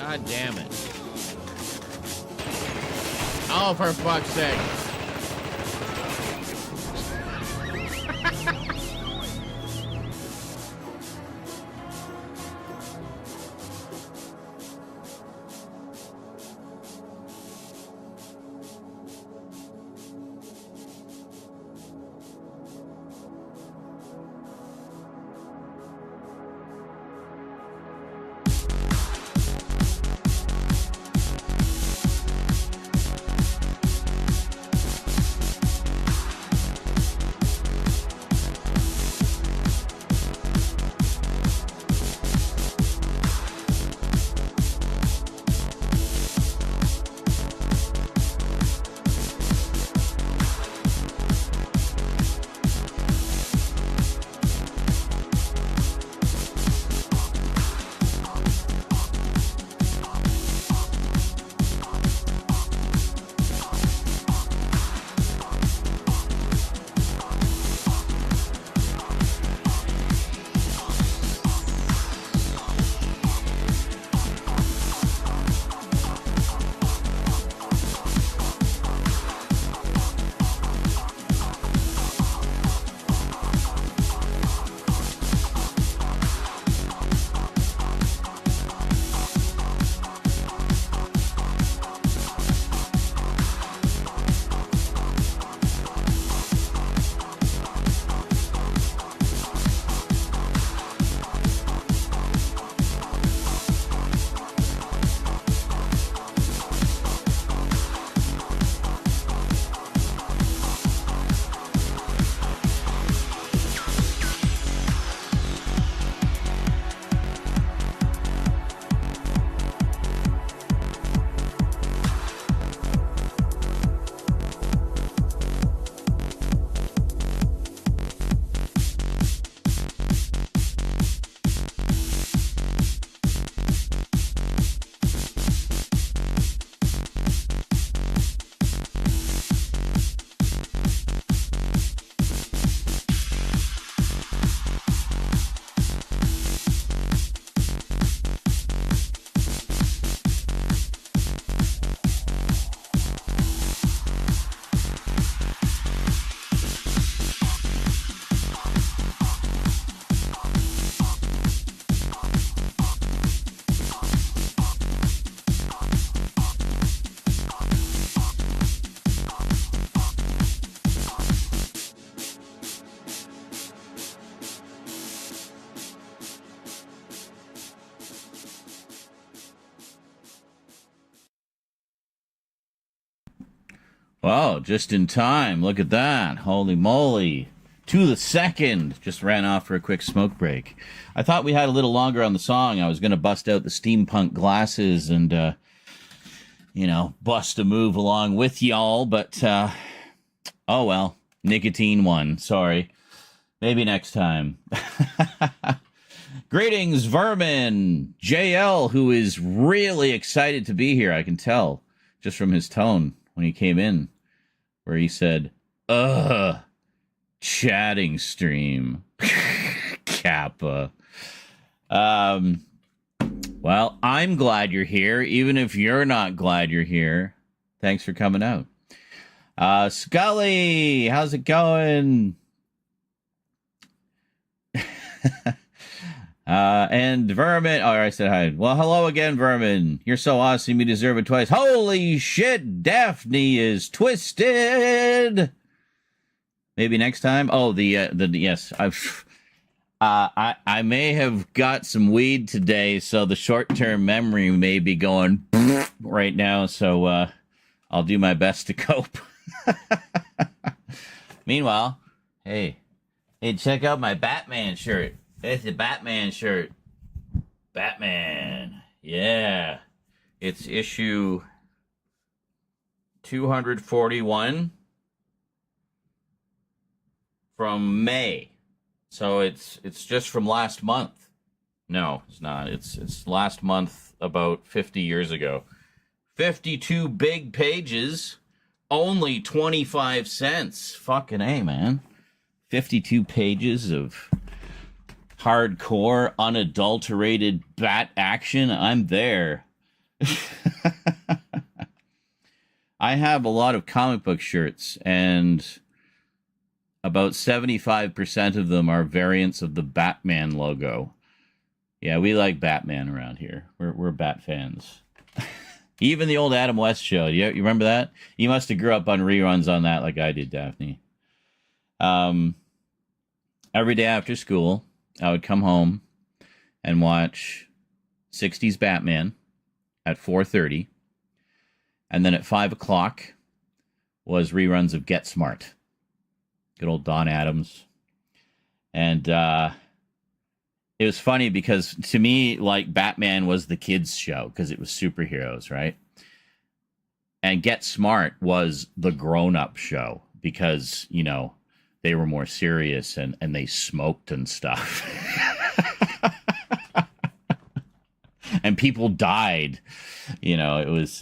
God damn it. Oh, for fuck's sake. Wow, just in time. Look at that. Holy moly. To the second. Just ran off for a quick smoke break. I thought we had a little longer on the song. I was going to bust out the steampunk glasses and, bust a move along with y'all. But, oh well. Nicotine won. Sorry. Maybe next time. Greetings, Vermin. JL, who is really excited to be here, I can tell, just from his tone when he came in, where he said, chatting stream. Kappa. Well, I'm glad you're here, even if you're not glad you're here. Thanks for coming out. Scully, how's it going? And Vermin. Oh, I said hi. Well, hello again, Vermin. You're so awesome. You deserve it twice. Holy shit, Daphne is twisted. Maybe next time. Oh, yes. I may have got some weed today, so the short-term memory may be going right now. So I'll do my best to cope. Meanwhile, hey, check out my Batman shirt. It's a Batman shirt. Batman. Yeah. It's issue 241 from May. So it's just from last month. No, it's not. It's last month, about 50 years ago. 52 big pages, only 25 cents. Fucking A, man. 52 pages of hardcore, unadulterated bat action. I'm there. I have a lot of comic book shirts, and about 75% of them are variants of the Batman logo. Yeah, we like Batman around here. We're Bat fans. Even the old Adam West show. You remember that? You must have grew up on reruns on that like I did, Daphne. Every day after school, I would come home and watch 60s Batman at 4:30. And then at 5 o'clock was reruns of Get Smart. Good old Don Adams. And it was funny because to me, like, Batman was the kids' show because it was superheroes, right? And Get Smart was the grown-up show because, you know, they were more serious and they smoked and stuff. And people died. You know, it was...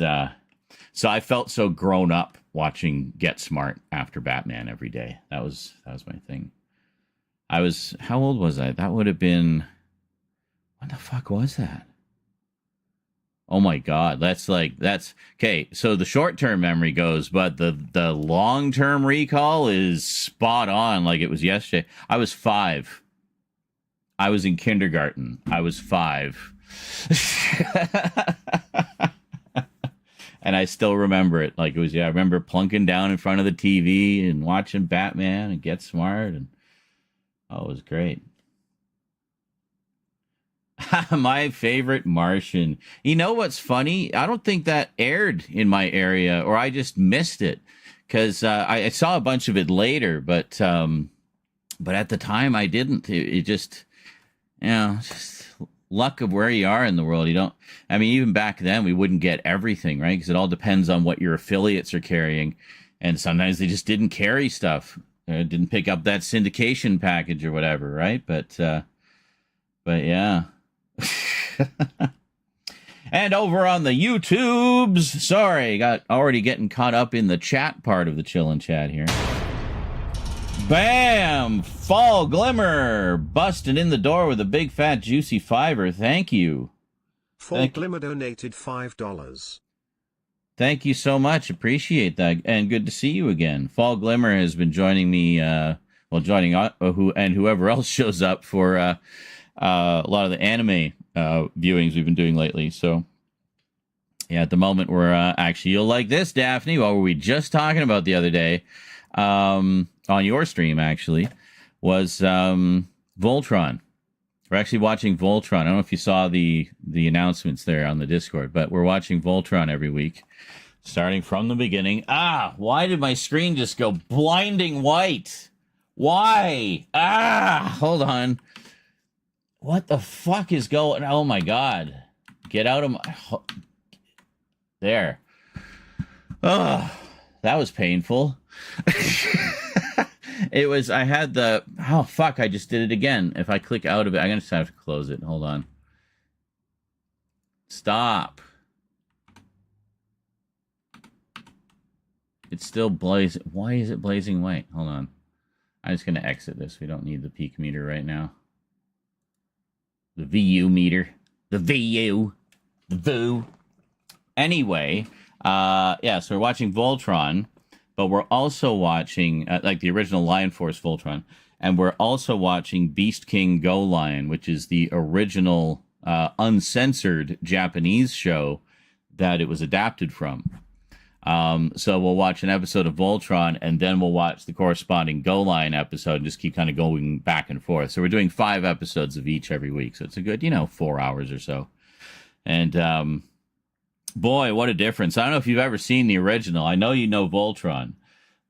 So I felt so grown up watching Get Smart after Batman every day. That was my thing. How old was I? That would have been, what the fuck was that? Oh my God. That's okay. So the short-term memory goes, but the long-term recall is spot on. Like it was yesterday. I was 5. I was in kindergarten. I was 5. And I still remember it like it was, I remember plunking down in front of the TV and watching Batman and Get Smart. And oh, it was great. My favorite Martian. You know what's funny? I don't think that aired in my area, or I just missed it. Because I saw a bunch of it later, but at the time I didn't. It just, just luck of where you are in the world. You don't, I mean, even back then we wouldn't get everything, right? Because it all depends on what your affiliates are carrying. And sometimes they just didn't carry stuff. Didn't pick up that syndication package or whatever, right? But yeah. And over on the YouTubes, sorry, got already getting caught up in the chat part of the Chillin' Chat here. Bam! Fall Glimmer busting in the door with a big fat juicy fiver. Thank you. Fall Glimmer donated $5. Thank you so much. Appreciate that. And good to see you again. Fall Glimmer has been joining me, joining whoever else shows up for a lot of the anime viewings we've been doing lately. So, yeah, at the moment we're actually, you'll like this, Daphne. What were we just talking about the other day? On your stream, actually, was Voltron. We're actually watching Voltron. I don't know if you saw the announcements there on the Discord, but we're watching Voltron every week, starting from the beginning. Why did my screen just go blinding white? Why? Hold on. What the fuck is going? Oh my God. Get out of my... There. Oh, that was painful. It was, I had the, oh fuck, I just did it again. If I click out of it, I'm going to have to close it. Hold on. Stop. It's still blazing. Why is it blazing white? Hold on. I'm just going to exit this. We don't need the peak meter right now. The VU meter. The VU. The VU. Anyway, so we're watching Voltron. But we're also watching, like the original Lion Force Voltron, and we're also watching Beast King Golion, which is the original uncensored Japanese show that it was adapted from. So we'll watch an episode of Voltron, and then we'll watch the corresponding Golion episode and just keep kind of going back and forth. So we're doing 5 episodes of each every week. So it's a good, 4 hours or so. And... boy, what a difference. I don't know if you've ever seen the original. I know you know Voltron,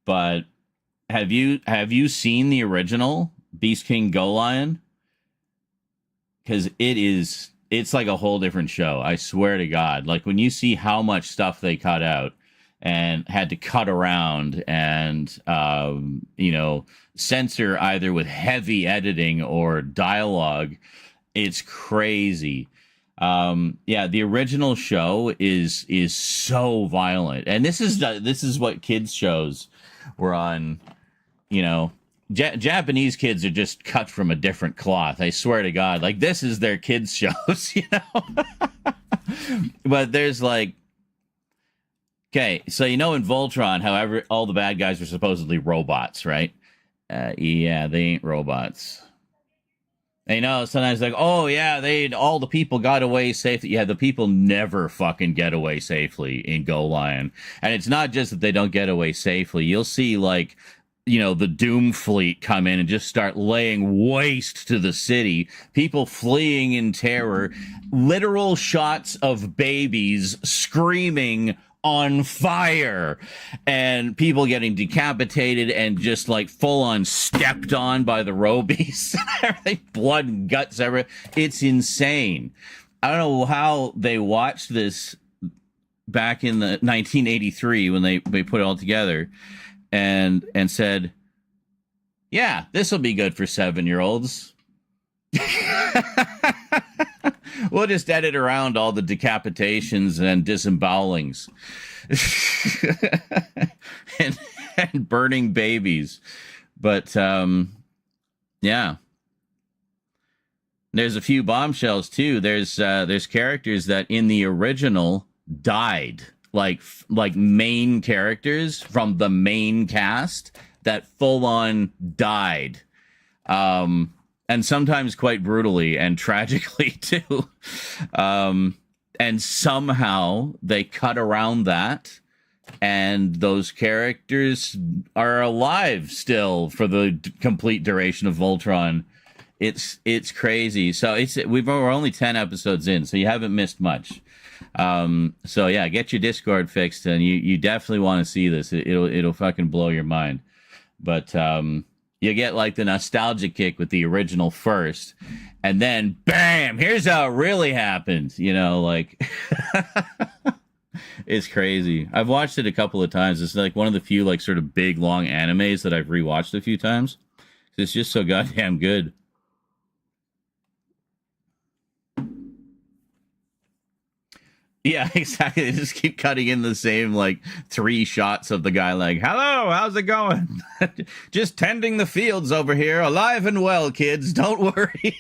but have you seen the original Beast King Golion? Because it's like a whole different show. I swear to God. Like when you see how much stuff they cut out and had to cut around and, censor either with heavy editing or dialogue, it's crazy. The original show is so violent, and this is what kids shows were on. Japanese kids are just cut from a different cloth. I swear to God, like this is their kids shows, But there's like, okay, so in Voltron, however, all the bad guys are supposedly robots, right? Yeah, they ain't robots. Sometimes like, oh yeah, all the people got away safely. Yeah, the people never fucking get away safely in Golion. And it's not just that they don't get away safely. You'll see like, the Doom fleet come in and just start laying waste to the city. People fleeing in terror. Literal shots of babies screaming on fire, and people getting decapitated and just like full on stepped on by the Robies. Everything, blood and guts everywhere. It's insane. I don't know how they watched this back in the 1983 when they put it all together and said, yeah, this will be good for 7-year-olds. We'll just edit around all the decapitations and disembowelings and burning babies. But, yeah. There's a few bombshells, too. There's characters that in the original died. Like main characters from the main cast that full on died. And sometimes quite brutally and tragically too. And somehow they cut around that, and those characters are alive still for the complete duration of Voltron. It's crazy. So we're only 10 episodes in, so you haven't missed much. So yeah, get your Discord fixed, and you definitely want to see this. It'll fucking blow your mind. But you get like the nostalgia kick with the original first, and then bam, here's how it really happened. Like it's crazy. I've watched it a couple of times. It's like one of the few like sort of big long animes that I've rewatched a few times. It's just so goddamn good. Yeah, exactly. They just keep cutting in the same, like, 3 shots of the guy like, hello, how's it going? Just tending the fields over here. Alive and well, kids. Don't worry.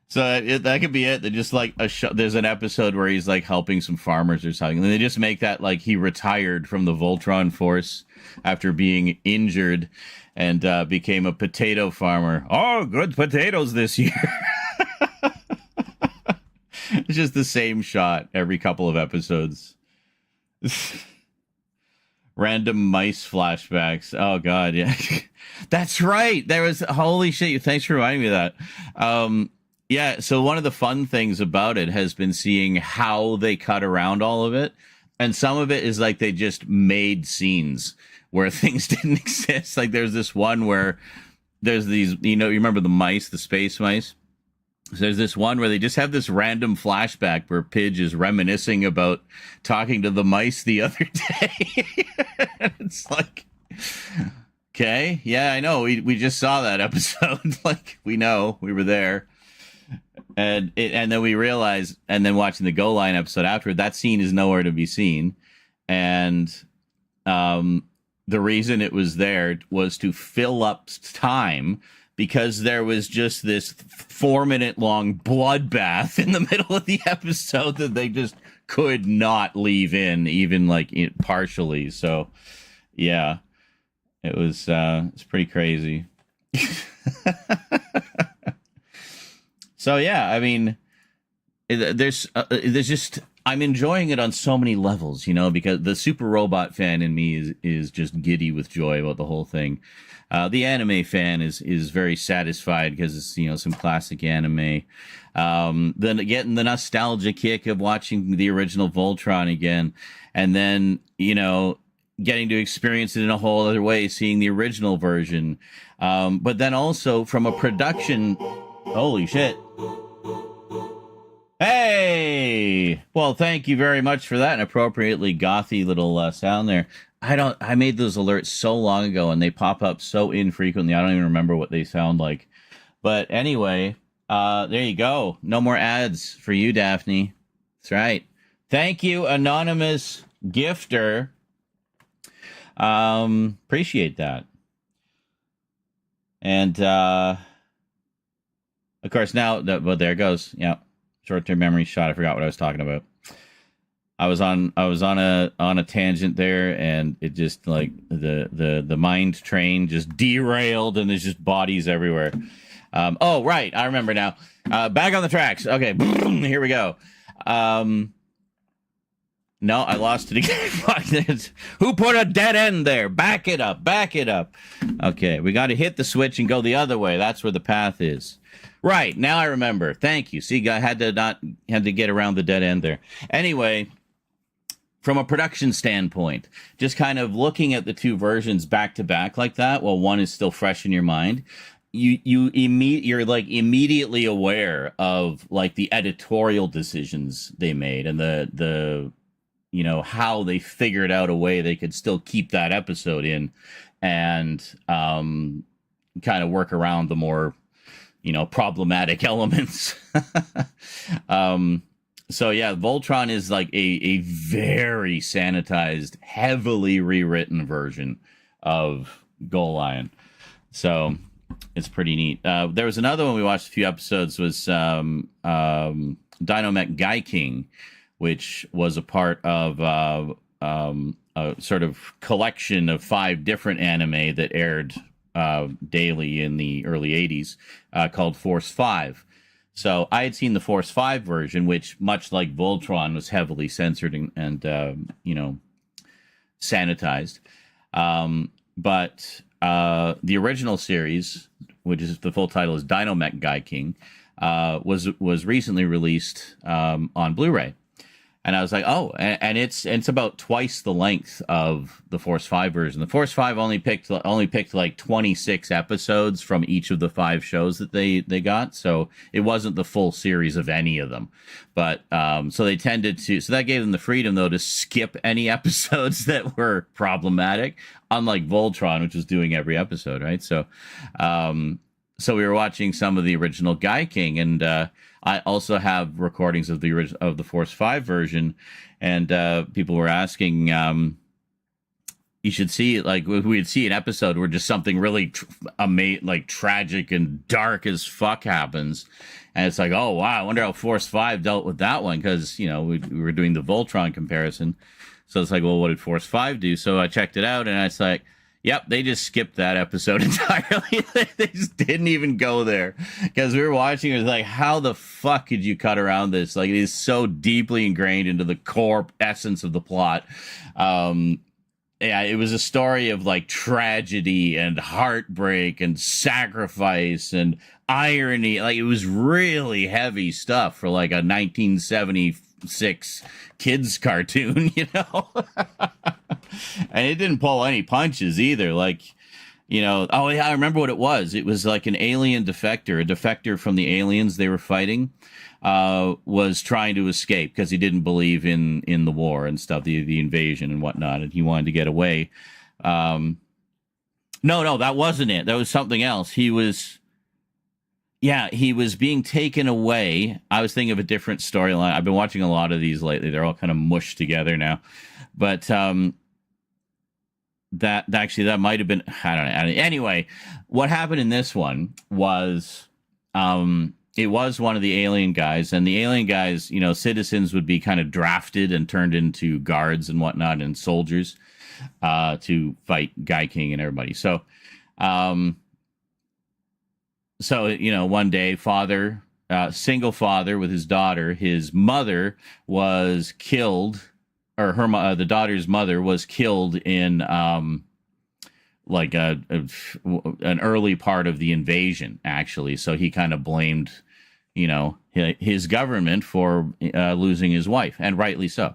So that could be it. They just, like, there's an episode where he's, like, helping some farmers or something. And they just make that, like, he retired from the Voltron force after being injured and became a potato farmer. Oh, good potatoes this year. It's just the same shot every couple of episodes. Random mice flashbacks. Oh, God, yeah. That's right. There was... Holy shit. Thanks for reminding me of that. Yeah, so one of the fun things about it has been seeing how they cut around all of it. And some of it is like they just made scenes where things didn't exist. Like there's this one where there's these, you remember the mice, the space mice? So there's this one where they just have this random flashback where Pidge is reminiscing about talking to the mice the other day. It's like, okay, yeah, I know. We just saw that episode. Like, we know, we were there. And then we realized, and then watching the Golion episode after, that scene is nowhere to be seen. And the reason it was there was to fill up time, because there was just this 4-minute long bloodbath in the middle of the episode that they just could not leave in, even like partially. So yeah, it's pretty crazy. So yeah, I mean, there's just, I'm enjoying it on so many levels, because the super robot fan in me is just giddy with joy about the whole thing. The anime fan is very satisfied because it's, some classic anime. Then getting the nostalgia kick of watching the original Voltron again, and then, getting to experience it in a whole other way, seeing the original version. But then also from a production, holy shit. Hey! Well, thank you very much for that. An appropriately gothy little sound there. I made those alerts so long ago, and they pop up so infrequently, I don't even remember what they sound like. But anyway, there you go. No more ads for you, Daphne. That's right. Thank you, anonymous gifter. Appreciate that. And, Of course, now that, well, there it goes. Yeah, short-term memory shot. I forgot what I was talking about. I was on a tangent there, and it just like the mind train just derailed, and there's just bodies everywhere. Oh, right, I remember now. Back on the tracks. Okay, here we go. No, I lost it again. Who put a dead end there? Back it up. Back it up. Okay, we got to hit the switch and go the other way. That's where the path is. Right, now I remember. Thank you. See, I had to get around the dead end there. Anyway, from a production standpoint, just kind of looking at the two versions back to back like that, while one is still fresh in your mind, you're like immediately aware of like the editorial decisions they made and the you know, how they figured out a way they could still keep that episode in and kind of work around the more, you know, problematic elements. So yeah, Voltron is like a very sanitized, heavily rewritten version of Golion. So it's pretty neat. There was another one we watched a few episodes, was Dyname Guy King, which was a part of a sort of collection of 5 different anime that aired daily in the early 80s, called Force 5. So I had seen the Force 5 version, which, much like Voltron, was heavily censored and you know, sanitized. But the original series, which is the full title is Dyname Guy King, was recently released on Blu-ray. And I was like, oh, and it's about twice the length of the Force 5 version. The Force 5 only picked like 26 episodes from each of the 5 shows that they got, so it wasn't the full series of any of them. But so they tended to, so that gave them the freedom though to skip any episodes that were problematic, unlike Voltron, which was doing every episode, right? So so we were watching some of the original Guy King, and I also have recordings of the Force 5 version, and people were asking, you should see it, like we'd see an episode where just something really like tragic and dark as fuck happens, and it's like, oh wow, I wonder how Force 5 dealt with that one, because you know we were doing the Voltron comparison, so it's like, well, what did Force 5 do? So I checked it out, and it's like, yep, they just skipped that episode entirely. They just didn't even go there, because we were watching. It was like, how the fuck could you cut around this? Like, it is so deeply ingrained into the core essence of the plot. Yeah, it was a story of like tragedy and heartbreak and sacrifice and irony. Like, it was really heavy stuff for like a 1976 kids cartoon, you know. And it didn't pull any punches either. Like, you know, oh yeah, I remember what it was. It was like an alien defector, a defector from the aliens they were fighting, was trying to escape because he didn't believe in the war and stuff, the invasion and whatnot, and he wanted to get away. No, that wasn't it. That was something else. He was being taken away. I was thinking of a different storyline. I've been watching a lot of these lately. They're all kind of mushed together now. But that might have been, I don't know. Anyway, what happened in this one was it was one of the alien guys, and the alien guys, you know, citizens would be kind of drafted and turned into guards and whatnot and soldiers to fight Guy King and everybody. So you know, one day, single father with his daughter, his mother was killed, or the daughter's mother was killed in like an early part of the invasion, actually. So he kind of blamed, you know, his government for losing his wife, and rightly so.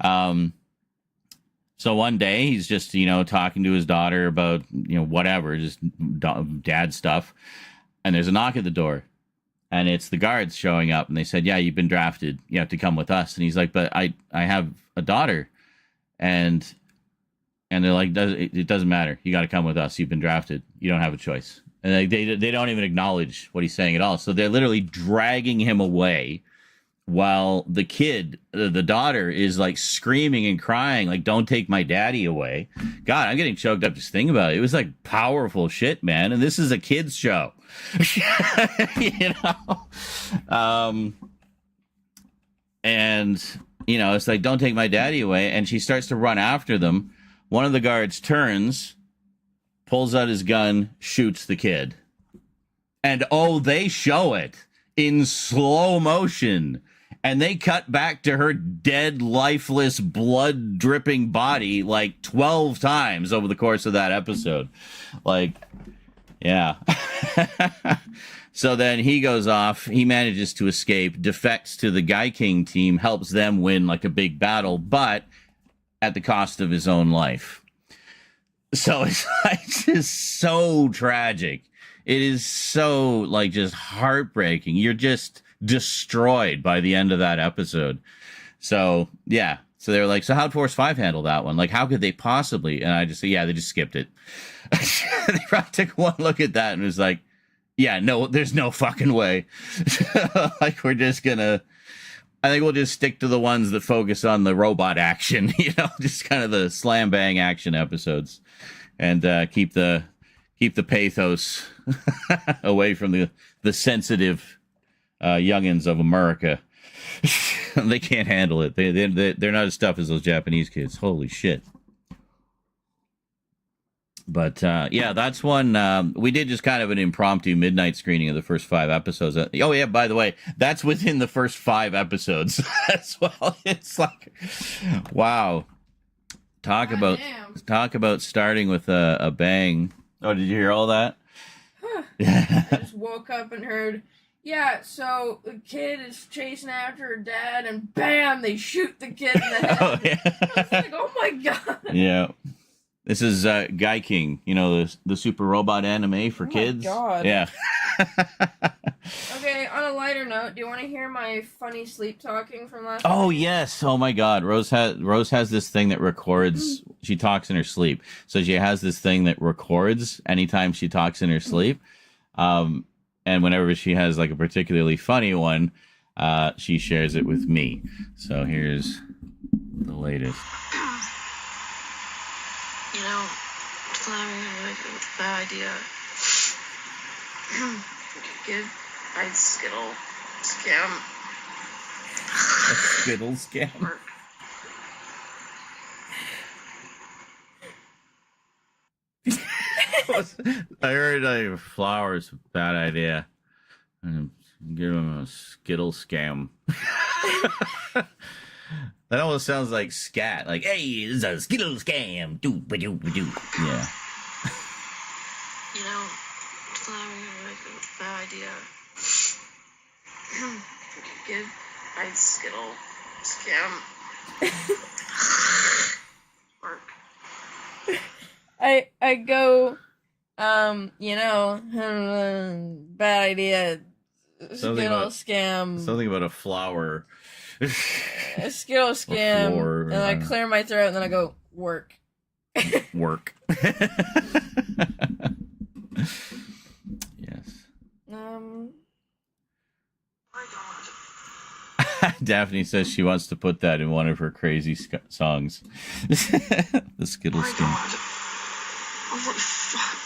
So one day he's just, you know, talking to his daughter about, you know, whatever, just dad stuff. And there's a knock at the door, and it's the guards showing up, and they said, yeah, you've been drafted. You have to come with us. And he's like, but I have a daughter. And they're like, it doesn't matter. You got to come with us. You've been drafted. You don't have a choice. And they don't even acknowledge what he's saying at all. So they're literally dragging him away while the kid, the daughter, is like screaming and crying, like, don't take my daddy away. God, I'm getting choked up just thinking about it. It was like powerful shit, man. And this is a kid's show. You know? And, you know, it's like, don't take my daddy away. And she starts to run after them. One of the guards turns, pulls out his gun, shoots the kid. And, oh, they show it in slow motion. And they cut back to her dead, lifeless, blood-dripping body like 12 times over the course of that episode. Like, yeah. So then he goes off. He manages to escape, defects to the Guy King team, helps them win like a big battle, but at the cost of his own life. So it's like just so tragic. It is so like just heartbreaking. You're just destroyed by the end of that episode. So yeah. So they were like, so how'd Force 5 handle that one? Like, how could they possibly? And I just said, yeah, they just skipped it. They probably took one look at that and was like, yeah, no, there's no fucking way. Like, we're just gonna, I think we'll just stick to the ones that focus on the robot action, you know, just kind of the slam bang action episodes, and keep the pathos away from the sensitive youngins of America. They can't handle it. They're not as tough as those Japanese kids. Holy shit. But yeah, that's one. We did just kind of an impromptu midnight screening of the first 5 episodes. Oh yeah, by the way, that's within the first 5 episodes as well. It's like, wow. Talk about starting with a bang. Oh, did you hear all that? Huh. I just woke up and heard, yeah, so the kid is chasing after her dad, and bam, they shoot the kid in the head. Oh, yeah. I was like, oh my god. Yeah. This is Guy King, you know, the super robot anime for kids. Oh my god. Yeah. Okay, on a lighter note, do you want to hear my funny sleep talking from last Oh night? yes. Oh my god. Rose has this thing that records. She talks in her sleep. So she has this thing that records anytime she talks in her sleep. And whenever she has like a particularly funny one, she shares it with me. So here's the latest. You know, climbing is like a bad idea. Good, I'd Skittle scam. A Skittle scam. I heard flowers, bad idea. Give him a Skittle scam. That almost sounds like scat. Like, hey, this is a Skittle scam. Do. Yeah. You know, climbing is like a bad idea. Good, I'd Skittle scam. Work. I go, you know, bad idea. Skittle scam. Something about a flower. A Skittle scam. Floor, and I clear my throat and then I go, work. Work. Yes. Daphne says she wants to put that in one of her crazy songs. The Skittle scam. Holy fuck.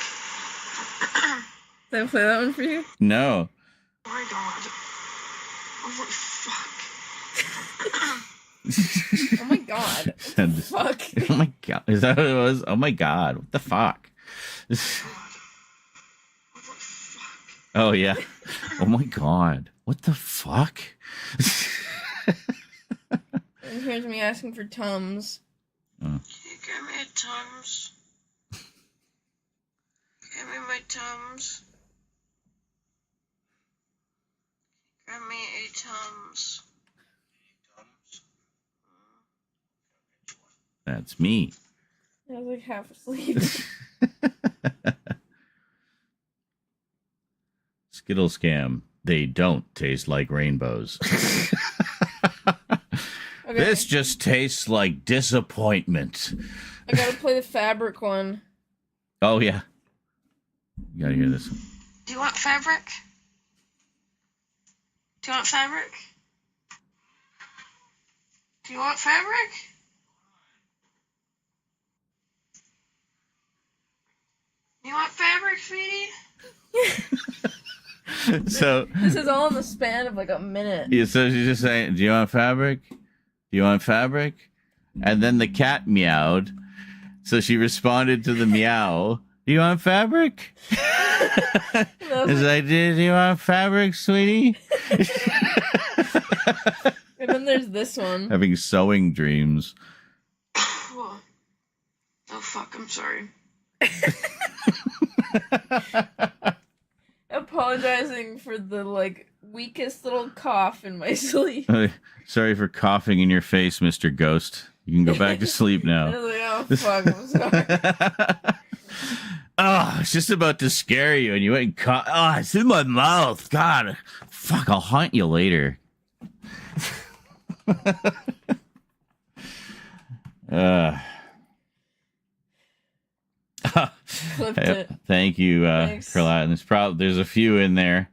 Did I play that one for you? No. Oh my god. Holy fuck. Oh my god. What the fuck? Oh my god. Is that what it was? Oh my god. What the fuck? Oh yeah. Oh my god. What the fuck? And here's me asking for Tums. Oh. Can you give me a Tums? Give me my Tums. Give me a Tums. That's me. I was like half asleep. Skittle scam. They don't taste like rainbows. Okay. This just tastes like disappointment. I gotta play the fabric one. Oh yeah. You gotta hear this one. Do you want fabric? Do you want fabric? Do you want fabric? You want fabric, sweetie? So this is all in the span of like a minute. Yeah, so she's just saying, "Do you want fabric? Do you want fabric?" And then the cat meowed. So she responded to the meow. Do you want fabric? As I did. Do you want fabric, sweetie? And then there's this one. Having sewing dreams. Oh fuck! I'm sorry. Apologizing for the like weakest little cough in my sleep. Sorry for coughing in your face, Mr. Ghost. You can go back to sleep now. I was like, oh fuck, I'm sorry. Oh, it's just about to scare you, and you went and cough. Oh, it's in my mouth. God, fuck! I'll haunt you later. Clipped it. Thank you for that. There's a few in there.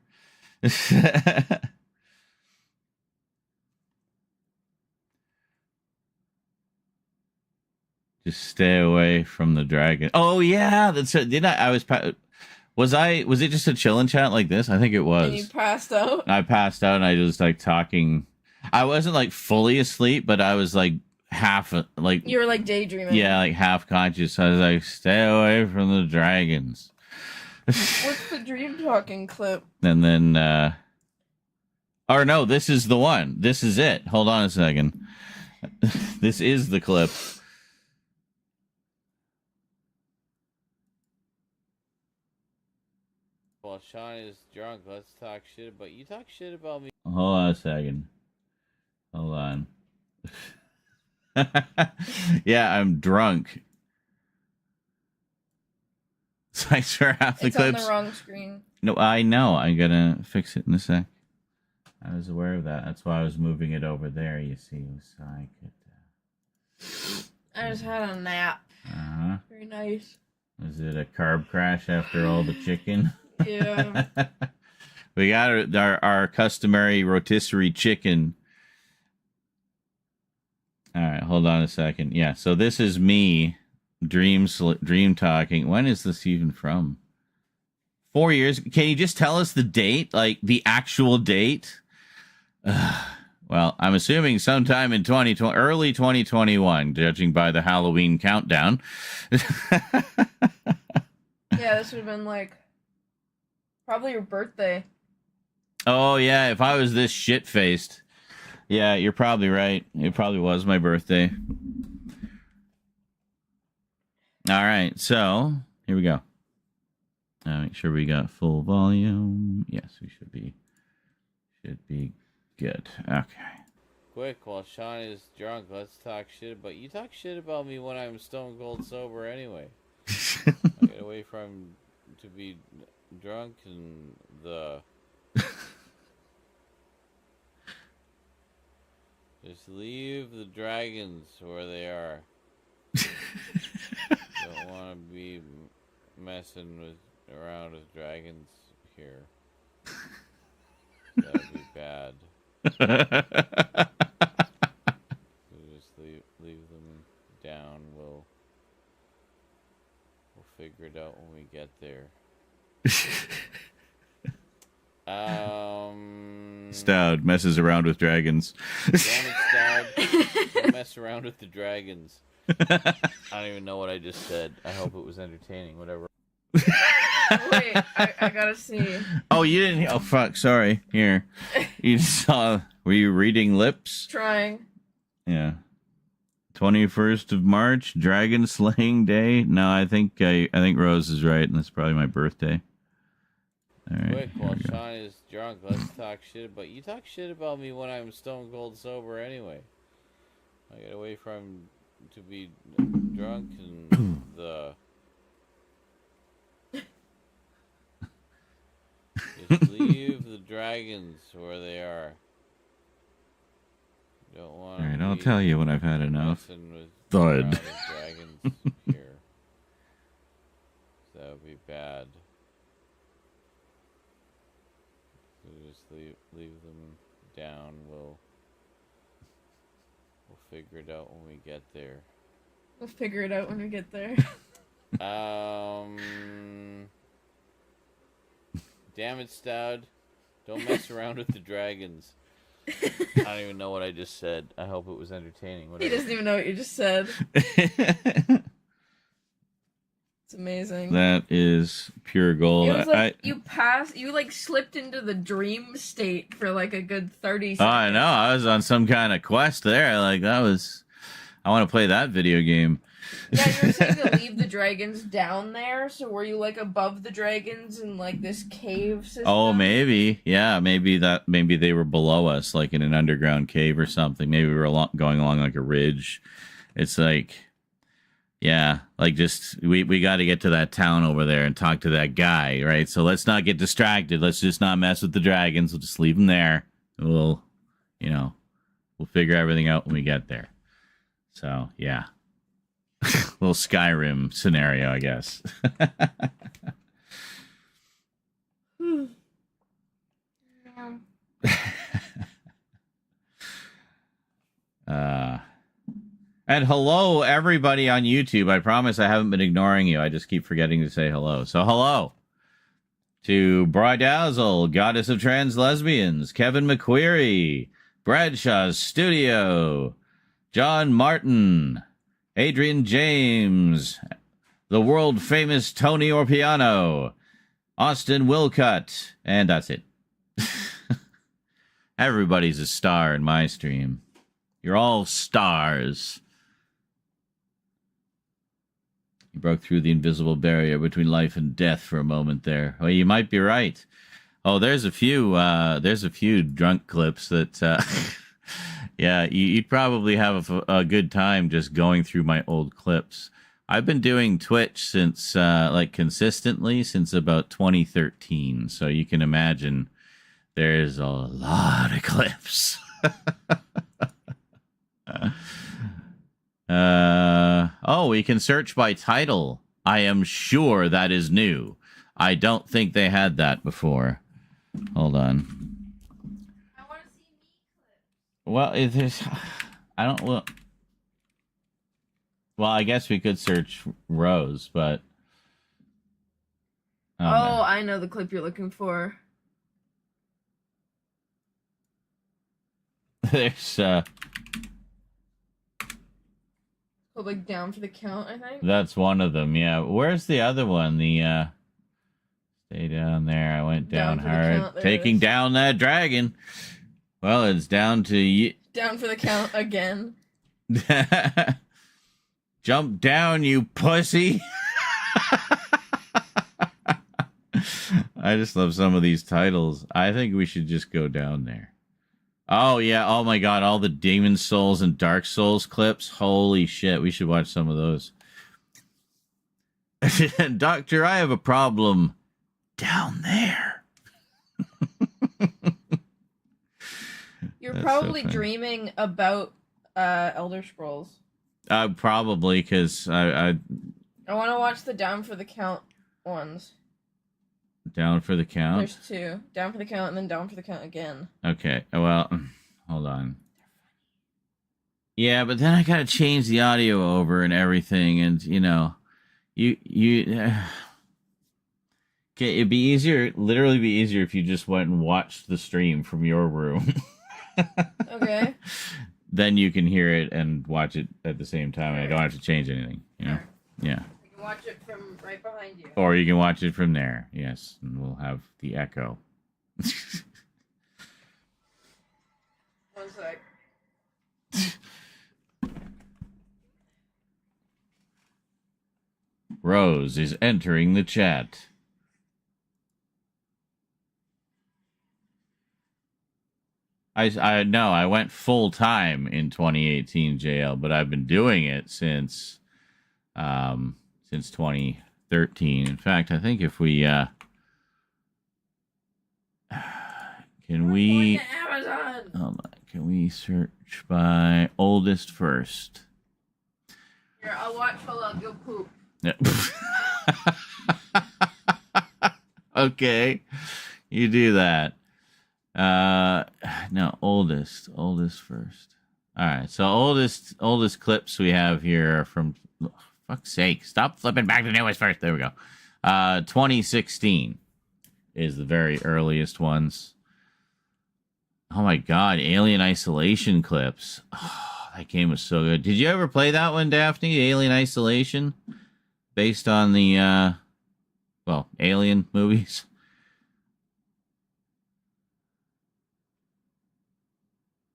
Just stay away from the dragon. Oh yeah, that's it. Did I was it just a chillin' chat like this? I think it was. And you passed out? I passed out and I was like talking. I wasn't like fully asleep, but I was like half like you were like daydreaming. Yeah, like half conscious. I was like, stay away from the dragons. What's the dream talking clip? And then or no, this is the one. This is it. Hold on a second. This is the clip. While Sean is drunk, let's talk shit about you. Talk shit about me. Hold on a second. Hold on. Yeah, I'm drunk. So I swear half the clips. It's on the wrong screen. No, I know. I'm gonna fix it in a sec. I was aware of that. That's why I was moving it over there. You see, so I could. I just had a nap. Very nice. Was it a carb crash after all the chicken? Yeah. We got our customary rotisserie chicken. All right, hold on a second. Yeah, so this is me dream talking. When is this even from? 4 years. Can you just tell us the date, like the actual date? Well, I'm assuming sometime in 2020, early 2021, judging by the Halloween countdown. Yeah, this would have been like probably your birthday. Oh yeah, if I was this shit-faced. Yeah, you're probably right. It probably was my birthday. All right, so here we go. Make sure we got full volume. Yes, we should be good. Okay. Quick, while Sean is drunk, let's talk shit about you. Talk shit about me when I'm stone cold sober anyway. I get away from to be drunk and the. Just leave the dragons where they are. Don't want to be messing around with dragons here. That would be bad. So just leave them down. We'll figure it out when we get there. Stout messes around with dragons. Don't mess around with the dragons. I don't even know what I just said. I hope it was entertaining. Whatever. Wait, I gotta see. Oh, you didn't. Oh, fuck. Sorry. Here, you saw. Were you reading lips? Trying. Yeah. 21st of March, Dragon Slaying Day. No, I think Rose is right, and that's probably my birthday. All right. Quick, while Sean is drunk, let's talk shit about you. Talk shit about me when I'm stone cold sober anyway. I get away from to be drunk and the. Just leave the dragons where they are. Don't want. All right, I'll tell you when I've had enough. Thud. Dragons here. That would be bad. So just leave them down. We'll We'll figure it out when we get there. We'll figure it out when we get there. Damn it, Stout. Don't mess around with the dragons. I don't even know what I just said. I hope it was entertaining. He doesn't even know what you just said. It's amazing. That is pure gold. It was like you like slipped into the dream state for like a good 30 seconds. Oh, I know. I was on some kind of quest there. Like, I want to play that video game. Yeah, you were saying to leave the dragons down there, so were you like above the dragons in like this cave system? Oh, maybe. Yeah, maybe they were below us, like in an underground cave or something. Maybe we were going along like a ridge. It's like, yeah, like just, we got to get to that town over there and talk to that guy, right? So let's not get distracted. Let's just not mess with the dragons. We'll just leave them there. We'll figure everything out when we get there. So, yeah. Little Skyrim scenario, I guess. And hello, everybody on YouTube. I promise I haven't been ignoring you. I just keep forgetting to say hello. So hello to Brydazzle, Goddess of Trans Lesbians, Kevin McQueary, Bradshaw's Studio, John Martin, Adrian James, the world-famous Tony Orpiano, Austin Wilcott, and that's it. Everybody's a star in my stream. You're all stars. You broke through the invisible barrier between life and death for a moment there. Oh, you might be right. Oh, there's a few drunk clips that... Yeah, you'd probably have a good time just going through my old clips. I've been doing Twitch since, consistently since about 2013. So you can imagine there's a lot of clips. We can search by title. I am sure that is new. I don't think they had that before. Hold on. Well, I guess we could search Rose, but... Oh, I know the clip you're looking for. There's, like, down for the count, I think? That's one of them, yeah. Where's the other one? The, stay down there. I went down hard. Taking down that dragon. Well, it's down to you. Down for the count again. Jump down, you pussy. I just love some of these titles. I think we should just go down there. Oh, yeah. Oh, my God. All the Demon Souls and Dark Souls clips. Holy shit. We should watch some of those. Doctor, I have a problem down there. You're probably dreaming about Elder Scrolls. Probably, because I want to watch the Down for the Count ones. Down for the count? There's two. Down for the count and then down for the count again. Okay, well, hold on. Yeah, but then I gotta change the audio over and everything, and, okay, it'd be easier, literally be easier if you just went and watched the stream from your room. Okay. Then you can hear it and watch it at the same time, and I don't have to change anything, Yeah. You can watch it from right behind you. Or you can watch it from there, yes, and we'll have the echo. 1 sec. Rose is entering the chat. I know I went full time in 2018 JL, but I've been doing it since 2013. In fact, I think if we can we search by oldest first? Here, I'll watch while I'll go poop. Okay, you do that. No, oldest first. All right, so oldest clips we have here are from, oh, fuck's sake, stop flipping back to newest first. There we go. 2016 is the very earliest ones. Oh my god, Alien Isolation clips. Oh, that game was so good. Did you ever play that one, Daphne? Alien Isolation? Based on the, Alien movies?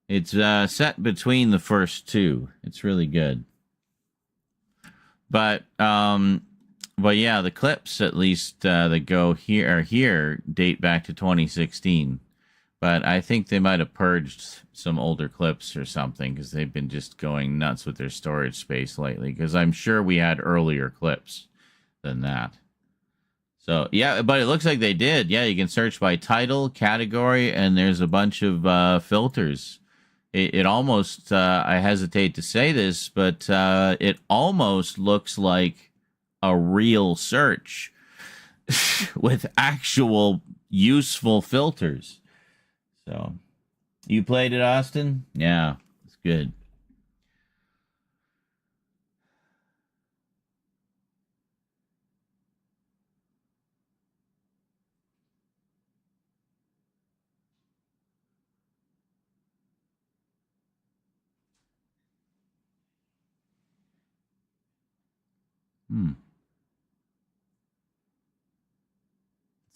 It's set between the first two. It's really good. But yeah, the clips, at least that go here date back to 2016. But I think they might have purged some older clips or something because they've been just going nuts with their storage space lately. Because I'm sure we had earlier clips than that. So, yeah, but it looks like they did. Yeah, you can search by title, category, and there's a bunch of filters. It almost, I hesitate to say this, but it almost looks like a real search with actual useful filters. So, you played it, Austin? Yeah, it's good.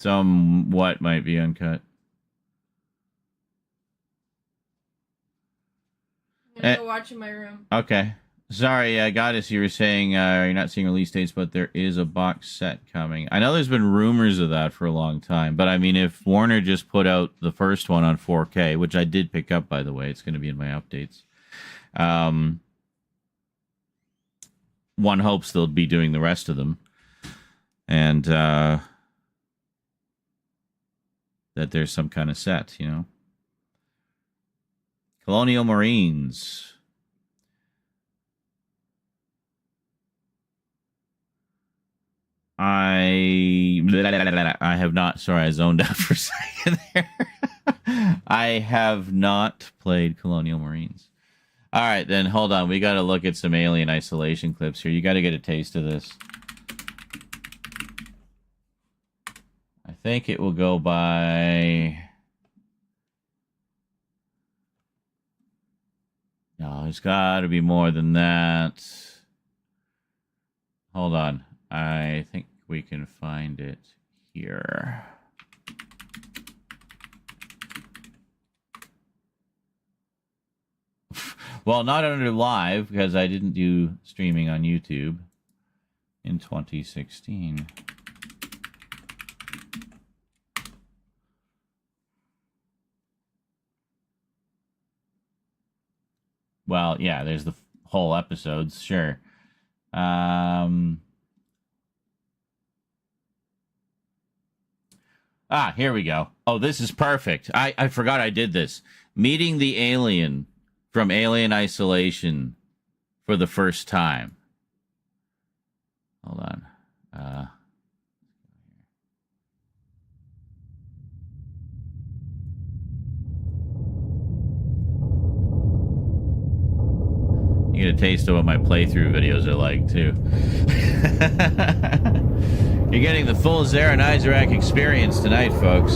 Somewhat might be uncut. I'm gonna go watch in my room. Okay. Sorry, Goddess, you were saying you're not seeing release dates, but there is a box set coming. I know there's been rumors of that for a long time, but I mean, if Warner just put out the first one on 4K, which I did pick up, by the way, it's going to be in my updates. One hopes they'll be doing the rest of them. And that there's some kind of set, you know. Colonial Marines. I have not. Sorry, I zoned out for a second there. I have not played Colonial Marines. All right, then hold on. We got to look at some Alien Isolation clips here. You got to get a taste of this. I think it will go by. No, there's got to be more than that. Hold on. I think we can find it here. Well, not under live because I didn't do streaming on YouTube in 2016. Well, yeah, there's the whole episodes, sure. Here we go. Oh, this is perfect. I forgot I did this. Meeting the alien from Alien Isolation for the first time. Hold on. You get a taste of what my playthrough videos are like, too. You're getting the full Zarin Izarak experience tonight, folks.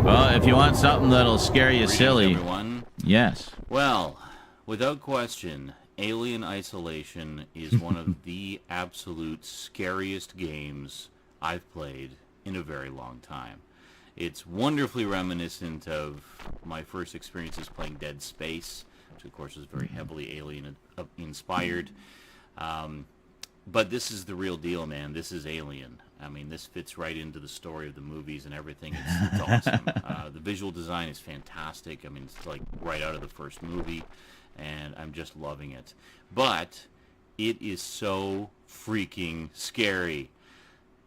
Well, if you want something that'll scare you silly, everyone. Yes. Well, without question, Alien Isolation is one of the absolute scariest games I've played in a very long time. It's wonderfully reminiscent of my first experiences playing Dead Space, which of course was very heavily Alien inspired. But this is the real deal, man. This is Alien. I mean, this fits right into the story of the movies and everything. It's awesome. The visual design is fantastic. I mean, it's like right out of the first movie, and I'm just loving it. But it is so freaking scary.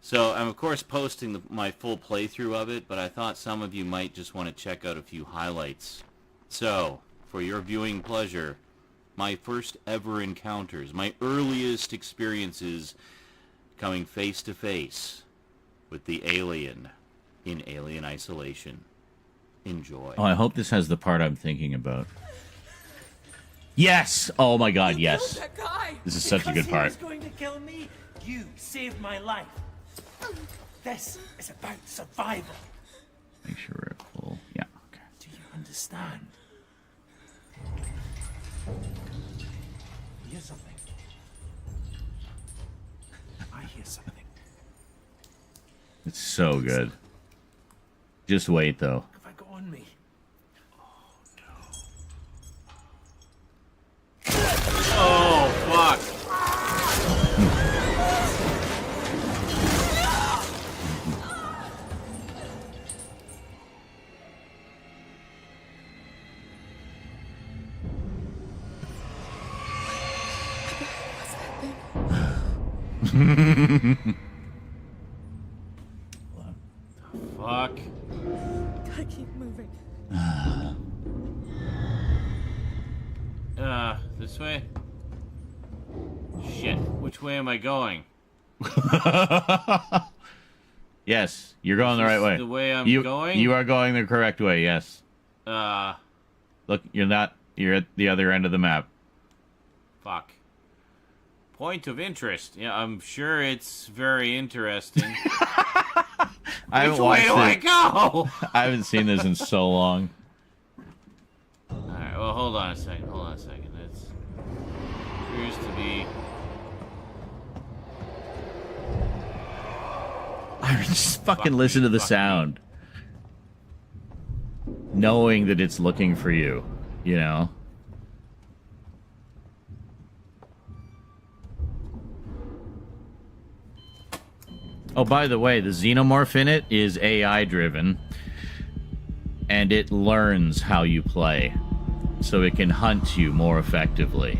So I'm of course posting my full playthrough of it, but I thought some of you might just want to check out a few highlights. So, for your viewing pleasure, my first ever encounters, my earliest experiences coming face to face with the alien in Alien Isolation. Enjoy. Oh, I hope this has the part I'm thinking about. Yes! Oh my god, You yes. killed that guy. This is such a good part. Because he was going to kill me, you saved my life. This is about survival. Make sure we're at full. Yeah, okay. Do you understand? Hear something? I hear something. It's so good. Just wait, though. If I go on me. Oh, fuck. Fuck. Gotta keep moving. This way? Shit, which way am I going? Yes, you're going the right way. The way I'm going? You are going the correct way, yes. Look, you're not. You're at the other end of the map. Fuck. Point of interest. Yeah, I'm sure it's very interesting. I haven't Which way do I watched it. go? I haven't seen this in so long. Alright, well, hold on a second. It appears to be... I just fucking Fuck listen me, to the fuck sound. Knowing that it's looking for you, you know? Oh, by the way, the Xenomorph in it is AI driven, and it learns how you play, so it can hunt you more effectively.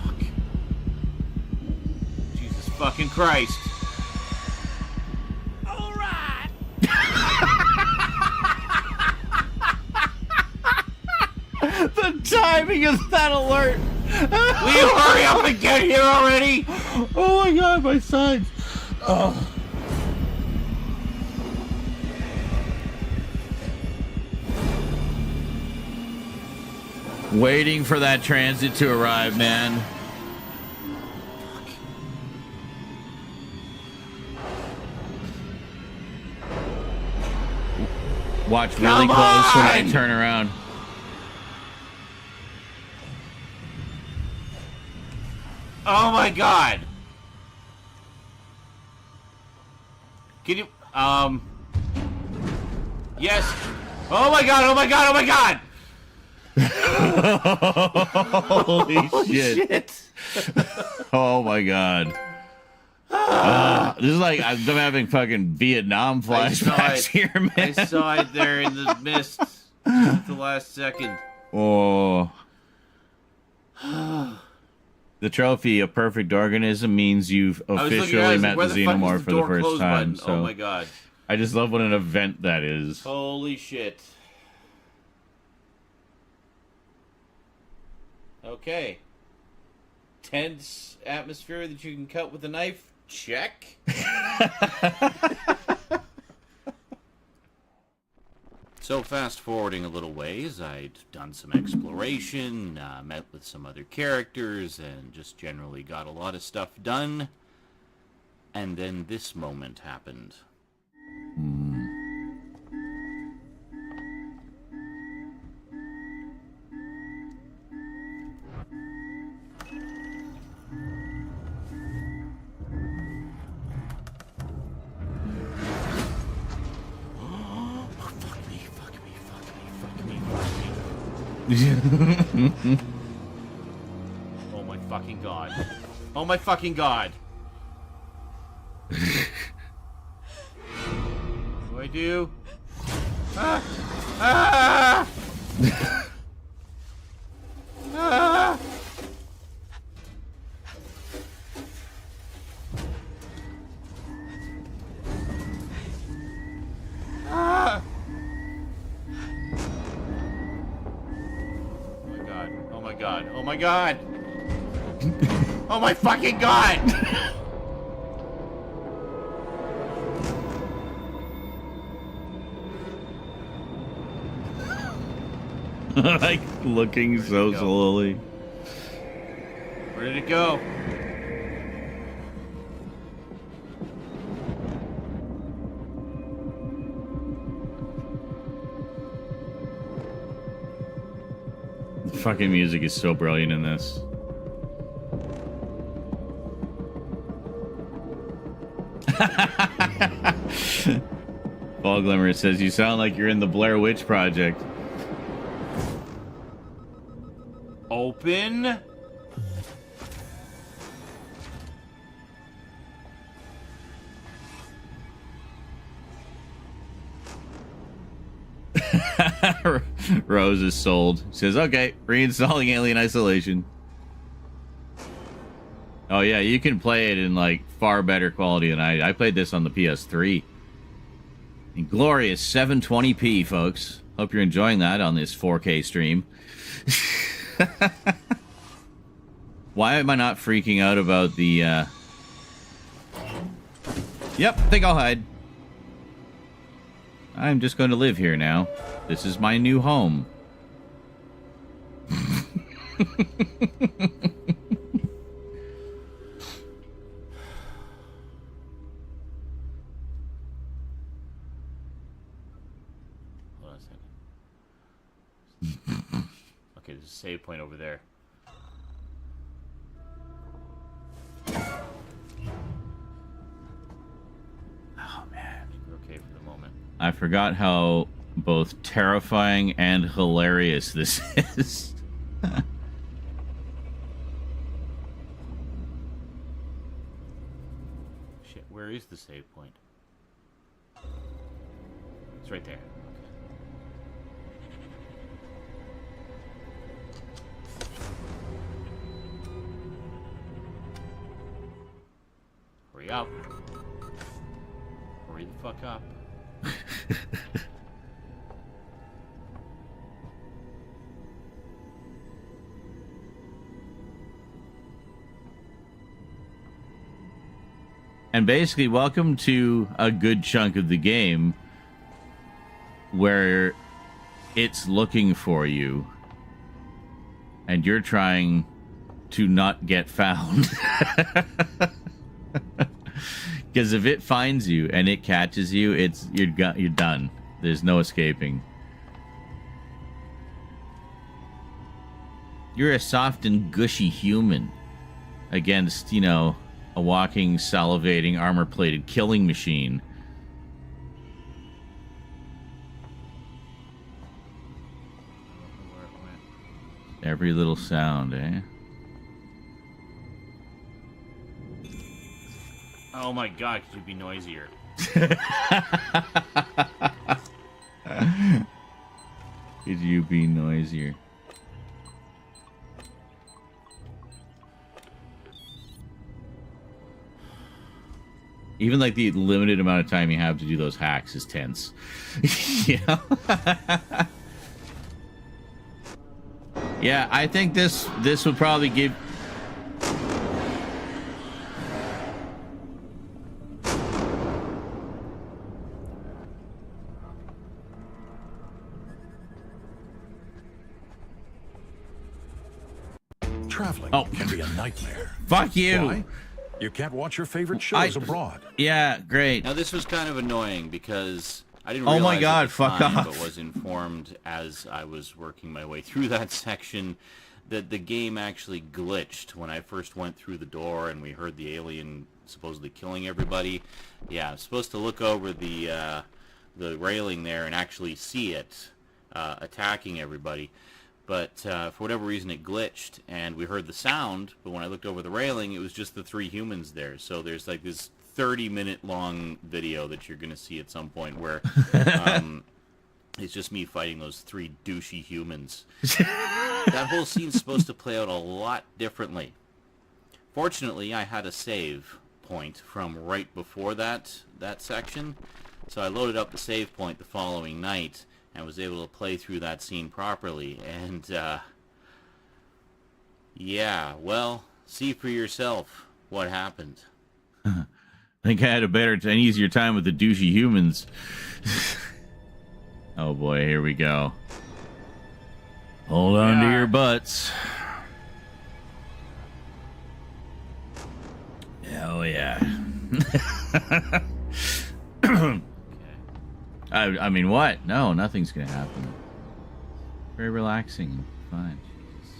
Fuck. Jesus fucking Christ. Alright! The timing of that alert! Will you hurry up and get here already? Oh my god, my sides! Oh. Waiting for that transit to arrive, man. Watch really Come close when I on! turn around. Oh my god. Can you, yes. Oh my god, oh my god, oh my god! Holy shit. Oh my god. This is like I'm having fucking Vietnam flashbacks here, man. I saw it there in the mist at the last second. Oh. The trophy, a perfect organism, means you've officially met the Xenomorph for the first time. So oh my god. I just love what an event that is. Holy shit. Okay. Tense atmosphere that you can cut with a knife? Check. So fast forwarding a little ways, I'd done some exploration, met with some other characters, and just generally got a lot of stuff done. And then this moment happened. Oh my fucking god. Oh my fucking god. What do I do? Ah! Ah! Ah! my god! Oh my fucking god! Like, looking so slowly. Where did it go? The fucking music is so brilliant in this. Fall Glimmer says, you sound like you're in the Blair Witch Project. Open. Rose is sold. Says, okay, reinstalling Alien Isolation. Oh yeah, you can play it in like far better quality than I played this on the PS3. In glorious 720p, folks. Hope you're enjoying that on this 4K stream. Why am I not freaking out about the Yep, think I'll hide. I'm just going to live here now. This is my new home. Hold on a second. Okay, there's a save point over there. Oh man. I think we're okay for the moment. I forgot how both terrifying and hilarious this is. Shit, where is the save point? It's right there. Okay. Hurry up. Hurry the fuck up. And basically, welcome to a good chunk of the game where it's looking for you and you're trying to not get found. Because if it finds you and it catches you, you're done. There's no escaping. You're a soft and gushy human against, you know, a walking, salivating, armor-plated killing machine. Every little sound, eh? Oh my god, could you be noisier? Could you be noisier? Even like the limited amount of time you have to do those hacks is tense. You know? Yeah, I think this would probably give. Traveling can be a nightmare. Fuck you. Why? You can't watch your favorite shows abroad. Yeah, great. Now this was kind of annoying because I didn't Oh realize my God, at the fuck time, off. but was informed as I was working my way through that section that the game actually glitched when I first went through the door and we heard the alien supposedly killing everybody. Yeah, I was supposed to look over the railing there and actually see it attacking everybody. But for whatever reason, it glitched, and we heard the sound, but when I looked over the railing, it was just the three humans there. So there's like this 30-minute long video that you're going to see at some point where it's just me fighting those three douchey humans. That whole scene's supposed to play out a lot differently. Fortunately, I had a save point from right before that section, so I loaded up the save point the following night, and was able to play through that scene properly, and Yeah, well, see for yourself what happened. I think I had an easier time with the douchey humans. Oh boy, here we go. Hold on to your butts. Oh yeah. I mean, what? No, nothing's gonna happen. Very relaxing. Fine. Jesus.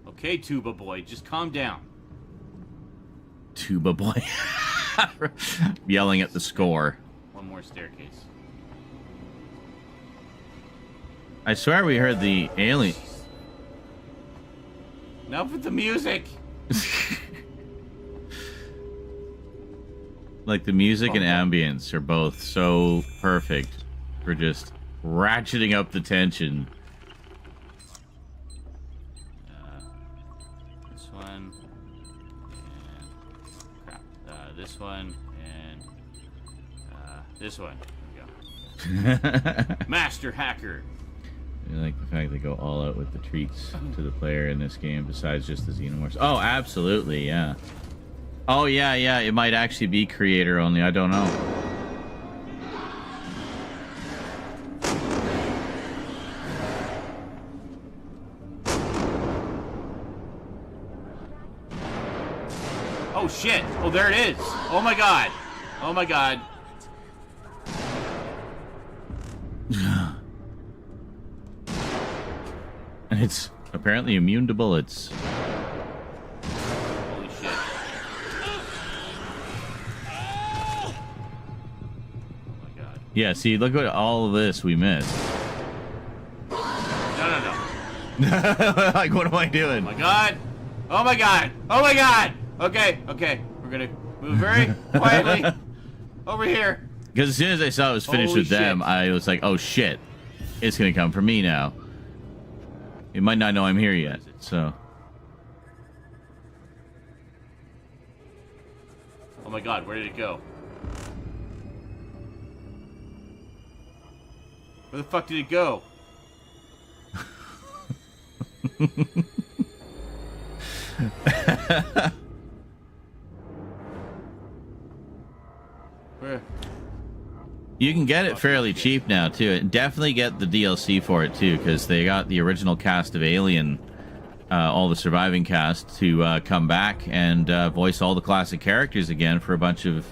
Okay, Tuba Boy, just calm down. Tuba Boy. Yelling at the score. One more staircase. I swear we heard the alien. Enough with the music! Like, the music and ambience are both so perfect for just ratcheting up the tension. This one. And... crap. This one. And... this one. There we go. Master Hacker! I like the fact they go all out with the treats to the player in this game, besides just the Xenomorphs. Oh, absolutely, yeah. Oh, yeah, it might actually be creator only, I don't know. Oh shit! Oh, there it is! Oh my god! Oh my god! And it's apparently immune to bullets. Holy shit. Oh my god. Yeah, see, look at all of this we missed. No. Like, what am I doing? Oh my god! Oh my god! Oh my god! Okay. We're gonna move very quietly over here. Because as soon as I saw it was finished Holy with them, shit. I was like, oh shit, it's gonna come for me now. It might not know I'm here yet, so. Oh my god, where did it go? Where the fuck did it go? Where? You can get it fairly cheap now, too. And definitely get the DLC for it, too, because they got the original cast of Alien, all the surviving cast, to come back and voice all the classic characters again for a bunch of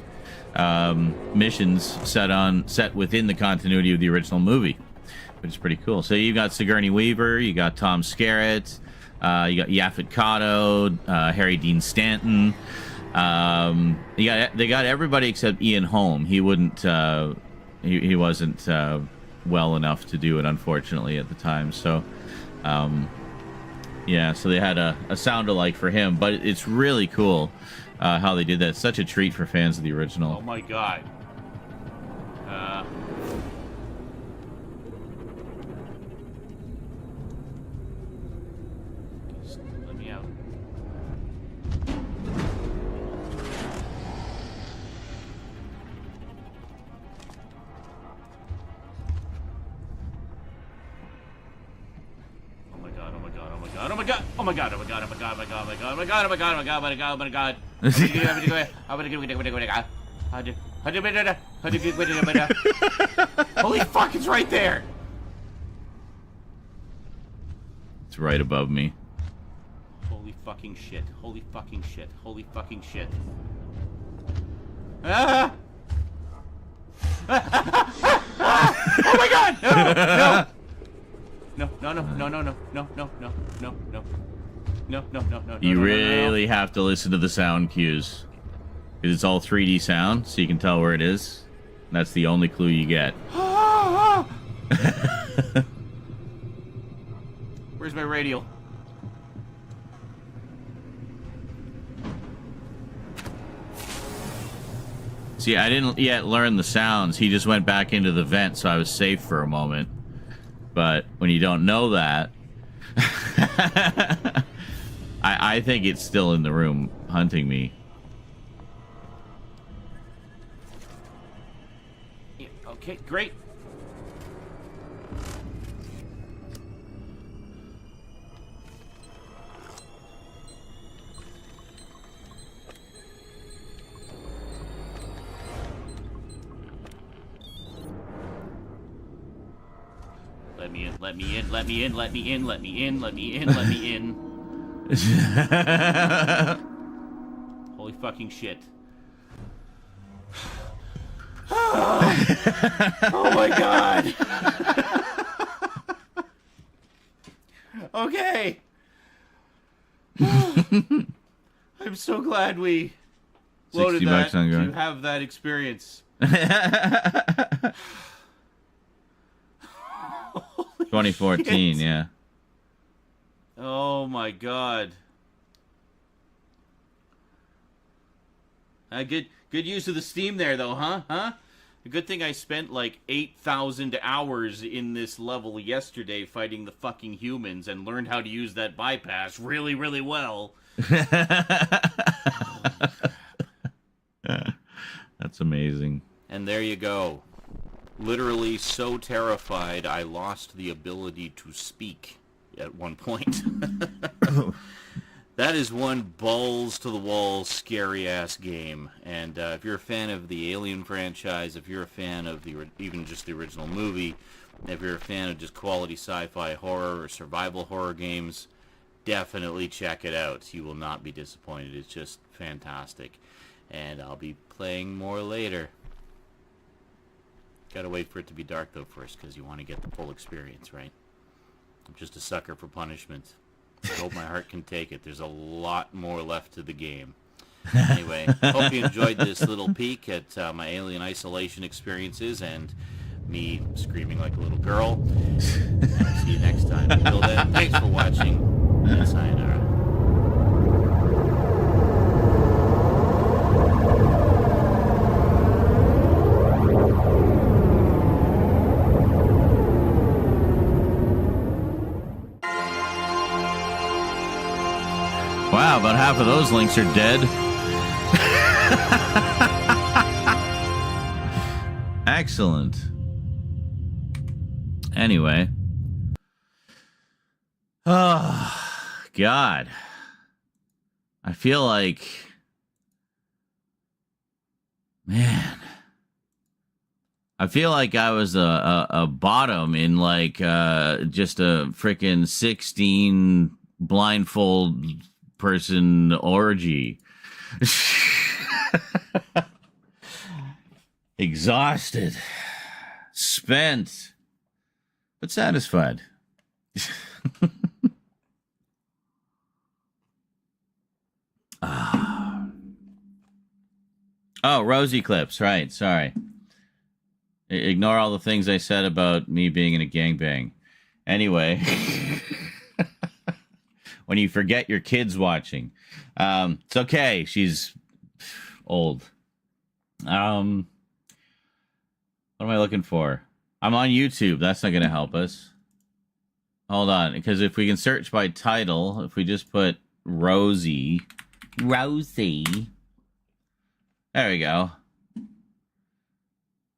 missions set within the continuity of the original movie, which is pretty cool. So you've got Sigourney Weaver, you got Tom Skerritt, you got Yaphet Kotto, Harry Dean Stanton. They got everybody except Ian Holm. He wouldn't. He wasn't well enough to do it, unfortunately, at the time. So, yeah. So they had a sound alike for him, but it's really cool how they did that. It's such a treat for fans of the original. Oh my god. Just let me out. Oh my god. Oh my god. Oh my god. Oh my god. Oh my god. Oh my god. Oh my god. Oh my god. Oh my god. Oh my god. Oh my god. Holy fuck, it's right there. It's right above me. Holy fucking shit. Holy fucking shit. Holy fucking shit. Ah! Oh my god! No! No. You really have to listen to the sound cues. Because it's all 3D sound, so you can tell where it is. And that's the only clue you get. Where's my radial? See, I didn't yet learn the sounds. He just went back into the vent, so I was safe for a moment. But when you don't know that, I think it's still in the room hunting me. Yeah, Okay, great. Let me in, let me in, let me in, let me in, let me in, let me in, let me in. Holy fucking shit. Oh my god. Okay. I'm so glad we loaded that to have that experience. 2014, yeah. Oh my god. Good use of the Steam there, though, huh? A good thing I spent like 8,000 hours in this level yesterday fighting the fucking humans and learned how to use that bypass really, really well. That's amazing. And there you go. Literally so terrified I lost the ability to speak at one point. That is one balls-to-the-wall, scary-ass game. And if you're a fan of the Alien franchise, if you're a fan of even just the original movie, if you're a fan of just quality sci-fi horror or survival horror games, definitely check it out. You will not be disappointed. It's just fantastic. And I'll be playing more later. Gotta wait for it to be dark, though, first, because you want to get the full experience, right? I'm just a sucker for punishment. I hope my heart can take it. There's a lot more left to the game. Anyway, hope you enjoyed this little peek at my Alien Isolation experiences and me screaming like a little girl. See you next time. Until then, thanks for watching, and sayonara. Wow, about half of those links are dead. Excellent. Anyway. Oh, God. I feel like... Man. I feel like I was a bottom in like just a freaking 16 blindfold person orgy. Exhausted, spent, but satisfied. Oh, Rosie clips, right, sorry. Ignore all the things I said about me being in a gangbang. Anyway. When you forget your kid's watching. It's okay. She's old. What am I looking for? I'm on YouTube. That's not going to help us. Hold on. Because if we can search by title, if we just put Rosie. There we go.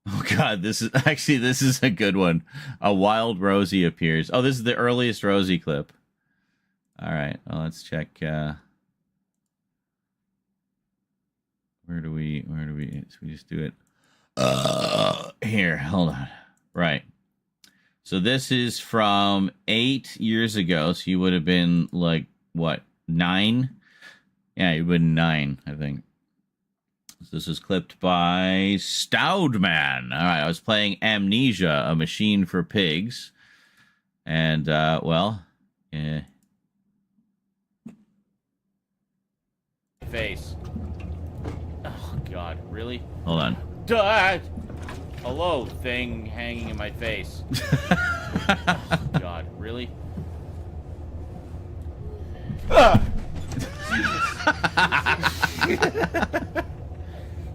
Oh, God. This is a good one. A wild Rosie appears. Oh, this is the earliest Rosie clip. All right, well, let's check. Where do we? So we just do it. Here, hold on. Right. So this is from 8 years ago. So you would have been like what, 9? Yeah, you would have been 9, I think. So this is clipped by Stoudman. All right, I was playing Amnesia, a machine for pigs, and well, yeah. Face. Oh God, really? Hold on. Dad! Hello, thing hanging in my face. Oh, God, really?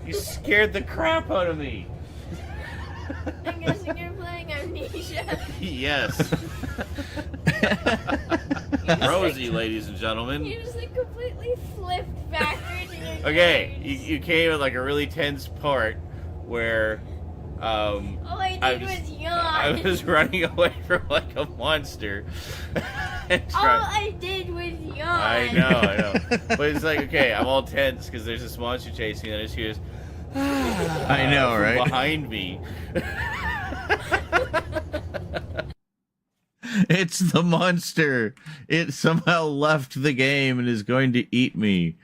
You scared the crap out of me. I'm guessing you're playing Amnesia. Yes. Rosie, ladies and gentlemen. You just like completely flipped backwards. Okay, you came at like a really tense part where All I did was yawn. I was running away from like a monster. All I did was yawn. I know. But it's like, okay, I'm all tense because there's this monster chasing me, and I just hear this. I know, right? Behind me. It's the monster. It somehow left the game and is going to eat me.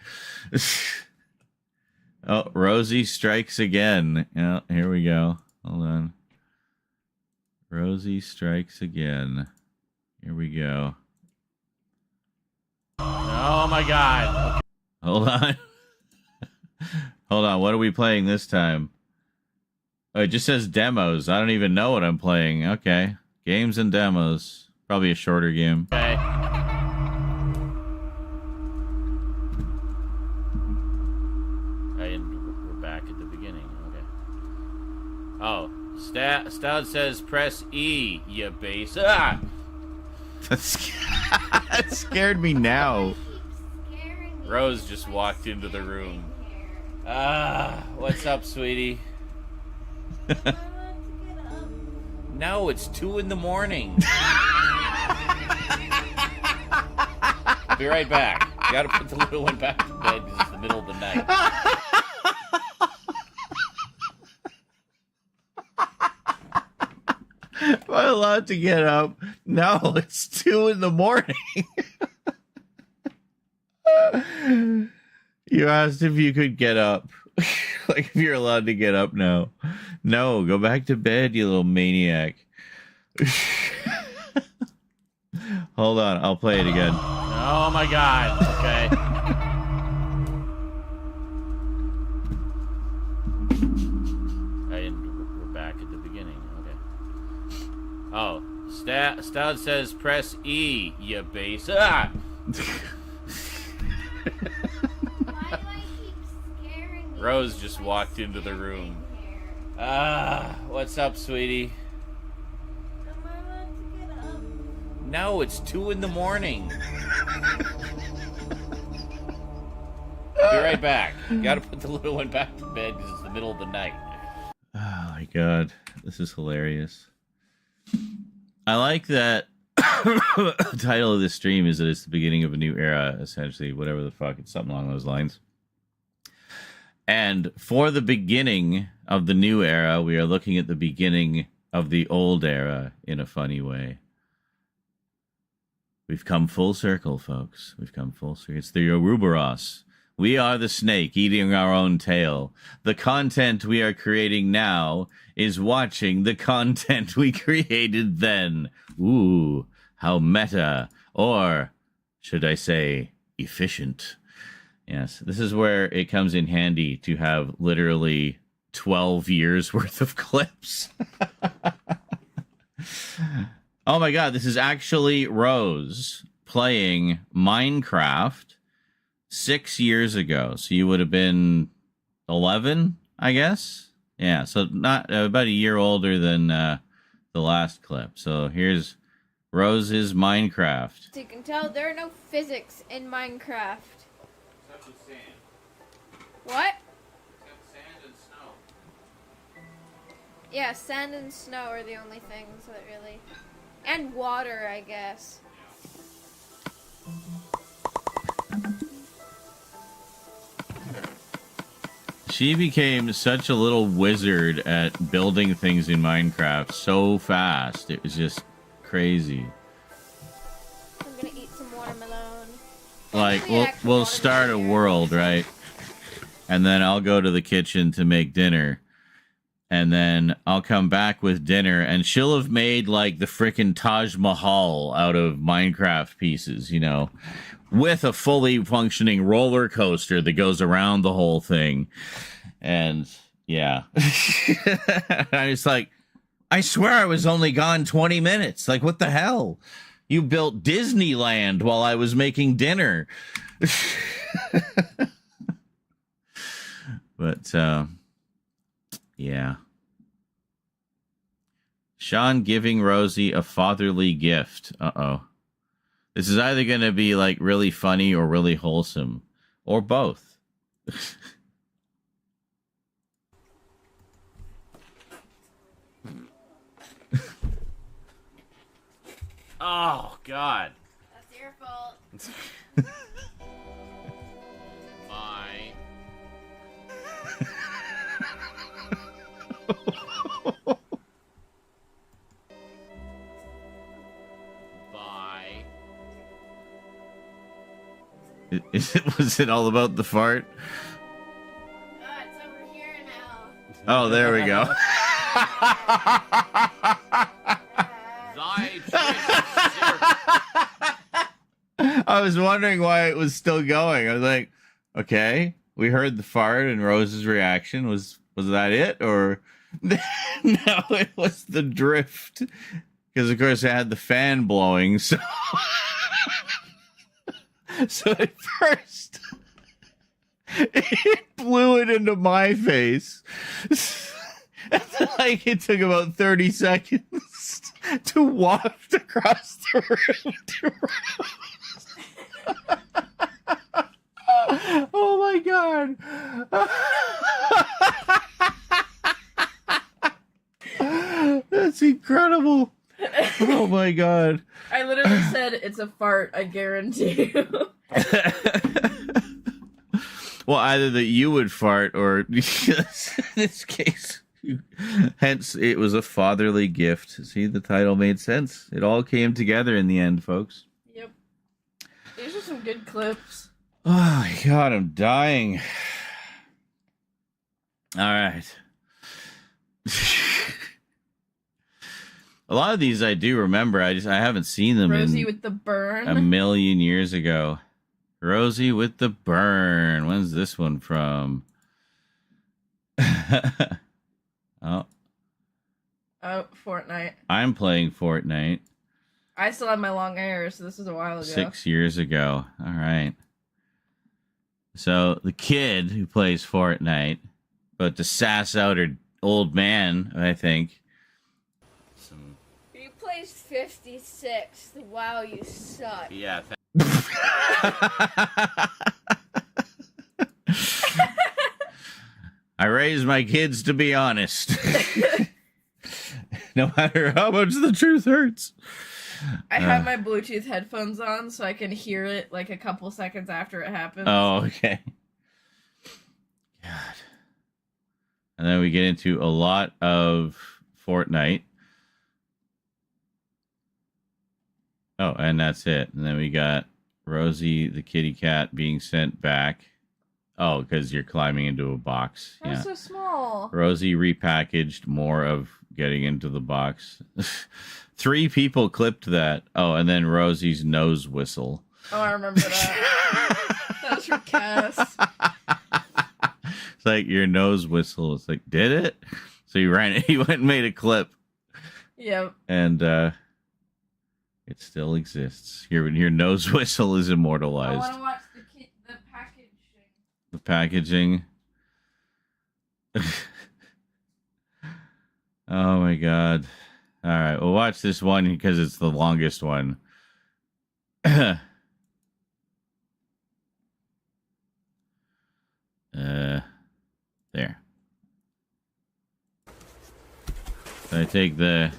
Oh, Rosie strikes again. Yeah, here we go. Hold on. Rosie strikes again. Here we go. Oh my god. Okay. Hold on. Hold on. What are we playing this time? Oh, it just says demos. I don't even know what I'm playing. Okay. Games and demos. Probably a shorter game. Okay. And we're back at the beginning. Okay. Oh. Stout says press E, you base. Ah! That scared me now. Rose just walked into the room. What's up, sweetie? No, it's 2 in the morning. Be right back. You gotta put the little one back to bed because it's the middle of the night. Am I allowed to get up? No, it's 2 in the morning. You asked if you could get up. Like if you're allowed to get up now. No, go back to bed, you little maniac. Hold on, I'll play it again. Oh my god. Okay. And we're back at the beginning. Okay. Oh. Stout says press E, you base. Ah! Rose just walked into the room. What's up, sweetie? No, it's 2 in the morning. Be right back. You gotta put the little one back to bed because it's the middle of the night. Oh my god, this is hilarious. I like that the title of this stream is that it's the beginning of a new era, essentially, whatever the fuck, it's something along those lines. And for the beginning of the new era, we are looking at the beginning of the old era in a funny way. We've come full circle, folks. We've come full circle. It's the Ouroboros. We are the snake eating our own tail. The content we are creating now is watching the content we created then. Ooh, how meta. Or, should I say, efficient. Yes, this is where it comes in handy to have literally 12 years worth of clips. Oh my god, this is actually Rose playing Minecraft 6 years ago. So you would have been 11, I guess? Yeah, so not about a year older than the last clip. So here's Rose's Minecraft. So you can tell there are no physics in Minecraft. What? Except sand and snow. Yeah, sand and snow are the only things that really... And water, I guess. She became such a little wizard at building things in Minecraft so fast. It was just crazy. I'm gonna eat some watermelon. Like, we'll start a world, right? And then I'll go to the kitchen to make dinner. And then I'll come back with dinner, and she'll have made, like, the frickin' Taj Mahal out of Minecraft pieces, you know, with a fully functioning roller coaster that goes around the whole thing. And, yeah. I was like, I swear I was only gone 20 minutes. Like, what the hell? You built Disneyland while I was making dinner. But, yeah. Sean giving Rosie a fatherly gift. Uh-oh. This is either going to be, like, really funny or really wholesome. Or both. Oh, God. That's your fault. Bye. Bye. Was it all about the fart? It's over here now. Oh, there we go. I was wondering why it was still going. I was like, okay, we heard the fart and Rose's reaction. Was that it? Or no, it was the drift. Because, of course, I had the fan blowing. So, so at first, it blew it into my face. Like, it took about 30 seconds to waft across the room to Rose. Oh my god. That's incredible. Oh my god. I literally said it's a fart, I guarantee you. Well, either that you would fart or in this case. Hence, it was a fatherly gift. See, the title made sense. It all came together in the end, folks. Yep. These are some good clips. Oh my god, I'm dying. All right. A lot of these I do remember. I haven't seen them Rosie with the burn. a million years ago. Rosie with the burn. When's this one from? Oh, Fortnite. I'm playing Fortnite. I still have my long hair, so this is a while ago. 6 years ago. All right. So the kid who plays Fortnite, but to sass out her old man, I think. You placed 56. Wow, you suck. Yeah. I raised my kids to be honest. No matter how much the truth hurts. I have my Bluetooth headphones on so I can hear it like a couple seconds after it happens. Oh, okay. God. And then we get into a lot of Fortnite. Oh, and that's it. And then we got Rosie, the kitty cat, being sent back. Oh, because you're climbing into a box. That's so small. Rosie repackaged more of getting into the box. 3 people clipped that. Oh, and then Rosie's nose whistle. Oh, I remember that. That was from Cass. It's like your nose whistle. It's like, did it? So he went and made a clip. Yep. And it still exists. Your nose whistle is I immortalized. want to watch the packaging. The packaging. Oh my god. All right, we'll watch this one because it's the longest one. There. So I take the.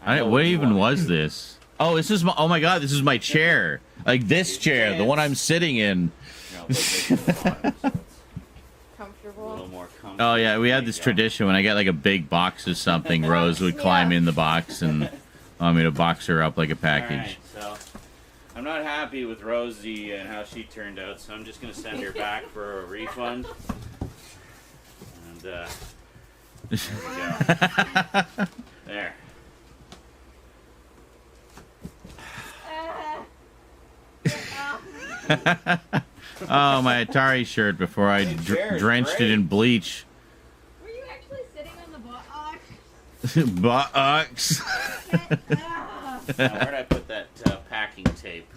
What even was this? Oh, this is my. Oh my god, this is my chair. Like this chair, the one I'm sitting in. Comfortable. Oh yeah, we had this tradition when I got like a big box of something, Rose would climb in the box and want me to box her up like a package. All right, so I'm not happy with Rosie and how she turned out, so I'm just gonna send her back for a refund. And there we go. There. Oh, my Atari shirt before I drenched it in bleach. Were you actually sitting on the box? Box. Now, where'd I put that packing tape?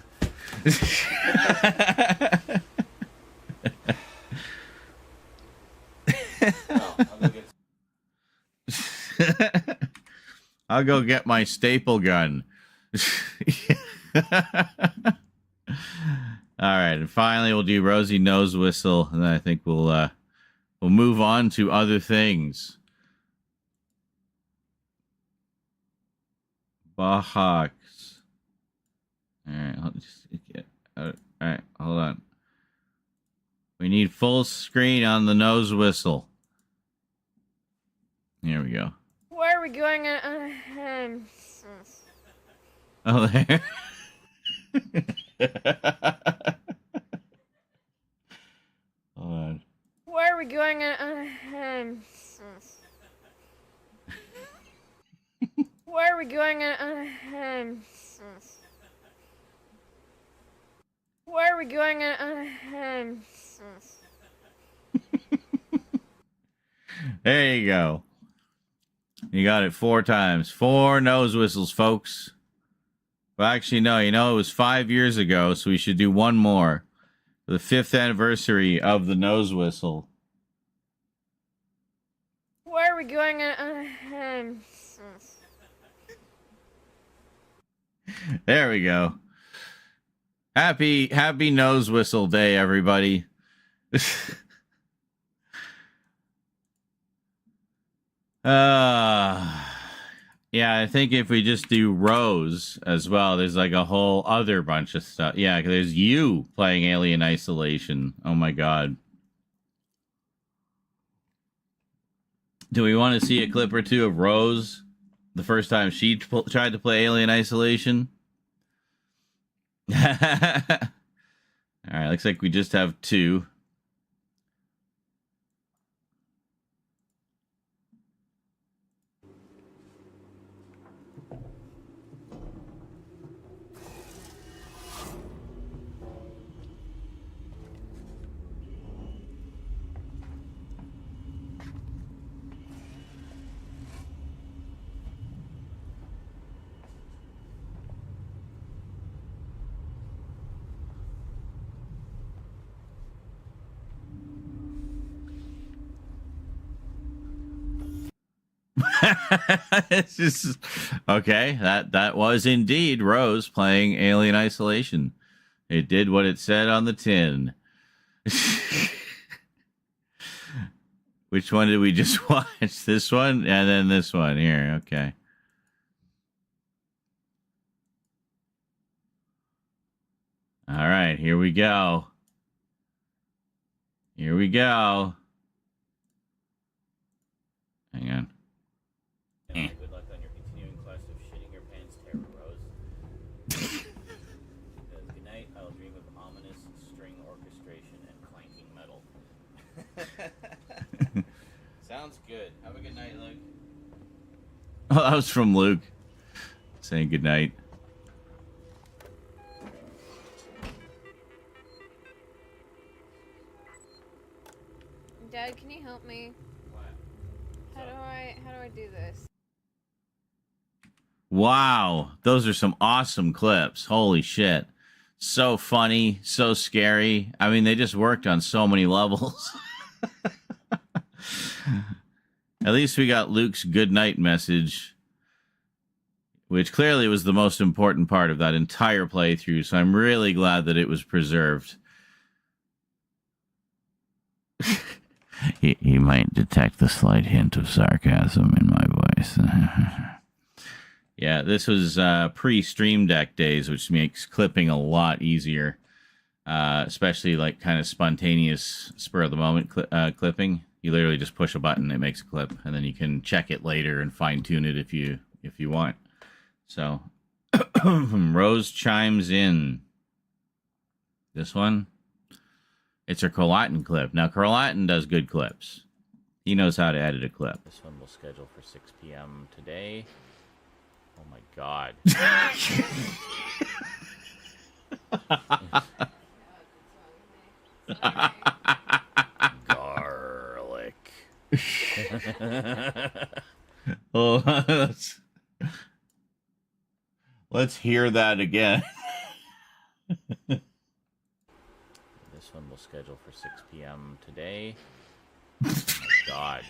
I'll go get my staple gun. All right, and finally we'll do Rosie nose whistle, and then I think we'll move on to other things. Bahawks. All right, hold on. We need full screen on the nose whistle. Here we go. Where are we going? Oh, there. Hold on. Where are we going? Where are we going? Where are we going? There you go. You got it 4 times. 4 nose whistles, folks. Well, actually, no. You know, it was 5 years ago, so we should do one more. For the 5th anniversary of the nose whistle. Where are we going? There we go. Happy nose whistle day, everybody. Yeah, I think if we just do Rose as well, there's like a whole other bunch of stuff. Yeah, 'cause there's you playing Alien Isolation. Oh my god. Do we want to see a clip or two of Rose the first time she tried to play Alien Isolation? All right, looks like we just have 2. It's just okay. That was indeed Rose playing Alien Isolation. It did what it said on the tin. Which one did we just watch? This one and then this one here. Okay. All right, here we go. Here we go. Hang on. Good luck on your continuing quest of shitting your pants, Terror Rose. Good night. I'll dream of ominous string orchestration and clanking metal. Sounds good. Have a good night, Luke. Oh, that was from Luke saying good night. Dad, can you help me? What? How do I do this? Wow, those are some awesome clips. Holy shit. So funny, so scary. I mean, they just worked on so many levels. At least we got Luke's good night message, which clearly was the most important part of that entire playthrough, so I'm really glad that it was preserved. He might detect the slight hint of sarcasm in my voice. Yeah, this was pre-Stream Deck days, which makes clipping a lot easier, especially like kind of spontaneous, spur-of-the-moment clipping. You literally just push a button, it makes a clip, and then you can check it later and fine-tune it if you want. So, Rose chimes in. This one? It's her Golion clip. Now, Golion does good clips. He knows how to edit a clip. This one will schedule for 6 p.m. today. Oh my god. Garlic. Oh, let's hear that again. This one will schedule for 6 p.m. today. Oh my god.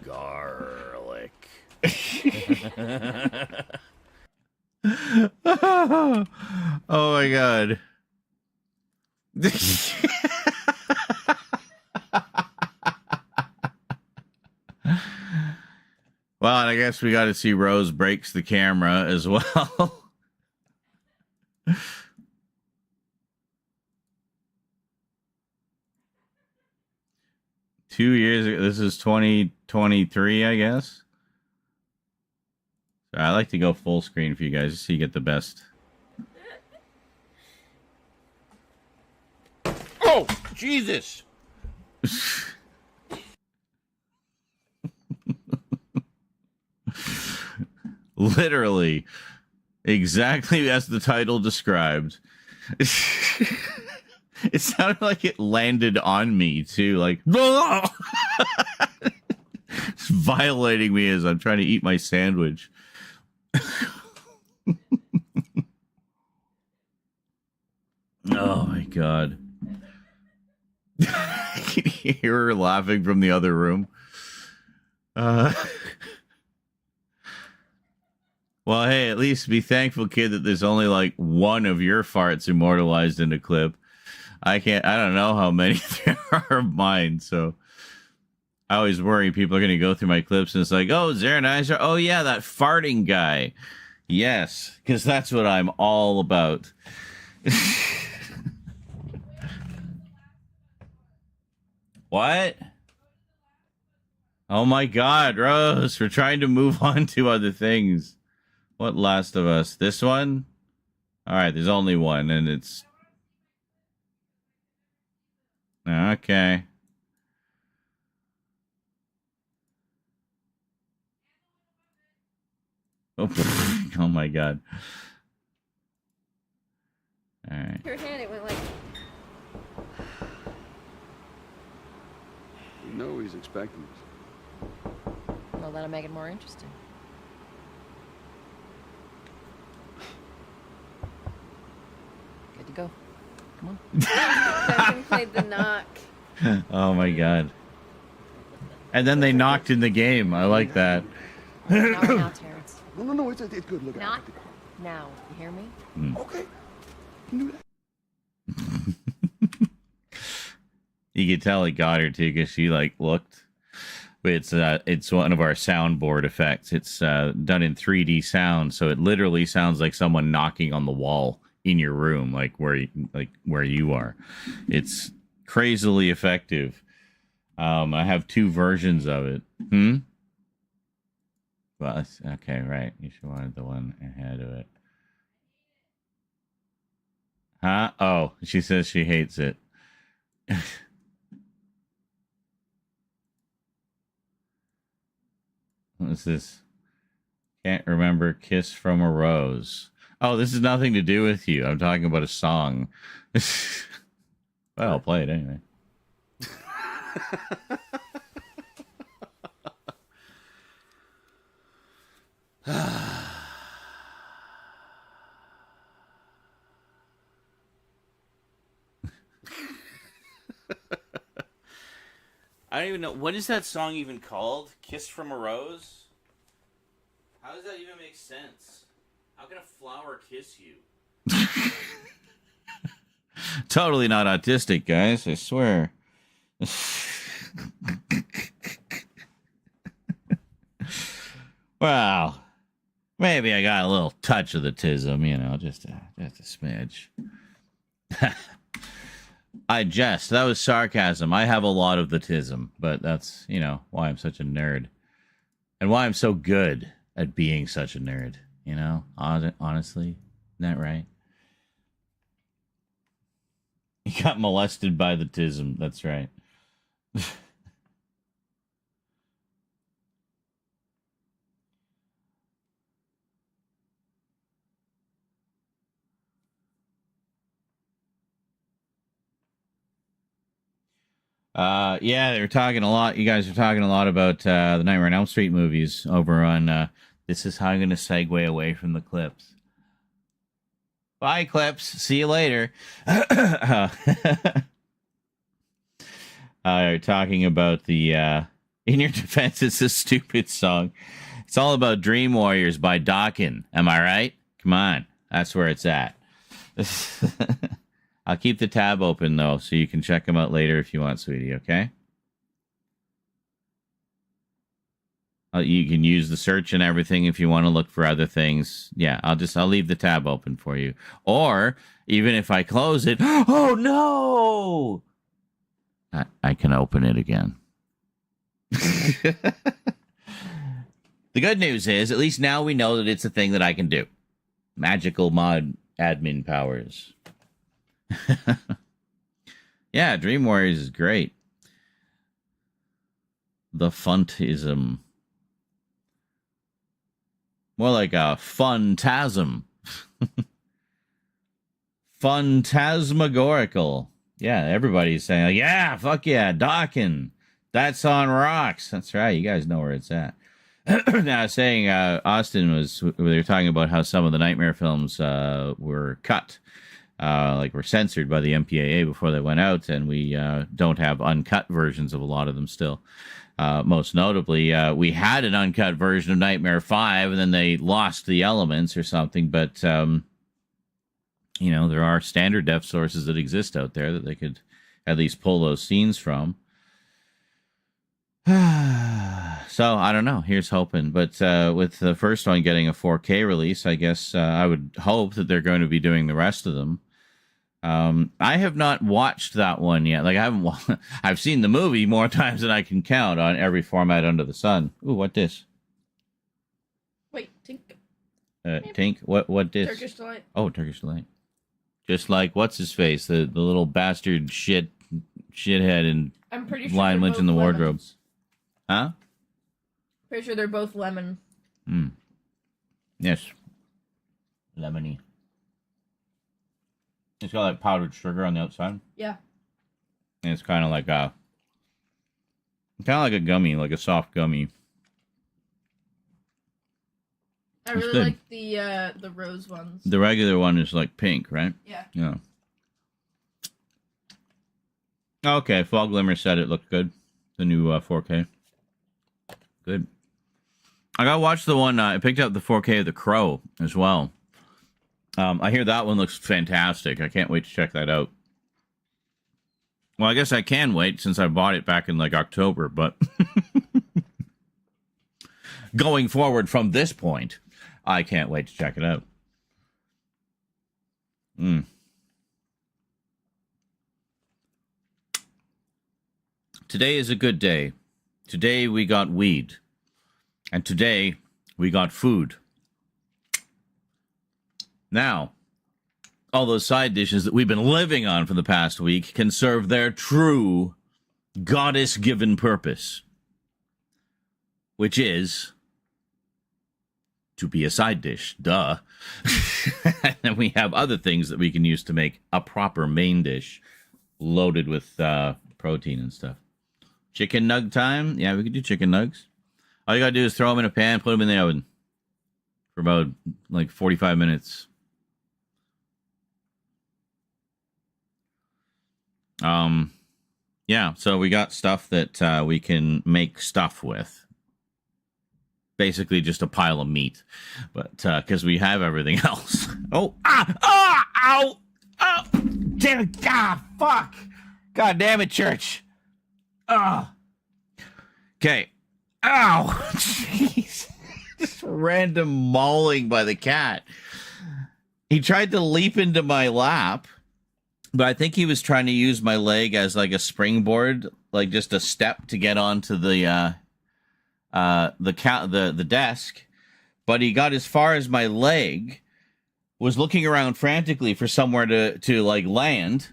Garlic. Oh my god. Well, and I guess we got to see Rose breaks the camera as well. 2 years ago. This is 2023, I guess. So I like to go full screen for you guys so you get the best. Oh, Jesus! Literally, exactly as the title described. It sounded like it landed on me too, like it's violating me as I'm trying to eat my sandwich. Oh my god. I can hear her laughing from the other room. Well, hey, at least be thankful, kid, that there's only like one of your farts immortalized in a clip. I don't know how many there are of mine, so I always worry people are going to go through my clips and it's like, oh, Zarenizer, oh yeah, that farting guy. Yes, because that's what I'm all about. What? Oh my god, Rose, we're trying to move on to other things. What Last of Us? This one? Alright, there's only one, and it's... Okay. Oh my god. Alright. Your hand, it went like... You know he's expecting us. Well, that'll make it more interesting. Good to go. Come on. Duncan played the knock. Oh my god. And then they knocked in the game. I like that. Now, Terrence. No, it's good. Look Not now. You hear me? Okay. You can do that. You could tell it got her too because she like looked. But it's one of our soundboard effects. It's done in 3D sound, so it literally sounds like someone knocking on the wall in your room, like where you are. It's crazily effective. I have two versions of it. Well, okay, right. You should wanted the one ahead of it. Huh? Oh, she says she hates it. What's this? Can't remember. Kiss from a Rose. Oh, this has nothing to do with you. I'm talking about a song. Well, I'll play it anyway. I don't even know. What is that song even called? Kiss from a Rose? How does that even make sense? How can a flower kiss you? Totally not autistic, guys. I swear. Well, maybe I got a little touch of the tism, you know, just a smidge. I jest. That was sarcasm. I have a lot of the tism, but that's, you know, why I'm such a nerd. And why I'm so good at being such a nerd, you know? Honestly, isn't that right? You got molested by the tism. That's right. Yeah, they were talking a lot. You guys are talking a lot about the Nightmare on Elm Street movies over on. This is how I'm going to segue away from the clips. Bye, clips. See you later. Talking about the. In your defense, it's a stupid song. It's all about Dream Warriors by Dawkins. Am I right? Come on, that's where it's at. I'll keep the tab open, though, so you can check them out later if you want, sweetie, okay? You can use the search and everything if you want to look for other things. Yeah, I'll leave the tab open for you. Or even if I close it, oh no! I can open it again. The good news is, at least now we know that it's a thing that I can do. Magical mod admin powers. Yeah, Dream Warriors is great. The funtism. More like a funtasm. Phantasmagorical. Yeah, everybody's saying, like, yeah, fuck yeah, Dawkin. That's on rocks. That's right. You guys know where it's at. Now, I was saying, Austin they were talking about how some of the Nightmare films were cut. Were censored by the MPAA before they went out, and we don't have uncut versions of a lot of them still. Most notably, we had an uncut version of Nightmare 5, and then they lost the elements or something, but, there are standard def sources that exist out there that they could at least pull those scenes from. So, I don't know. Here's hoping. But with the first one getting a 4K release, I guess I would hope that they're going to be doing the rest of them. I have not watched that one yet. Like, I've seen the movie more times than I can count on every format under the sun. Ooh, what this? Wait, Tink. Tink? What this? Turkish Delight. Oh, Turkish Delight. Just like, what's his face? The little bastard shithead and I'm pretty sure Lion Lynch in the wardrobe. lemons. Huh? Pretty sure they're both lemon. Yes. Lemony. It's got like powdered sugar on the outside. Yeah. And it's kind of like a gummy, like a soft gummy. I It's really good. like the rose ones. The regular one is like pink, right? Yeah. Yeah. Okay, Fog Glimmer said it looked good. The new 4K. Good. I gotta watch the one. I picked up the 4K of The Crow as well. I hear that one looks fantastic. I can't wait to check that out. Well, I guess I can wait since I bought it back in like October, but going forward from this point, I can't wait to check it out. Today is a good day. Today we got weed. And today we got food. Now, all those side dishes that we've been living on for the past week can serve their true goddess-given purpose, which is to be a side dish. Duh. And then we have other things that we can use to make a proper main dish loaded with protein and stuff. Chicken nug time? Yeah, we could do chicken nugs. All you gotta do is throw them in a pan, put them in the oven for about like 45 minutes. Yeah, so we got stuff that we can make stuff with. Basically just a pile of meat. But because we have everything else. Oh, ow, damn it, fuck. God damn it, church. Okay. Ow. Jeez. Just random mauling by the cat. He tried to leap into my lap. But I think he was trying to use my leg as like a springboard, like just a step to get onto the desk. But he got as far as my leg, was looking around frantically for somewhere to like land,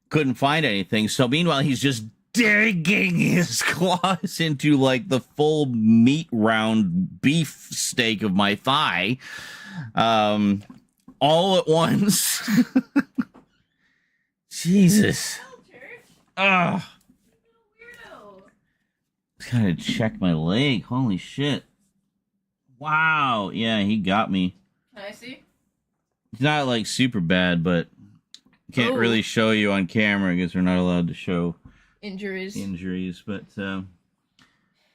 couldn't find anything. So meanwhile, he's just digging his claws into like the full meat round beef steak of my thigh, all at once. Jesus. Ugh. Just gotta check my leg. Holy shit. Wow. Yeah, he got me. Can I see? It's not like super bad, but can't really show you on camera because we're not allowed to show injuries. But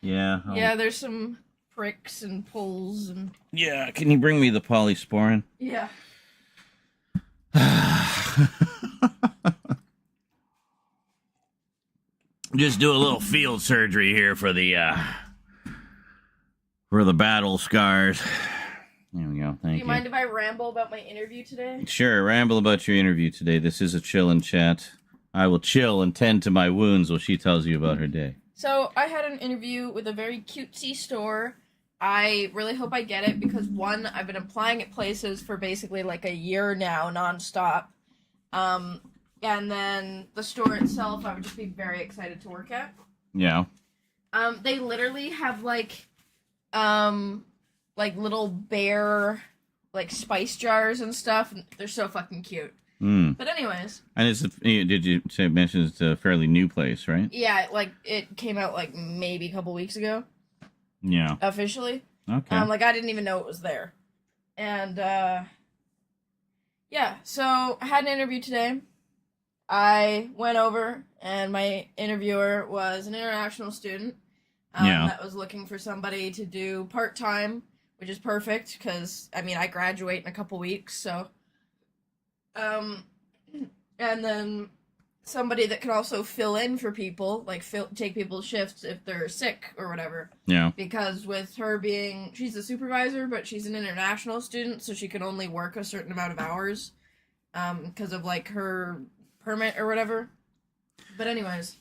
yeah. Yeah, there's some pricks and pulls and. Yeah, can you bring me the polysporin? Yeah. Just do a little field surgery here for the For the battle scars. There we go. Thank you. Do you mind if I ramble about my interview today? Sure, ramble about your interview today. This is a chill and chat. I will chill and tend to my wounds while she tells you about her day. So, I had an interview with a very cutesy store. I really hope I get it because, one, I've been applying at places for basically like a year now, nonstop. And then the store itself, I would just be very excited to work at. Yeah. They literally have like little bear, like spice jars and stuff. And they're so fucking cute. Mm. But anyways. And did you mention it's a fairly new place, right? Yeah, like it came out like maybe a couple weeks ago. Yeah. Officially. Okay. Like I didn't even know it was there. And yeah, so I had an interview today. I went over and my interviewer was an international student. That was looking for somebody to do part-time, which is perfect because, I mean, I graduate in a couple weeks, so. And then somebody that can also fill in for people, like take people's shifts if they're sick or whatever. Yeah. Because with her she's a supervisor, but she's an international student, so she can only work a certain amount of hours, because of, like, her permit or whatever. But anyways.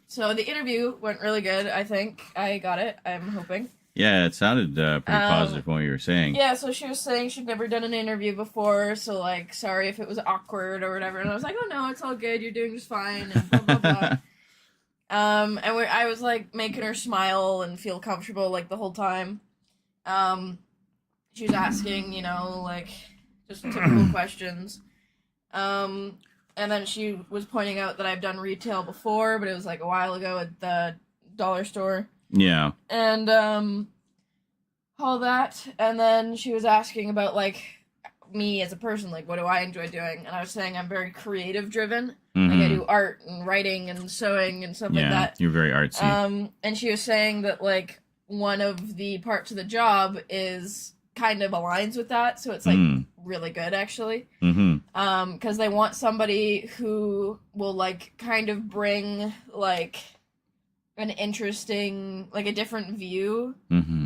So the interview went really good, I think. I got it, I'm hoping. Yeah, it sounded pretty positive from what you were saying. Yeah, so she was saying she'd never done an interview before, so, like, sorry if it was awkward or whatever. And I was like, oh, no, it's all good. You're doing just fine, and blah, blah, blah. And I was, like, making her smile and feel comfortable, like, the whole time. She was asking, you know, like, just typical questions. And then she was pointing out that I've done retail before, but it was, like, a while ago at the dollar store. Yeah. And, all that. And then she was asking about, like, me as a person, like, what do I enjoy doing? And I was saying I'm very creative driven. Mm-hmm. Like, I do art and writing and sewing and stuff like that. You're very artsy. And she was saying that, like, one of the parts of the job is kind of aligns with that. So it's, like, really good, actually. Mm-hmm. Because they want somebody who will, like, kind of bring, like, an interesting, like, a different view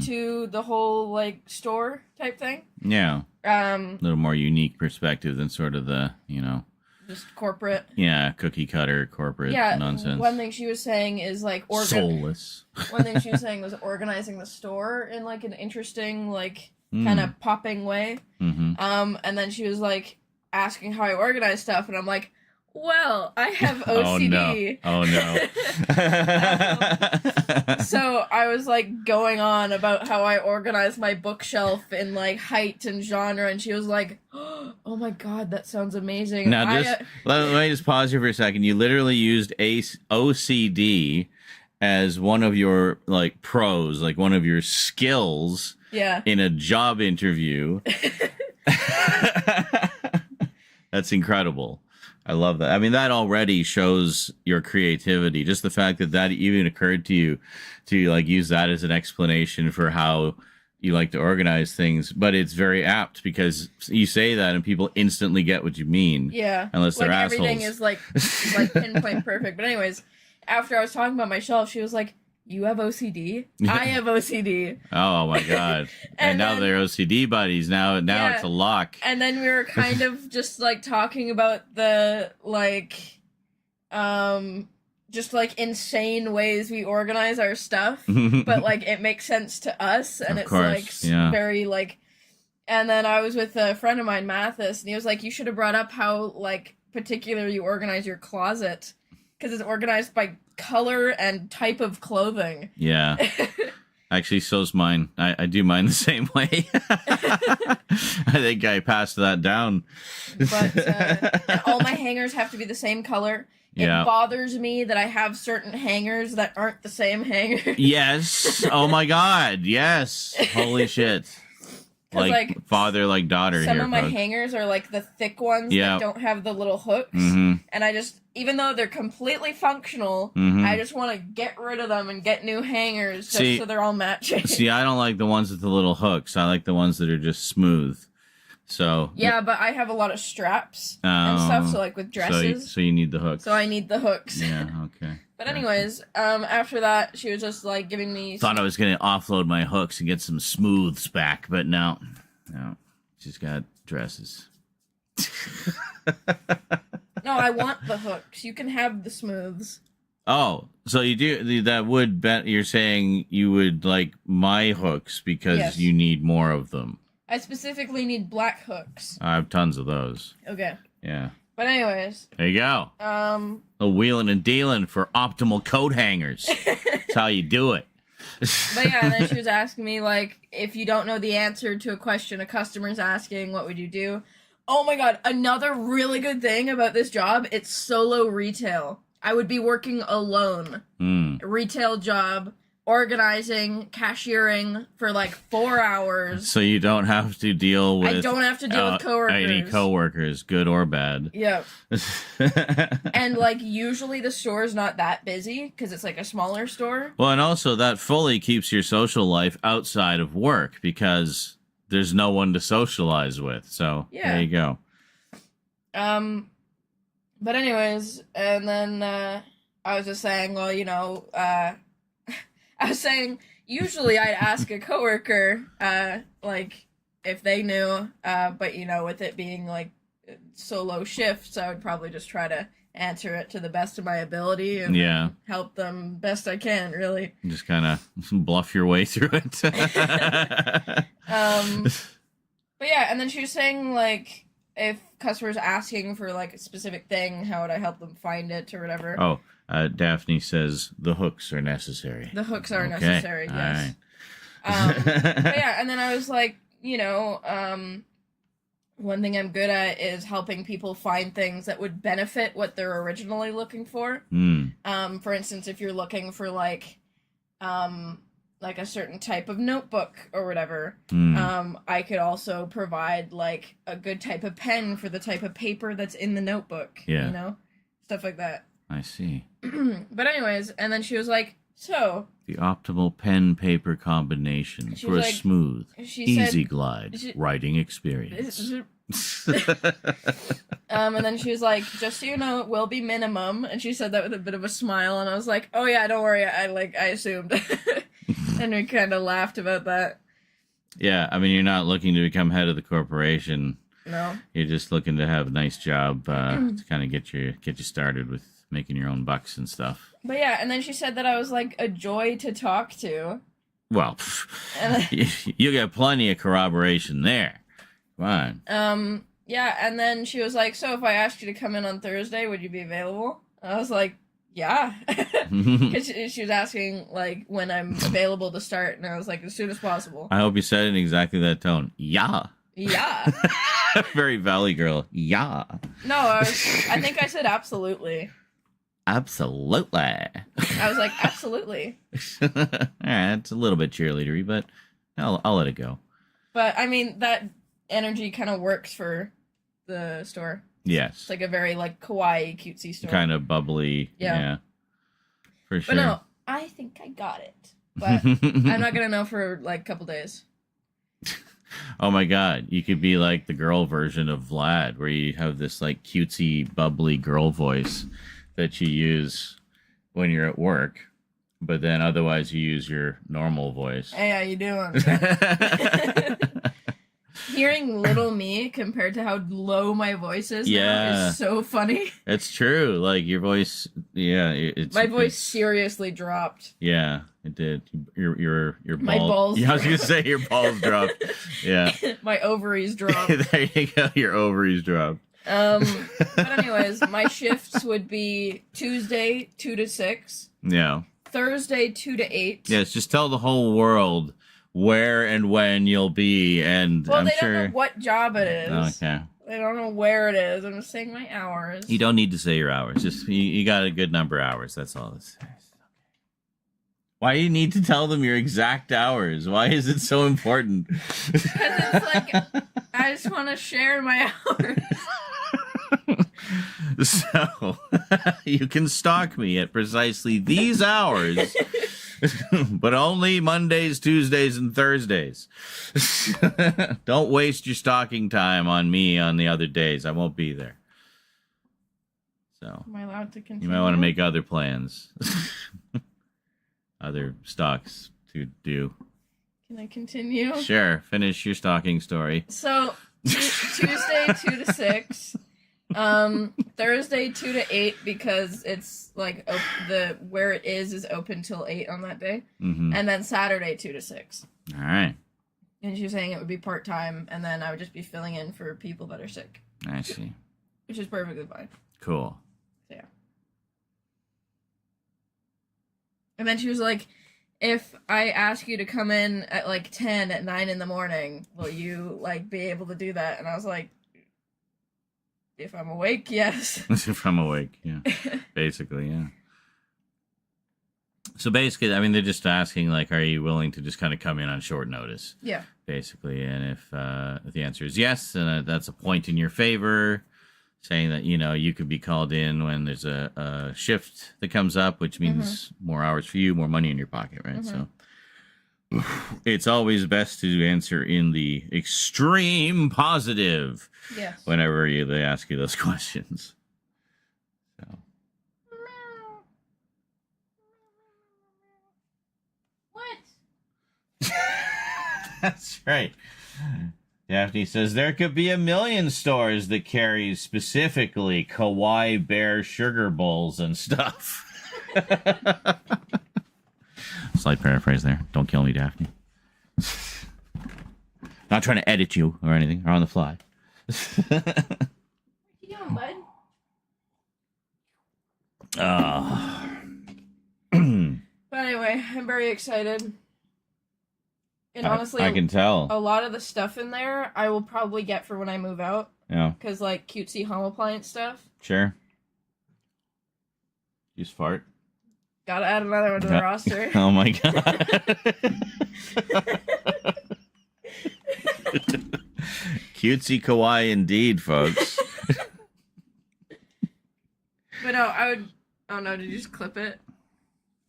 to the whole, like, store type thing. Yeah. A little more unique perspective than sort of the, you know, just corporate. Yeah, cookie cutter corporate nonsense. One thing she was saying is, like, soulless. One thing she was saying was organizing the store in, like, an interesting, like, kind of popping way. And then she was, like, asking how I organize stuff, and I'm like, well, I have OCD. Oh no. So I was, like, going on about how I organize my bookshelf in, like, height and genre, and she was like, oh my god, that sounds amazing. Now, let me just pause here for a second. You literally used OCD as one of your, like, pros, like one of your skills in a job interview. That's incredible. I love that. I mean, that already shows your creativity. Just the fact that even occurred to you to, like, use that as an explanation for how you like to organize things. But it's very apt because you say that and people instantly get what you mean. Yeah. Unless they're assholes. Everything is, like pinpoint perfect. But anyways, after I was talking about my shelf, she was like, you have OCD? I have OCD. Oh my god. and now they're OCD buddies. Now it's a lock. And then we were kind of just, like, talking about the, like, just, like, insane ways we organize our stuff. But, like, it makes sense to us. And it's, like, very, like... And then I was with a friend of mine, Mathis, and he was like, you should have brought up how, like, particular you organize your closet. Because it's organized by color and type of clothing. Yeah. Actually, so's mine. I do mine the same way. I think I passed that down. But and all my hangers have to be the same color. It bothers me that I have certain hangers that aren't the same hanger. Yes. Oh my god. Yes. Holy shit. Like father, like daughter. Some here, of my folks. hangers are, like, the thick ones that don't have the little hooks. And I just, even though they're completely functional, I just want to get rid of them and get new hangers just so they're all matching. See, I don't like the ones with the little hooks. I like the ones that are just smooth. So yeah, but I have a lot of straps and stuff, so, like, with dresses. So you need the hooks. So I need the hooks. Yeah, okay. But anyways, after that, she was just like giving me. Thought I was gonna offload my hooks and get some smooths back, but no, she's got dresses. No, I want the hooks. You can have the smooths. Oh, so you do that? Would bet you're saying you would like my hooks because Yes. you need more of them. I specifically need black hooks. I have tons of those. Okay. Yeah. But anyways, There you go. A wheeling and dealing for optimal coat hangers. That's how you do it. but yeah, and then she was asking me like, if you don't know the answer to a question a customer's asking, what would you do? Oh my god, another really good thing about this job, it's solo retail. I would be working alone. Retail job, organizing, cashiering for like 4 hours. So you don't have to deal with. I don't have to deal with coworkers. Any coworkers, good or bad. Yeah. And like usually the store's not that busy because it's like a smaller store. Well, and also that fully keeps your social life outside of work because there's no one to socialize with. So Yeah. there you go. But anyways, and then I was just saying, well, you know, I was saying usually I'd ask a coworker, like if they knew, but you know, with it being like solo shifts, I would probably just try to answer it to the best of my ability and help them best I can, really. Just kind of bluff your way through it. But yeah, and then she was saying like, if customers asking for like a specific thing, how would I help them find it or whatever? Oh, Daphne says the hooks are necessary. The hooks are Okay. necessary, All yes. right. But yeah, and then I was like, you know, one thing I'm good at is helping people find things that would benefit what they're originally looking for. For instance, if you're looking for like a certain type of notebook or whatever, I could also provide like a good type of pen for the type of paper that's in the notebook. Yeah. You know, stuff like that. I see. But anyways, and then she was like, so The optimal pen paper combination She for was a like- smooth, she easy said- glide she- writing experience. And then she was like, just so you know, it will be minimum. And she said that with a bit of a smile, and I was like, oh yeah, don't worry, I assumed. And we kind of laughed about that. Yeah, I mean, you're not looking to become head of the corporation. No. You're just looking to have a nice job to kind of get you started with making your own bucks and stuff. But yeah, and then she said that I was like a joy to talk to. Well, And you get plenty of corroboration there. Come on. Yeah, and then she was like, so if I asked you to come in on Thursday, would you be available? I was like, yeah. Because she was asking, like, when I'm available to start, and I was like, as soon as possible. I hope you said it in exactly that tone. Yeah. Yeah. Very Valley Girl. Yeah. No, I think I said absolutely. Absolutely. I was like, absolutely. All right, it's a little bit cheerleadery, but I'll let it go. But, I mean, that energy kind of works for the store. Yes. It's like a very, like, kawaii, cutesy store. Kind of bubbly. Yeah. For sure. But no, I think I got it. But I'm not going to know for, like, a couple days. Oh my god, you could be like the girl version of Vlad, where you have this, like, cutesy, bubbly girl voice that you use when you're at work, but then otherwise you use your normal voice. Hey, how you doing? Hearing little me compared to how low my voice is now is so funny. It's true. Like, your voice, My voice seriously dropped. Yeah, it did. Your balls. My balls Yeah, I was gonna say your balls dropped. Yeah. My ovaries dropped. There you go. Your ovaries dropped. But anyways, my shifts would be Tuesday 2 to 6. Yeah. Thursday 2 to 8. Yes, just tell the whole world where and when you'll be, and Well, I'm they sure. don't know what job it is. Okay. They don't know where it is. I'm just saying my hours. You don't need to say your hours. Just you got a good number of hours. That's all. Why do you need to tell them your exact hours? Why is it so important? Because it's like, I just want to share my hours. So, you can stalk me at precisely these hours, but only Mondays, Tuesdays, and Thursdays. Don't waste your stalking time on me on the other days. I won't be there. So Am I allowed to continue? you might want to make other plans, other stocks to do. Can I continue? Sure, finish your stalking story. So Tuesday 2 to 6, Thursday 2 to 8 because it's like the where it is open till 8 on that day, and then Saturday 2 to 6. All right. And she was saying it would be part-time, and then I would just be filling in for people that are sick. I see. Which is perfectly fine. Cool. So, yeah. And then she was like, if I ask you to come in at like 10 at 9 in the morning, will you like be able to do that? And I was like, if I'm awake, yes. If I'm awake, yeah. Basically, yeah. So basically, I mean, they're just asking, like, are you willing to just kind of come in on short notice? Yeah. Basically, and if the answer is yes, then that's a point in your favor, saying that, you know, you could be called in when there's a shift that comes up, which means more hours for you, more money in your pocket, right? So it's always best to answer in the extreme positive whenever they ask you those questions. So. That's right. Daphne says there could be 1,000,000 stores that carry specifically kawaii bear sugar bowls and stuff. Slight paraphrase there. Don't kill me, Daphne. Not trying to edit you or anything, or on the fly. What you doing, bud? But anyway, I'm very excited. And honestly, I can tell. A lot of the stuff in there I will probably get for when I move out. Yeah. Because, like, cutesy home appliance stuff. Sure. Use fart. Gotta add another one to the roster. Oh my god. Cutesy kawaii indeed, folks. But no, I would... Oh no, did you just clip it?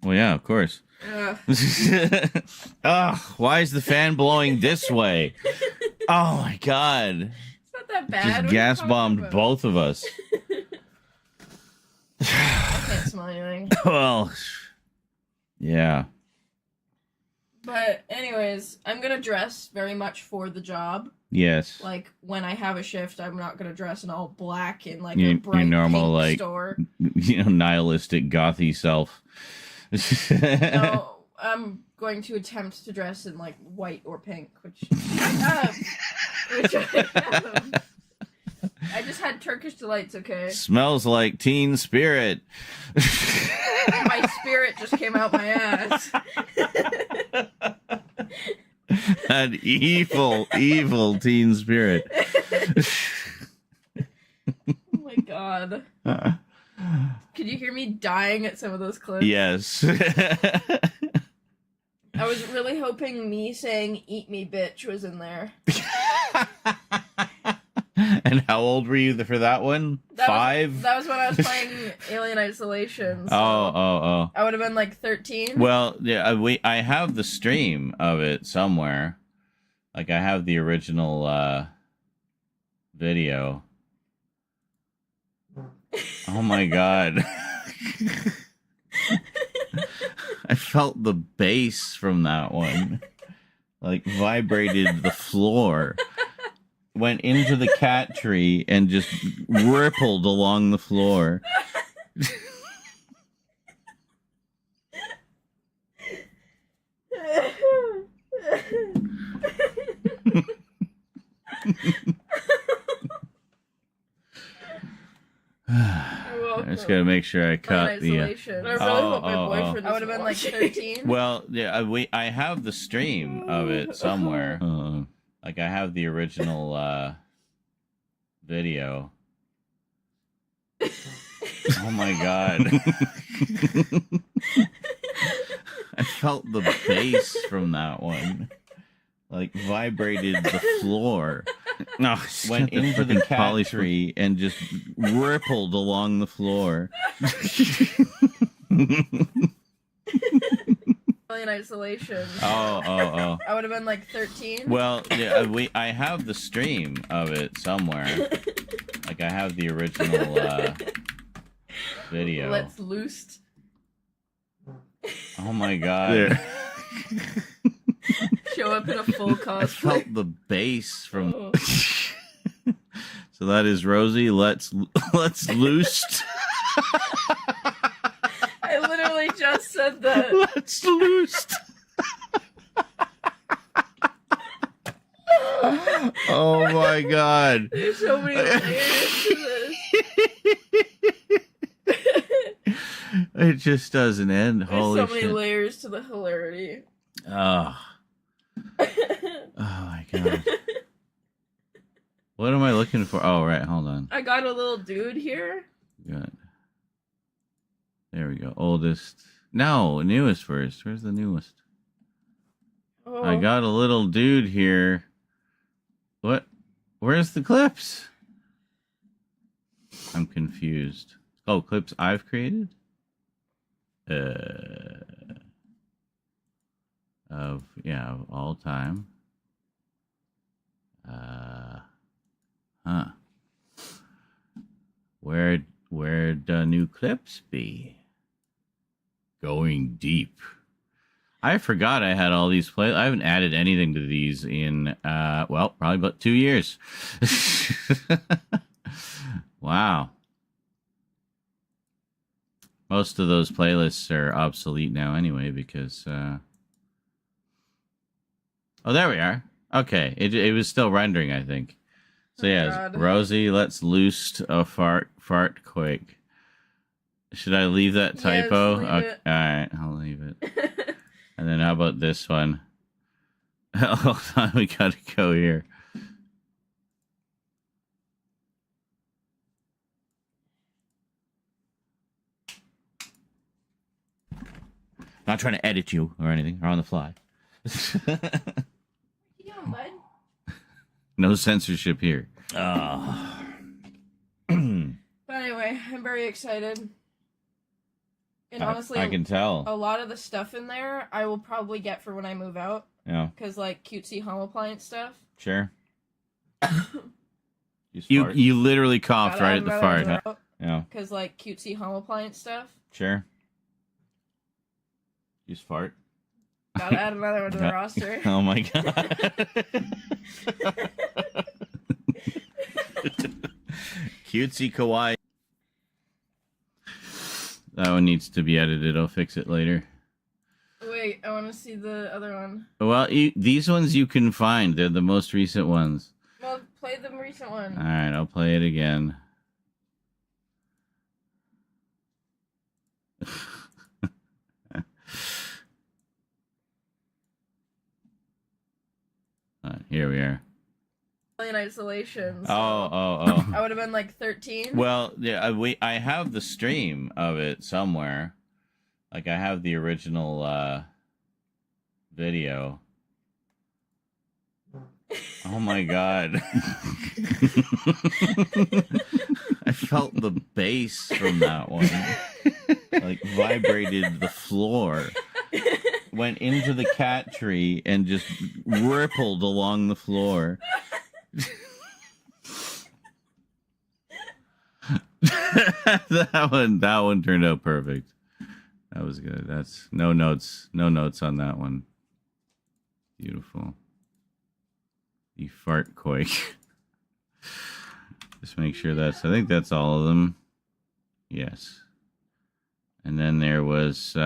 Well, yeah, of course. Ugh, why is the fan blowing this way? Oh my god. It's not that bad. Just gas bombed both of us. I can't smell anything. Well, yeah. But anyways, I'm gonna dress very much for the job. Yes. Like, when I have a shift, I'm not gonna dress in all black in, like, Your a bright normal, pink like, store. You know, nihilistic gothy self. No, I'm going to attempt to dress in, like, white or pink, which I have. I just had Turkish Delights, okay? Smells like teen spirit. My spirit just came out my ass. That evil, evil teen spirit. Oh my god. Could you hear me dying at some of those clips? Yes. I was really hoping me saying "eat me, bitch" was in there. And how old were you for that one? 5? That was when I was playing Alien Isolation. So Oh. I would have been like 13. Well, yeah, I have the stream of it somewhere. Like, I have the original video. Oh my god. I felt the bass from that one. Like, vibrated the floor. Went into the cat tree and just rippled along the floor. I just gotta make sure I cut the. I really hope my boyfriend. I would have been like 13. Well, yeah, I have the stream of it somewhere. Like, I have the original video. Oh my god. I felt the bass from that one. Like, vibrated the floor. No, went into the cat tree and just rippled along the floor. In isolation. Oh. I would have been like 13. Well, yeah, I have the stream of it somewhere. Like, I have the original video. Let's loose. Oh my god. Show up in a full I cosplay. felt the bass from. Oh. So that is Rosie. Let's loosed. I literally just said that. Let's loosed. Oh my god. There's so many layers to this. It just doesn't end. There's Holy so many shit. layers to the hilarity. Oh. Oh my god. What am I looking for? Oh, right. Hold on. I got a little dude here. Good. There we go. Oldest. No, newest first. Where's the newest? Oh. I got a little dude here. What? Where's the clips? I'm confused. Oh, clips I've created? Of all time. Where'd the new clips be? Going deep. I forgot I had all these play. I haven't added anything to these in probably about 2 years. Wow. Most of those playlists are obsolete now anyway because oh, there we are. Okay, it was still rendering, I think. So God. Rosie, let's loose a fart quick. Should I leave that typo? Leave Okay, it. all right, I'll leave it. And then how about this one? Hold on, we gotta go here. Not trying to edit you or anything, or on the fly. What you doing, bud? No censorship here. But anyway, I'm very excited. And honestly, I can tell. a lot of the stuff in there I will probably get for when I move out. Yeah, Because, like, cutesy home appliance stuff. sure. You literally coughed Gotta right add at the another fart. one Yeah, Because, like, cutesy home appliance stuff. sure. You just fart. Gotta add another one to the roster. Oh my god. Cutesy kawaii. That one needs to be edited. I'll fix it later. Wait, I want to see the other one. Well, these ones you can find. They're the most recent ones. Well, play the recent one. All right, I'll play it again. Here we are. In isolation. So Oh. I would have been like 13. Well, yeah, I have the stream of it somewhere. Like, I have the original video. Oh my god. I felt the bass from that one. Like, vibrated the floor. Went into the cat tree and just rippled along the floor. that one turned out perfect. That was good. That's no notes on that one. Beautiful. The fart quake. Just make sure I think that's all of them. Yes. And then there was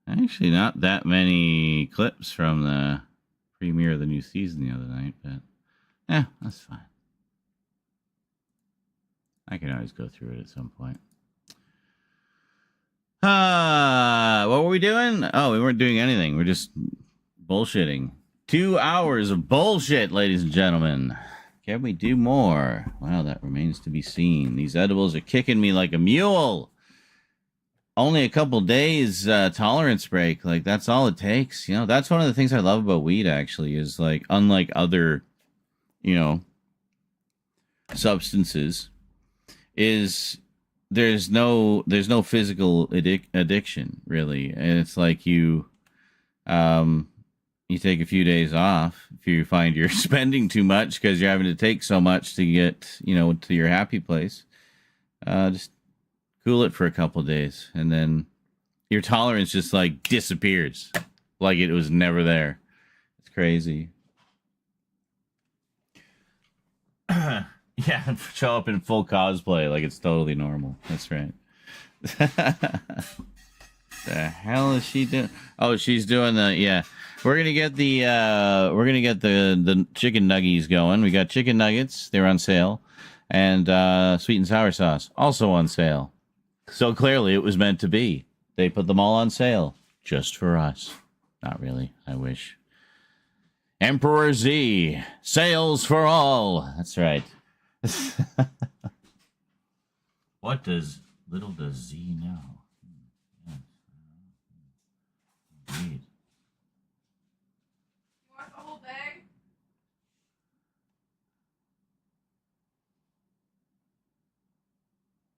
actually not that many clips from the premiere of the new season the other night, but yeah, that's fine. I can always go through it at some point. What were we doing? Oh, we weren't doing anything. We're just bullshitting. 2 hours of bullshit, ladies and gentlemen. Can we do more? Well, that remains to be seen. These edibles are kicking me like a mule. Only a couple days tolerance break. Like, that's all it takes. You know, that's one of the things I love about weed, actually, is like, unlike other, substances, is there's no physical addiction, really. And it's like you take a few days off if you find you're spending too much because you're having to take so much to get, to your happy place. Just cool it for a couple days, and then your tolerance just like disappears, like it was never there. It's crazy. Yeah, show up in full cosplay like it's totally normal. That's right. The hell is she doing? Oh, she's doing the We're gonna get the chicken nuggies going. We got chicken nuggets. They're on sale, and sweet and sour sauce also on sale. So clearly, it was meant to be. They put them all on sale just for us. Not really. I wish. Emperor Z sales for all. That's right. What does little does Z know? Indeed. You want the whole bag?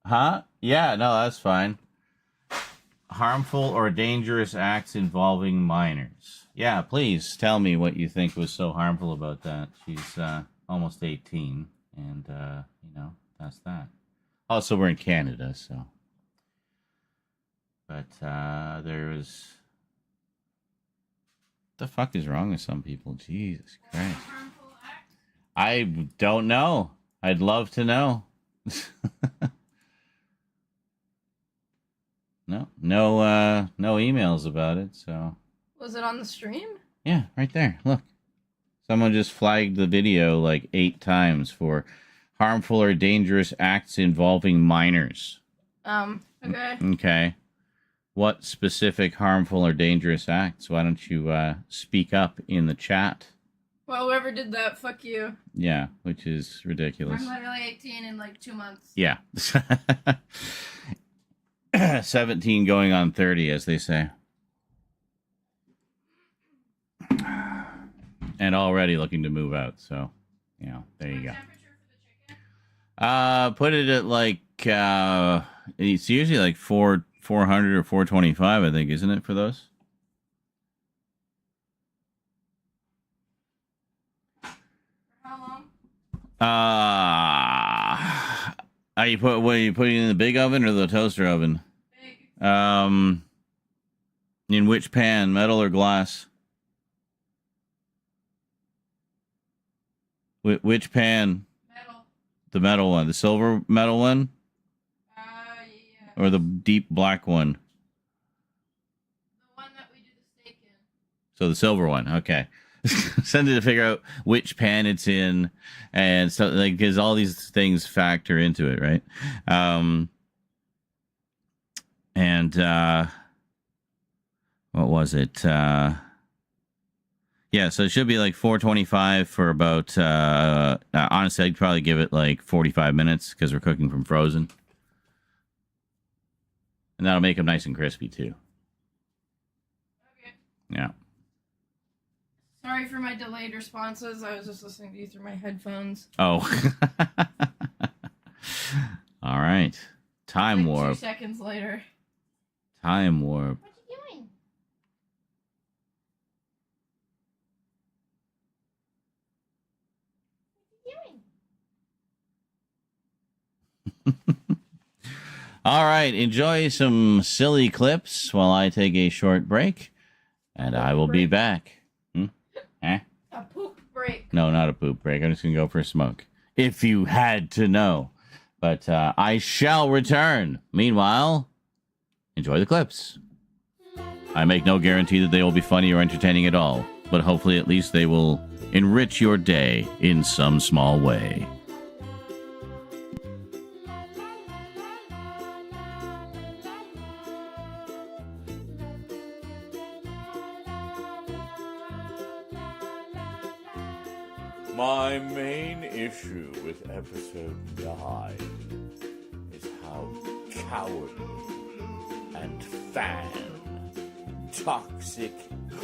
Huh? Yeah, no, that's fine. Harmful or dangerous acts involving minors. Yeah, please tell me what you think was so harmful about that. She's almost 18, and, that's that. Also, we're in Canada, so. But there was... What the fuck is wrong with some people? Jesus Christ. I don't know. I'd love to know. No emails about it, so. Was it on the stream? Yeah, right there. Look. Someone just flagged the video like 8 times for harmful or dangerous acts involving minors. Okay. Okay. What specific harmful or dangerous acts? Why don't you speak up in the chat? Well, whoever did that, fuck you. Yeah, which is ridiculous. I'm literally 18 in like 2 months. Yeah. 17 going on 30, as they say. And already looking to move out, so, there you go. Put it at like, it's usually like 400 or 425, I think, isn't it, for those? How long? Are you putting it in the big oven or the toaster oven? Big. In which pan, metal or glass? Which pan? Metal. The metal one, the silver metal one, Yeah. or the deep black one? The one that we do the steak in. So the silver one, okay. Send it to figure out which pan it's in, and so like because all these things factor into it, right? What was it? Yeah, so it should be like 425 for about. Honestly, I'd probably give it like 45 minutes because we're cooking from frozen, and that'll make them nice and crispy too. Okay. Yeah. Sorry for my delayed responses. I was just listening to you through my headphones. Oh. All right. Time like warp. 2 seconds later. Time warp. What you doing? All right. Enjoy some silly clips while I take a short break, and I will be back. A poop break. No, not a poop break. I'm just going to go for a smoke. If you had to know. But I shall return. Meanwhile, enjoy the clips. I make no guarantee that they will be funny or entertaining at all, but hopefully at least they will enrich your day in some small way. My main issue with episode 9 is how cowardly and fan, toxic,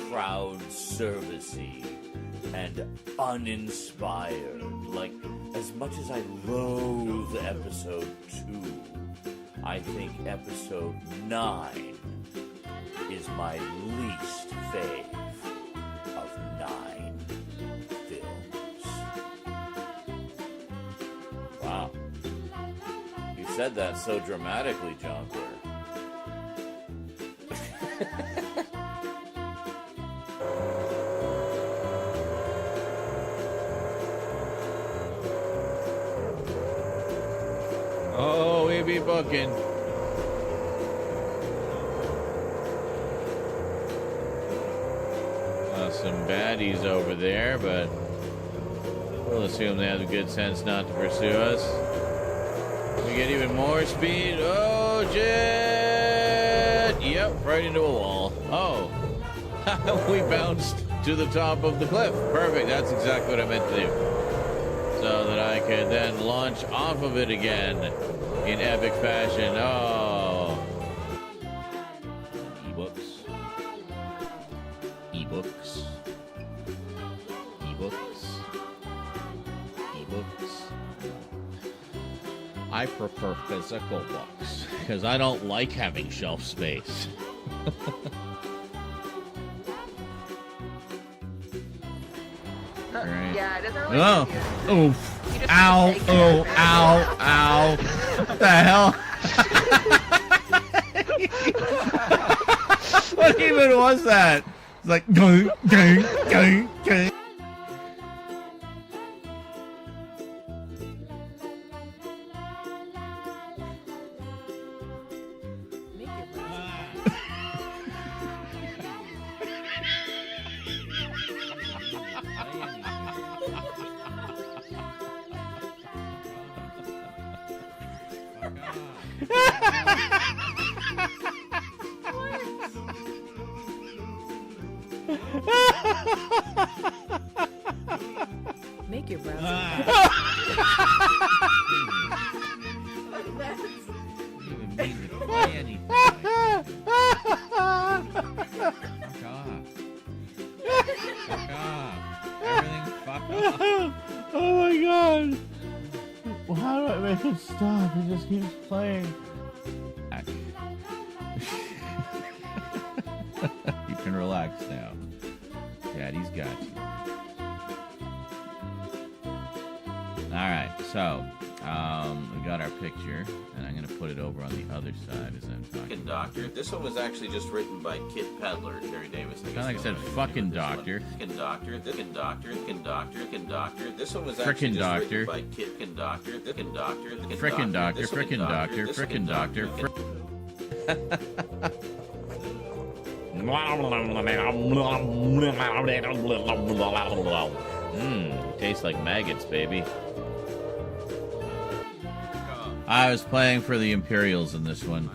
crowd servicey, and uninspired. Like, as much as I loathe episode 2, I think episode 9 is my least fave of 9 films. Wow. You said that so dramatically, Jonker. Oh, we be booking. Some baddies over there, but we'll assume they have the good sense not to pursue us. We get even more speed. Oh, jet! Yep, right into a wall. Oh, we bounced to the top of the cliff. Perfect. That's exactly what I meant to do. So that I could then launch off of it again in epic fashion. Oh. Ebooks. Ebooks. Ebooks. Ebooks. I prefer physical books because I don't like having shelf space. Right. Yeah, it doesn't really. Oh, oof. Ow, oh, ow, ow. What the hell? What even was that? It's like, go, go, go, go. Make your browser. Even mean to play anything. Fuck off. Fuck off. Everything fuck off. Oh my god. Well, how do I make it stop? It just keeps playing. You can relax now. Daddy's got you. Alright, so we got our picture, and I'm going to put it over on the other side as I'm talking. Doctor. This one was actually just written by Kid Peddler, Terry Davis. Kind of like I said, fucking doctor. Frickin' doctor, frickin' doctor, frickin' doctor, frickin' doctor. This one was actually just written by Kid Doctor, frickin' doctor, frickin' doctor, frickin' doctor, frickin' doctor. Tastes like maggots, baby. I was playing for the Imperials in this one.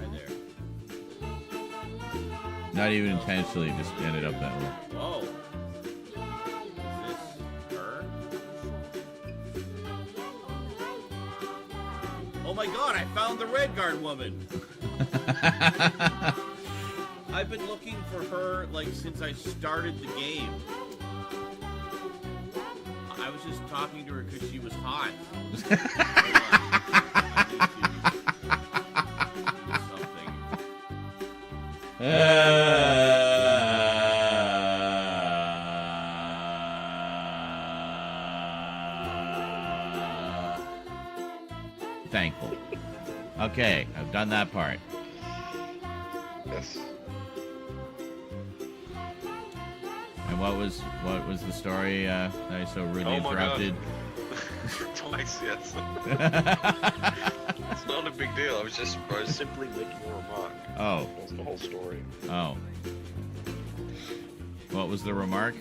Not even intentionally, just ended up that way. Whoa. Is this her? Oh my god, I found the Redguard woman! I've been looking for her, like, since I started the game. I was just talking to her because she was hot. Thankful. Okay, I've done that part. Yes. And what was the story that I so rudely interrupted? Twice, yes. It's not a big deal. I was simply making a remark. Oh. That's the whole story. Oh. What was the remark?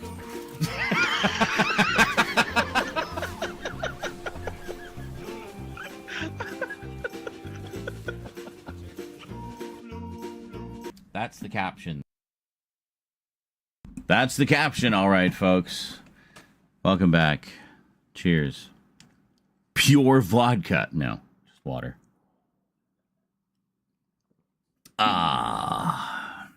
That's the caption. That's the caption, all right, folks. Welcome back. Cheers. Pure vodka. No, just water. Ah.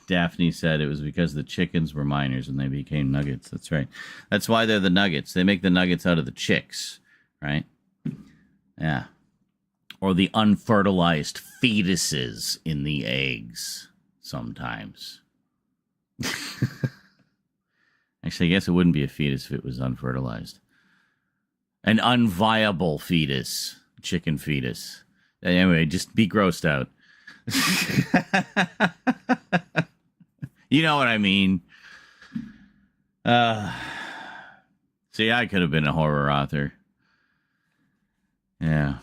Daphne said it was because the chickens were minors and they became nuggets. That's right. That's why they're the nuggets. They make the nuggets out of the chicks, right? Yeah. Or the unfertilized fetuses in the eggs sometimes. Actually, I guess it wouldn't be a fetus if it was unfertilized. An unviable fetus. Chicken fetus. Anyway, just be grossed out. You know what I mean. See, I could have been a horror author. Yeah.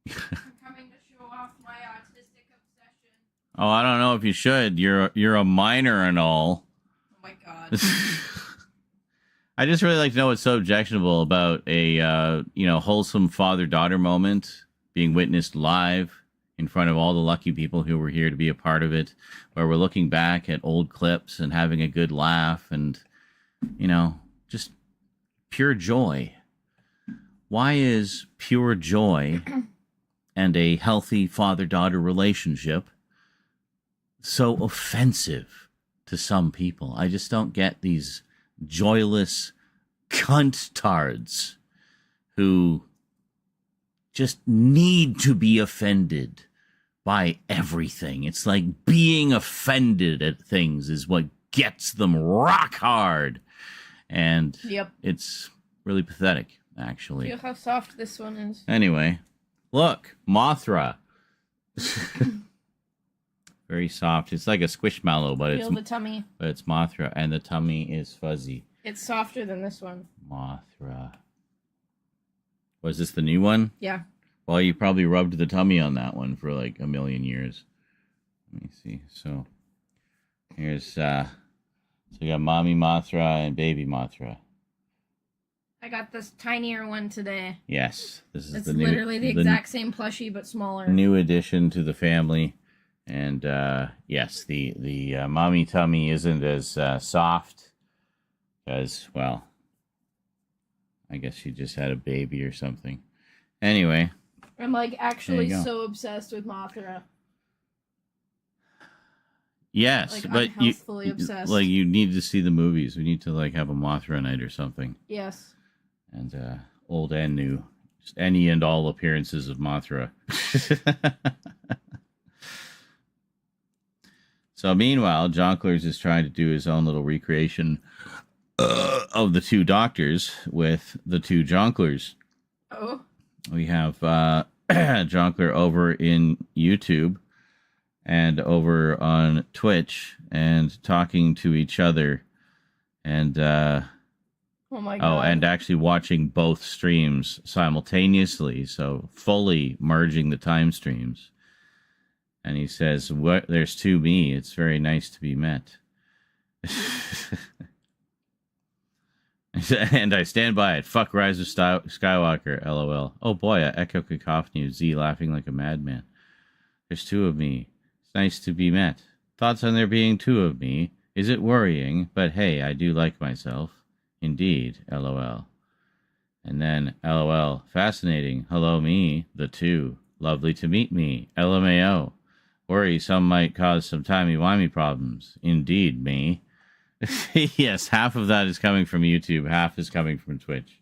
Coming to show off my autistic obsession. Oh, I don't know if you should. You're a minor and all. Oh my god. I just really like to know what's so objectionable about a wholesome father-daughter moment being witnessed live in front of all the lucky people who were here to be a part of it, where we're looking back at old clips and having a good laugh and, just pure joy. Why is pure joy and a healthy father-daughter relationship so offensive to some people? I just don't get these joyless cunt-tards who just need to be offended by everything. It's like being offended at things is what gets them rock hard. And Yep. It's really pathetic, actually. Feel how soft this one is. Anyway, look, Mothra. Very soft. It's like a squishmallow, but Feel the tummy. it's Mothra, and the tummy is fuzzy. It's softer than this one. Mothra. Was this the new one? Yeah. Well, you probably rubbed the tummy on that one for like a million years. Let me see. So here's so you got mommy Mothra and baby Mothra. I got this tinier one today. Yes, this is It's the new, literally the exact same plushie but smaller. New addition to the family. And yes, the mommy tummy isn't as soft because, well, I guess she just had a baby or something. Anyway. I'm like actually There you go. so obsessed with Mothra. Yes, Like, but unhealthfully obsessed. like you need to see the movies. We need to like have a Mothra night or something. Yes. And old and new, just any and all appearances of Mothra. So meanwhile, Jonklers is trying to do his own little recreation of the two doctors with the two Jonklers. Oh. We have Jonkler over in YouTube and over on Twitch and talking to each other and Oh my god. oh, and actually watching both streams simultaneously, so fully merging the time streams. And he says, "What? There's two me. It's very nice to be met." And I stand by it. Fuck Rise of Skywalker, LOL. Oh boy, I echo cacophony of Z laughing like a madman. There's two of me. It's nice to be met. Thoughts on there being two of me? Is it worrying? But hey, I do like myself. Indeed, LOL. And then, LOL, fascinating. Hello me, the two. Lovely to meet me. LMAO. Worry some might cause some timey-wimey problems. Indeed, me. Yes, half of that is coming from YouTube, half is coming from Twitch.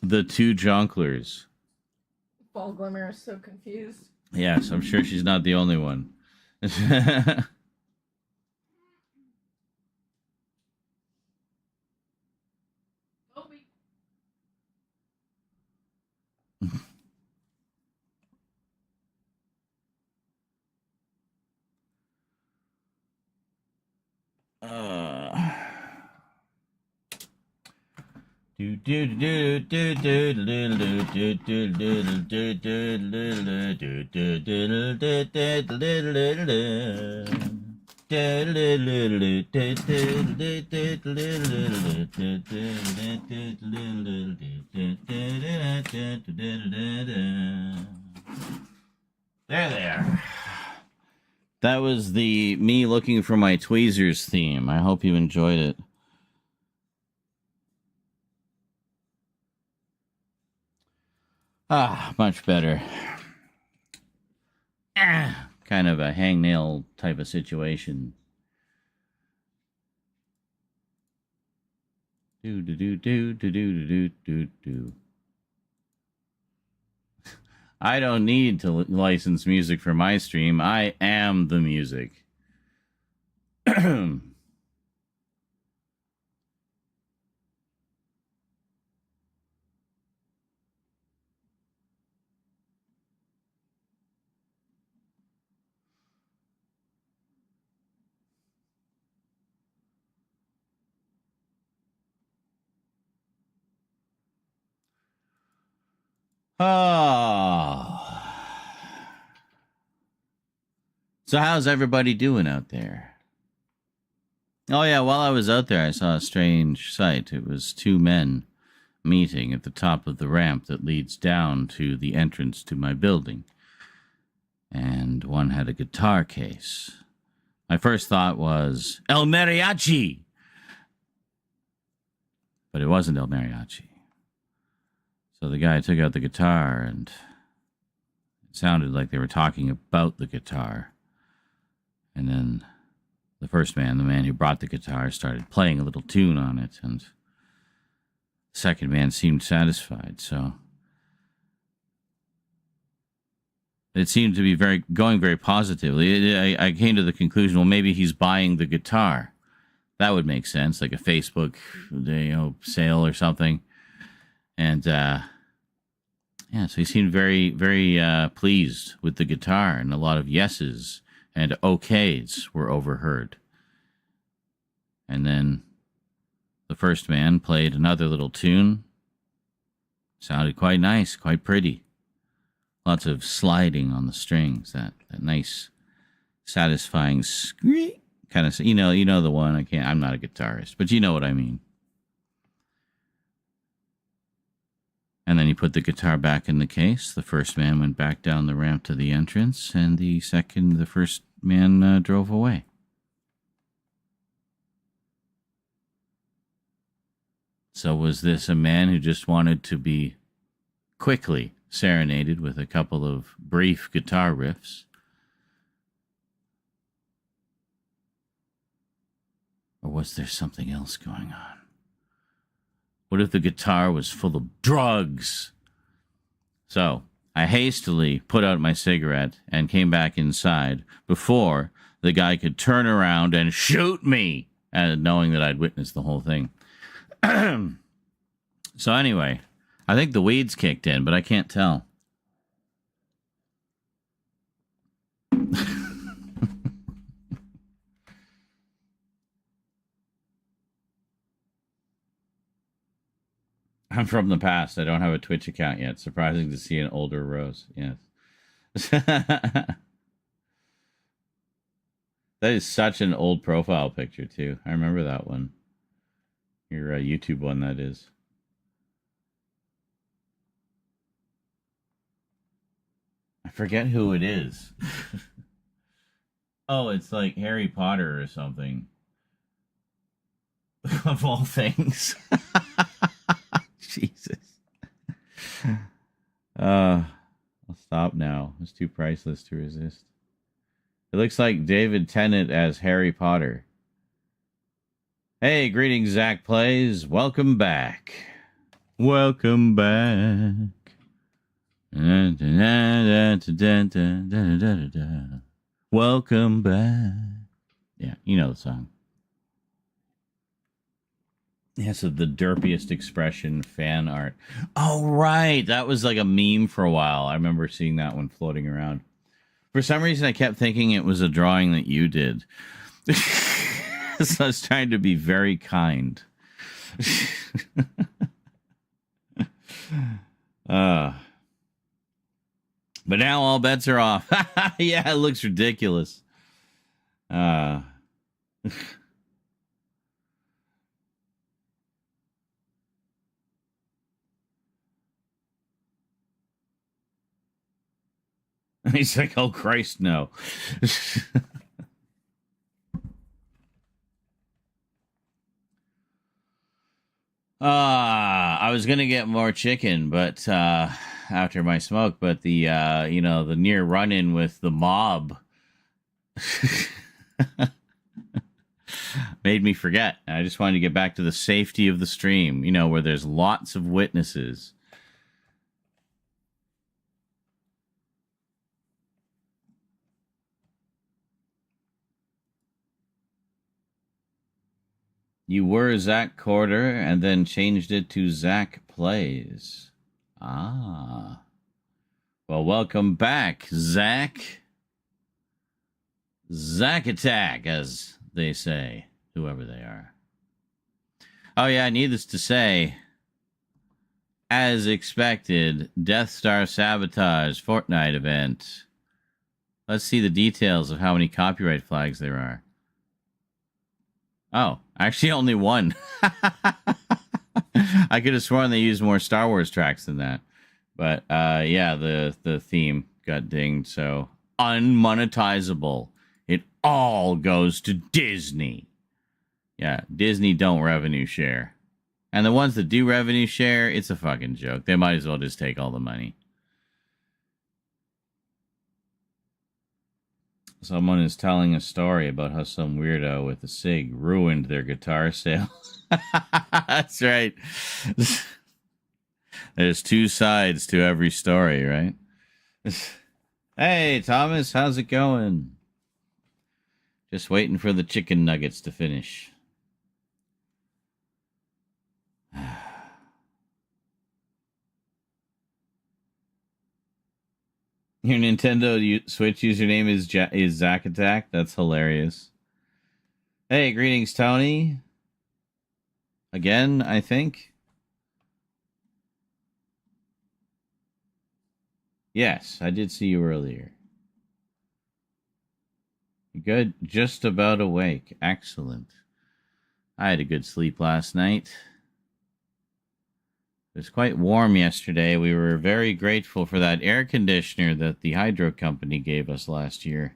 The two Jonklers. Ball Glimmer is so confused. Yes, I'm sure she's not the only one. There. That was the me looking for my tweezers theme. I hope you enjoyed it. Ah, much better. Kind of a hangnail type of situation. Do. I don't need to license music for my stream. I am the music. Oh. So how's everybody doing out there? Oh yeah, while I was out there, I saw a strange sight. It was two men meeting at the top of the ramp that leads down to the entrance to my building. And one had a guitar case. My first thought was, El Mariachi! But it wasn't El Mariachi. So the guy took out the guitar, and it sounded like they were talking about the guitar. And then the first man, the man who brought the guitar, started playing a little tune on it, and the second man seemed satisfied, so it seemed to be going very positively. I came to the conclusion, well, maybe he's buying the guitar. That would make sense, like a Facebook, sale or something. And so he seemed very, very pleased with the guitar, and a lot of yeses and okays were overheard. And then the first man played another little tune. Sounded quite nice, quite pretty. Lots of sliding on the strings, that nice, satisfying squeak kind of, you know the one. I'm not a guitarist, but you know what I mean. And then he put the guitar back in the case. The first man went back down the ramp to the entrance, and the first man drove away. So was this a man who just wanted to be quickly serenaded with a couple of brief guitar riffs? Or was there something else going on? What if the guitar was full of drugs? So I hastily put out my cigarette and came back inside before the guy could turn around and shoot me, knowing that I'd witnessed the whole thing. So anyway, I think the weeds kicked in, but I can't tell. I'm from the past. I don't have a Twitch account yet. Surprising to see an older Rose. Yes. That is such an old profile picture, too. I remember that one. Your YouTube one, that is. I forget who it is. Oh, it's like Harry Potter or something. Of all things. Jesus. I'll stop now. It's too priceless to resist. It looks like David Tennant as Harry Potter. Hey, greetings, Zach Plays. Welcome back. Welcome back. Welcome back. Yeah, you know the song. Yes, of the derpiest expression fan art. Oh, right. That was like a meme for a while. I remember seeing that one floating around. For some reason, I kept thinking it was a drawing that you did. So I was trying to be very kind. But now all bets are off. Yeah, it looks ridiculous. He's like, oh, Christ, no. I was going to get more chicken, but after my smoke, but the near run-in with the mob made me forget. I just wanted to get back to the safety of the stream, where there's lots of witnesses. You were Zach Corder and then changed it to Zach Plays. Ah. Well, welcome back, Zach. Zach Attack, as they say, whoever they are. Oh, yeah, needless to say, as expected, Death Star sabotage Fortnite event. Let's see the details of how many copyright flags there are. Oh, actually only one. I could have sworn they used more Star Wars tracks than that. But yeah, the theme got dinged, so unmonetizable. It all goes to Disney. Yeah, Disney don't revenue share. And the ones that do revenue share, it's a fucking joke. They might as well just take all the money. Someone is telling a story about how some weirdo with a cig ruined their guitar sales. That's right. There's two sides to every story, right? Hey, Thomas, how's it going? Just waiting for the chicken nuggets to finish. Your Nintendo Switch username is Zack Attack. That's hilarious. Hey, greetings, Tony. Again, I think. Yes, I did see you earlier. Good, just about awake. Excellent. I had a good sleep last night. It was quite warm yesterday. We were very grateful for that air conditioner that the hydro company gave us last year.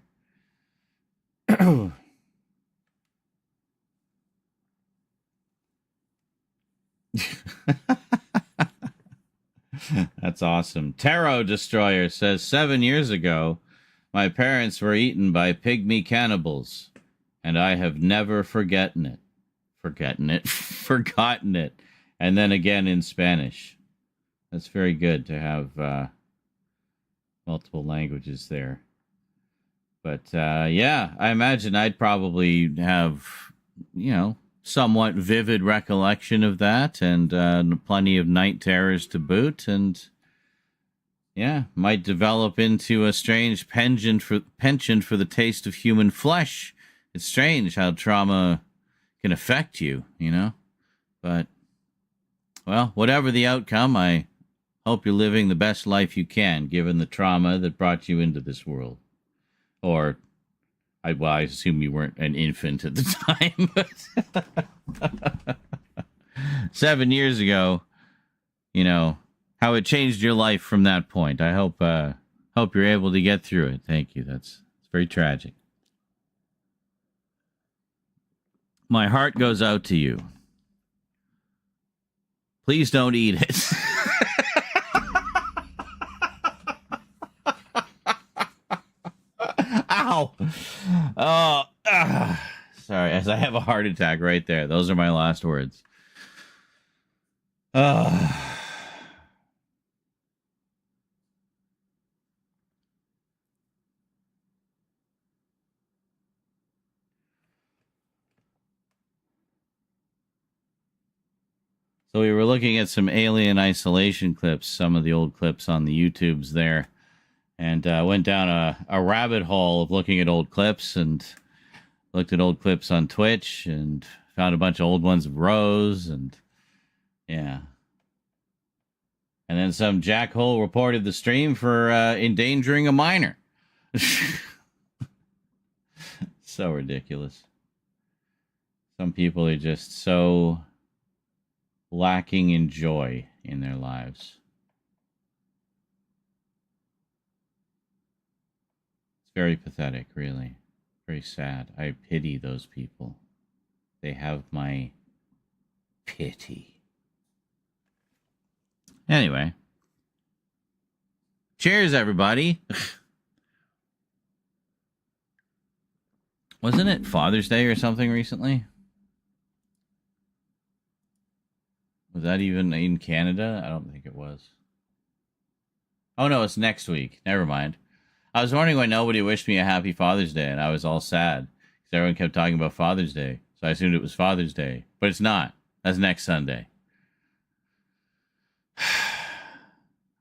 That's awesome. Tarot Destroyer says 7 years ago, my parents were eaten by pygmy cannibals, and I have never forgotten it. Forgotten it. And then again in Spanish. That's very good to have multiple languages there. But yeah, I imagine I'd probably have, somewhat vivid recollection of that, and plenty of night terrors to boot, and yeah, might develop into a strange penchant for the taste of human flesh. It's strange how trauma can affect you, But well, whatever the outcome, I hope you're living the best life you can, given the trauma that brought you into this world. Or, I assume you weren't an infant at the time. But 7 years ago, how it changed your life from that point. I hope you're able to get through it. Thank you. It's very tragic. My heart goes out to you. Please don't eat it. Ow. Oh, sorry. As I have a heart attack right there. Those are my last words. So we were looking at some Alien Isolation clips, some of the old clips on the YouTubes there, and went down a rabbit hole of looking at old clips, and looked at old clips on Twitch, and found a bunch of old ones of Rose, and yeah. And then some jackhole reported the stream for endangering a minor. So ridiculous. Some people are just so lacking in joy in their lives. It's very pathetic, really. Very sad. I pity those people. They have my pity. Anyway. Cheers, everybody. Wasn't it Father's Day or something recently? Was that even in Canada? I don't think it was. Oh, no, it's next week. Never mind. I was wondering why nobody wished me a happy Father's Day, and I was all sad because everyone kept talking about Father's Day. So I assumed it was Father's Day. But it's not. That's next Sunday.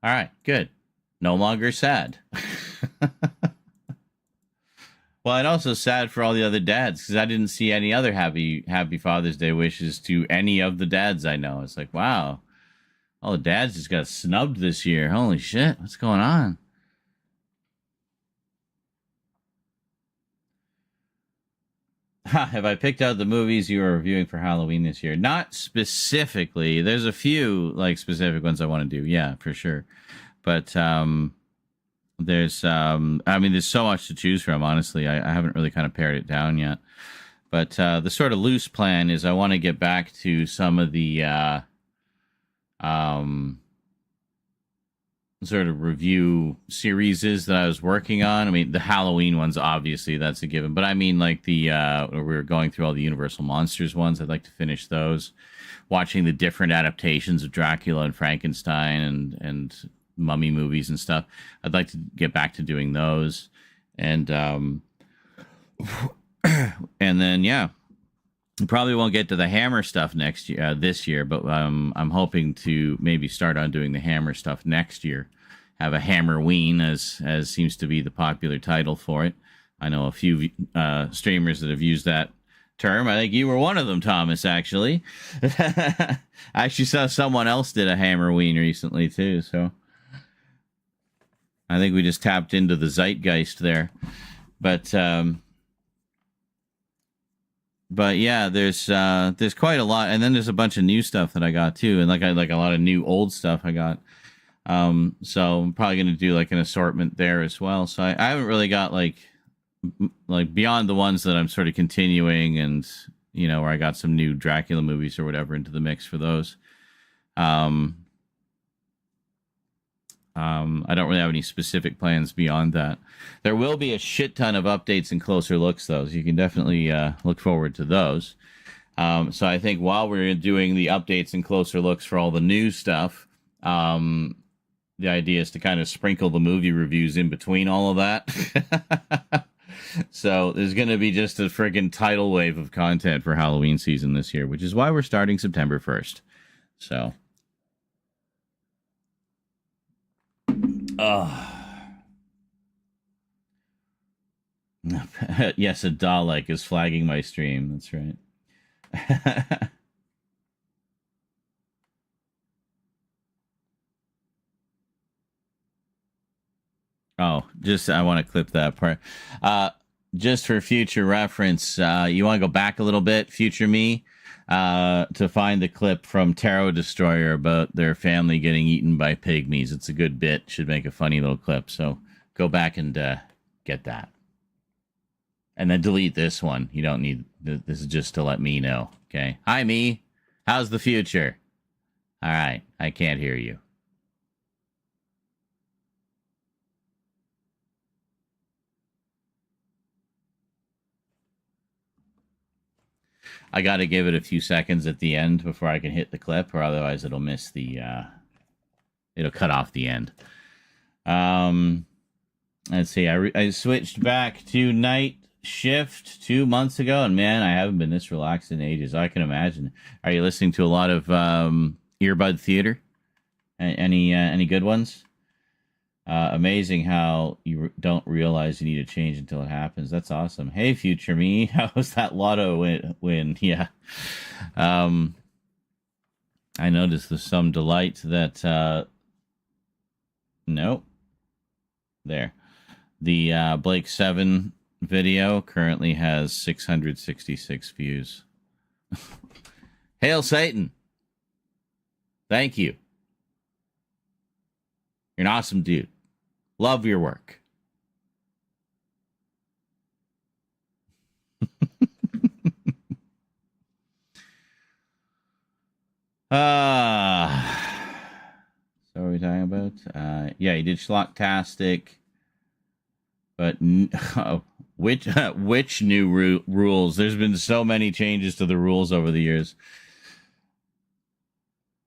All right, good. No longer sad. Well, and also sad for all the other dads, because I didn't see any other happy Father's Day wishes to any of the dads I know. It's like, wow, All the dads just got snubbed this year. Holy shit, what's going on? Have I picked out the movies you are reviewing for Halloween this year? Not specifically. There's a few like specific ones I want to do. Yeah, for sure. But there's so much to choose from, honestly. I haven't really kind of pared it down yet. But the sort of loose plan is I want to get back to some of the sort of review series that I was working on. I mean, the Halloween ones, obviously, that's a given. But I mean, like where we were going through all the Universal Monsters ones. I'd like to finish those. Watching the different adaptations of Dracula and Frankenstein and mummy movies and stuff. I'd like to get back to doing those. And and then, yeah. Probably won't get to the Hammer stuff this year, but I'm hoping to maybe start on doing the Hammer stuff next year. Have a Hammerween, as seems to be the popular title for it. I know a few streamers that have used that term. I think you were one of them, Thomas, actually. I actually saw someone else did a Hammerween recently, too, so I think we just tapped into the zeitgeist there. But yeah, there's quite a lot, and then there's a bunch of new stuff that I got too, and like a lot of new old stuff I got. So I'm probably gonna do like an assortment there as well. So I haven't really got like beyond the ones that I'm sort of continuing, and where I got some new Dracula movies or whatever into the mix for those. I don't really have any specific plans beyond that. There will be a shit ton of updates and closer looks, though, so you can definitely look forward to those. So I think while we're doing the updates and closer looks for all the new stuff, the idea is to kind of sprinkle the movie reviews in between all of that. So there's going to be just a friggin' tidal wave of content for Halloween season this year, which is why we're starting September 1st. So... yes, a Dalek is flagging my stream. That's right. I want to clip that part. Just for future reference, you want to go back a little bit, future me, to find the clip from Tarot Destroyer about their family getting eaten by pygmies. It's a good bit. Should make a funny little clip. So go back and get that. And then delete this one. You don't need... This is just to let me know. Okay. Hi, me. How's the future? All right. I can't hear you. I got to give it a few seconds at the end before I can hit the clip, or otherwise it'll miss the... it'll cut off the end. Let's see. I switched back to night shift 2 months ago, and man, I haven't been this relaxed in ages. I can imagine. Are you listening to a lot of earbud theater? Any good ones? Amazing how you don't realize you need to change until it happens. That's awesome. Hey, future me, how was that lotto win? Yeah. I noticed there's some delight that... Nope. There. The Blake 7 video currently has 666 views. Hail Satan. Thank you. You're an awesome dude. Love your work. So what are we talking about? Yeah, you did Schlocktastic. But which new rules? There's been so many changes to the rules over the years.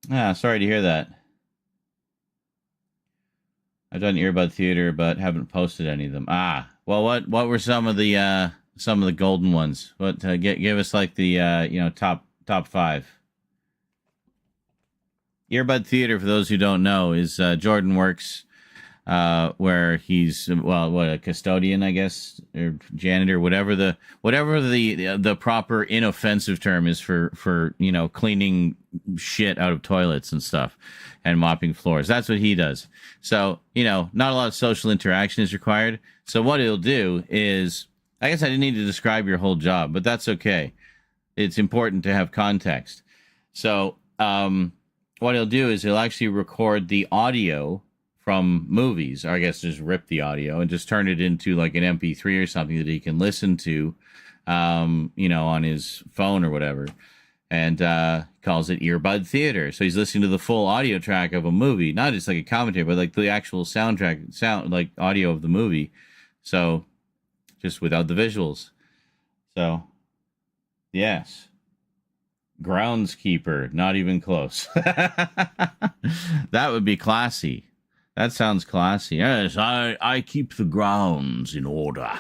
Sorry to hear that. I've done earbud theater, but haven't posted any of them. Well, what were some of the golden ones? What give us like the top 5. Earbud theater, for those who don't know, is Jordan works where he's a custodian, I guess, or janitor, whatever the proper inoffensive term is for cleaning shit out of toilets and stuff and mopping floors. That's what he does. So not a lot of social interaction is required. So what he'll do is, I guess I didn't need to describe your whole job, but that's okay. It's important to have context. So what he'll do is he'll actually record the audio from movies, or I guess just rip the audio and just turn it into like an MP3 or something that he can listen to, on his phone or whatever, and calls it earbud theater. So he's listening to the full audio track of a movie, not just like a commentary, but like the actual sound like audio of the movie. So just without the visuals. So yes. Groundskeeper, not even close. That would be classy. That sounds classy. Yes, I keep the grounds in order.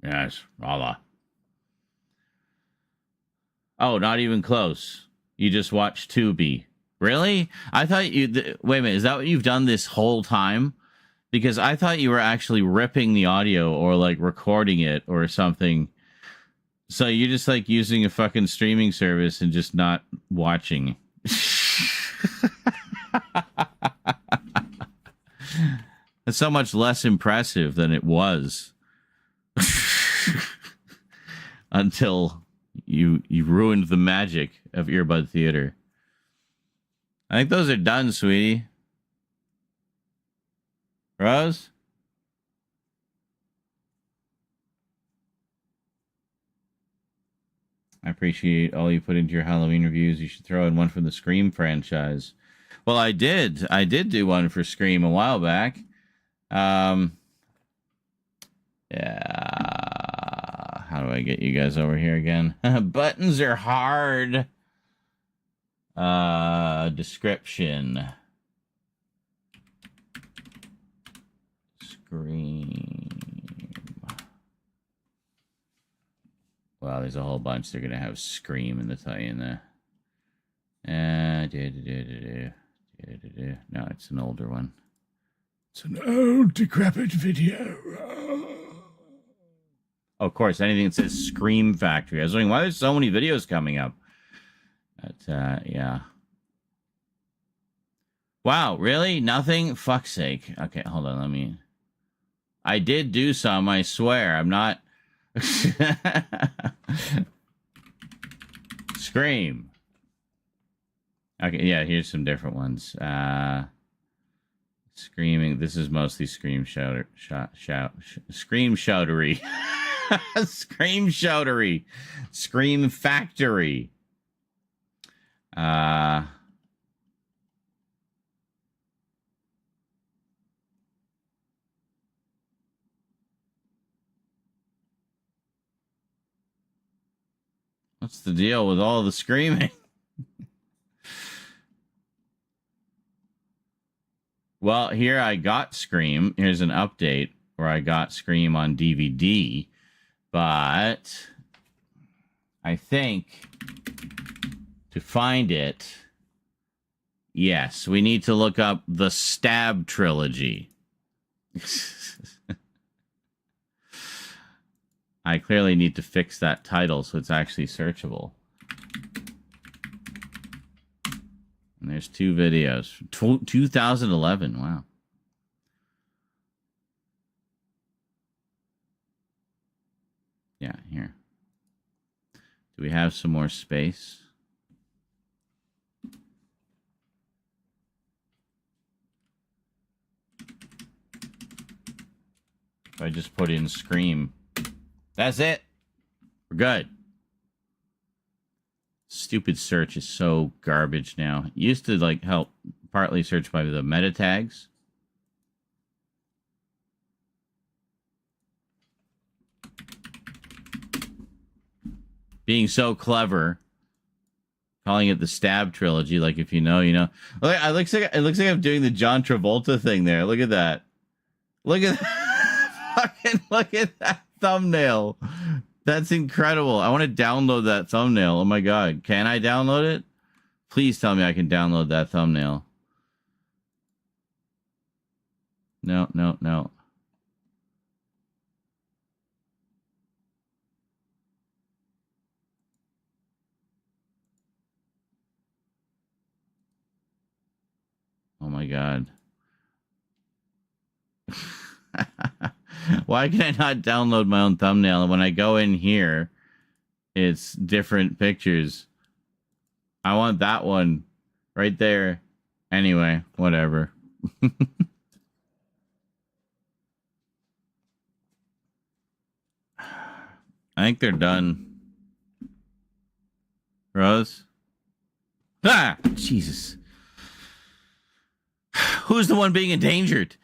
Yes, rather. Oh, not even close. You just watched Tubi. Really? I thought you... wait a minute, is that what you've done this whole time? Because I thought you were actually ripping the audio or like recording it or something. So you're just like using a fucking streaming service and just not watching. That's so much less impressive than it was. Until you ruined the magic of earbud theater. I think those are done, sweetie. Rose? I appreciate all you put into your Halloween reviews. You should throw in one from the Scream franchise. Well, I did. I did do one for Scream a while back. Yeah. How do I get you guys over here again? Buttons are hard. Description. Scream. Well, there's a whole bunch. They're gonna have Scream in the tie-in there. No, it's an older one. It's an old, decrepit video. Oh, of course, anything that says Scream Factory. I was wondering why there's so many videos coming up. But, yeah. Wow, really? Nothing? Fuck's sake. Okay, hold on, I did do some, I swear. I'm not... Scream. Okay, yeah, here's some different ones. Screaming. This is mostly Scream Scream Shoutery. Scream Shoutery. Scream Factory. What's the deal with all the screaming? Well, here I got Scream. Here's an update where I got Scream on DVD. But I think to find it, yes, we need to look up the Stab Trilogy. I clearly need to fix that title so it's actually searchable. And there's two videos. 2011, wow. Yeah, here. Do we have some more space? If I just put in Scream. That's it. We're good. Stupid search is so garbage now. It used to like help partly search by the meta tags. Being so clever, calling it the Stab Trilogy. Like if you know, you know. Look, it looks like I'm doing the John Travolta thing there. Look at that. Look at fucking look at that thumbnail. That's incredible. I want to download that thumbnail. Oh my god. Can I download it? Please tell me I can download that thumbnail. No, no, no. Oh my god. Why can I not download my own thumbnail? And when I go in here, it's different pictures. I want that one right there. Anyway, whatever. I think they're done. Rose? Ah! Jesus. Who's the one being endangered?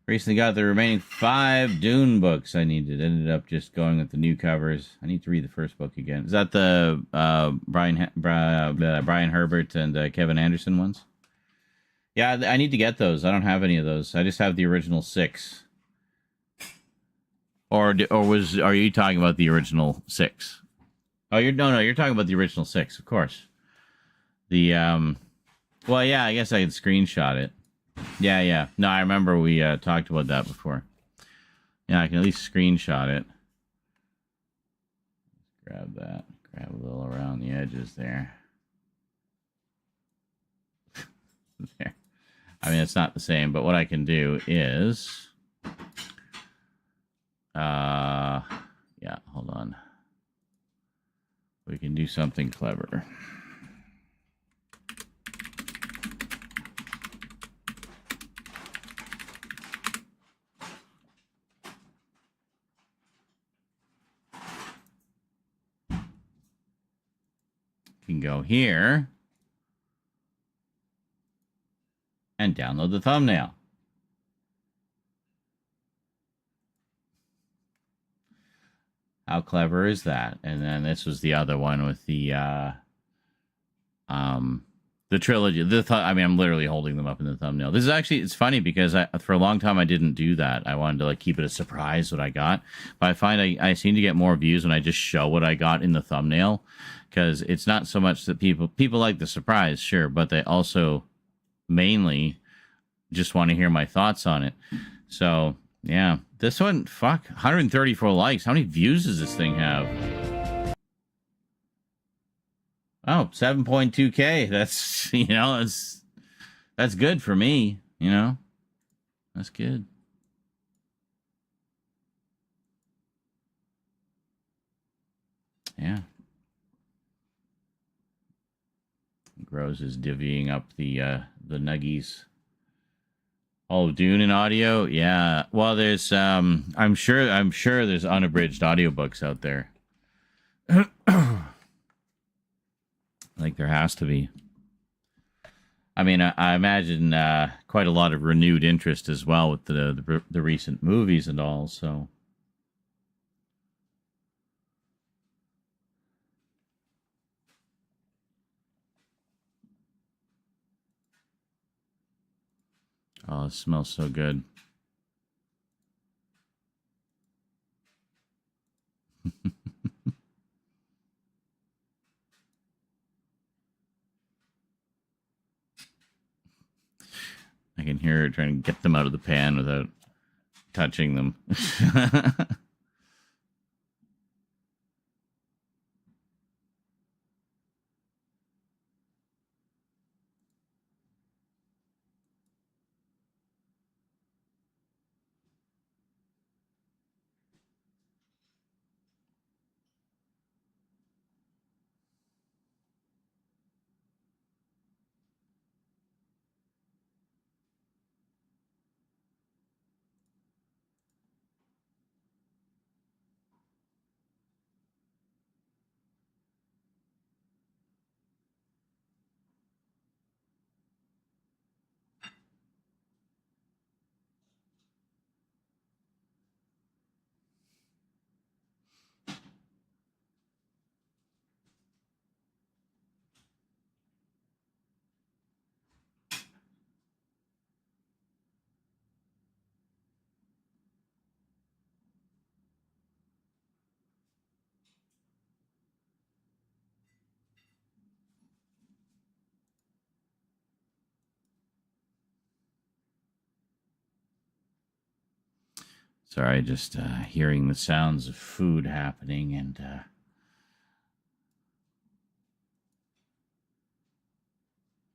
Recently got the remaining 5 Dune books I needed. Ended up just going with the new covers. I need to read the first book again. Is that the Brian Herbert and Kevin Anderson ones? Yeah, I need to get those. I don't have any of those. I just have the original 6. Are you talking about the original 6? Oh, you're talking about the original 6, of course. The well, yeah, I guess I could screenshot it. Yeah. No, I remember we talked about that before. Yeah, I can at least screenshot it. Grab that. Grab a little around the edges there. There. I mean, it's not the same, but what I can do is... yeah, hold on. We can do something clever. Can go here and download the thumbnail. How clever is that? And then this was the other one with the trilogy. I'm literally holding them up in the thumbnail. This is actually, it's funny because for a long time I didn't do that. I wanted to keep it a surprise what I got. But I find I seem to get more views when I just show what I got in the thumbnail, because it's not so much that people like the surprise, sure, but they also mainly just want to hear my thoughts on it. So yeah, this one, 134 likes. How many views does this thing have? Oh, 7.2K. That's, that's good for me, That's good. Yeah. Gross is divvying up the nuggies. Oh, Dune and audio? Yeah. Well, there's I'm sure there's unabridged audiobooks out there. There has to be. I mean, I imagine quite a lot of renewed interest as well with the recent movies and all, so. Oh, it smells so good. I can hear her trying to get them out of the pan without touching them. Sorry, just hearing the sounds of food happening and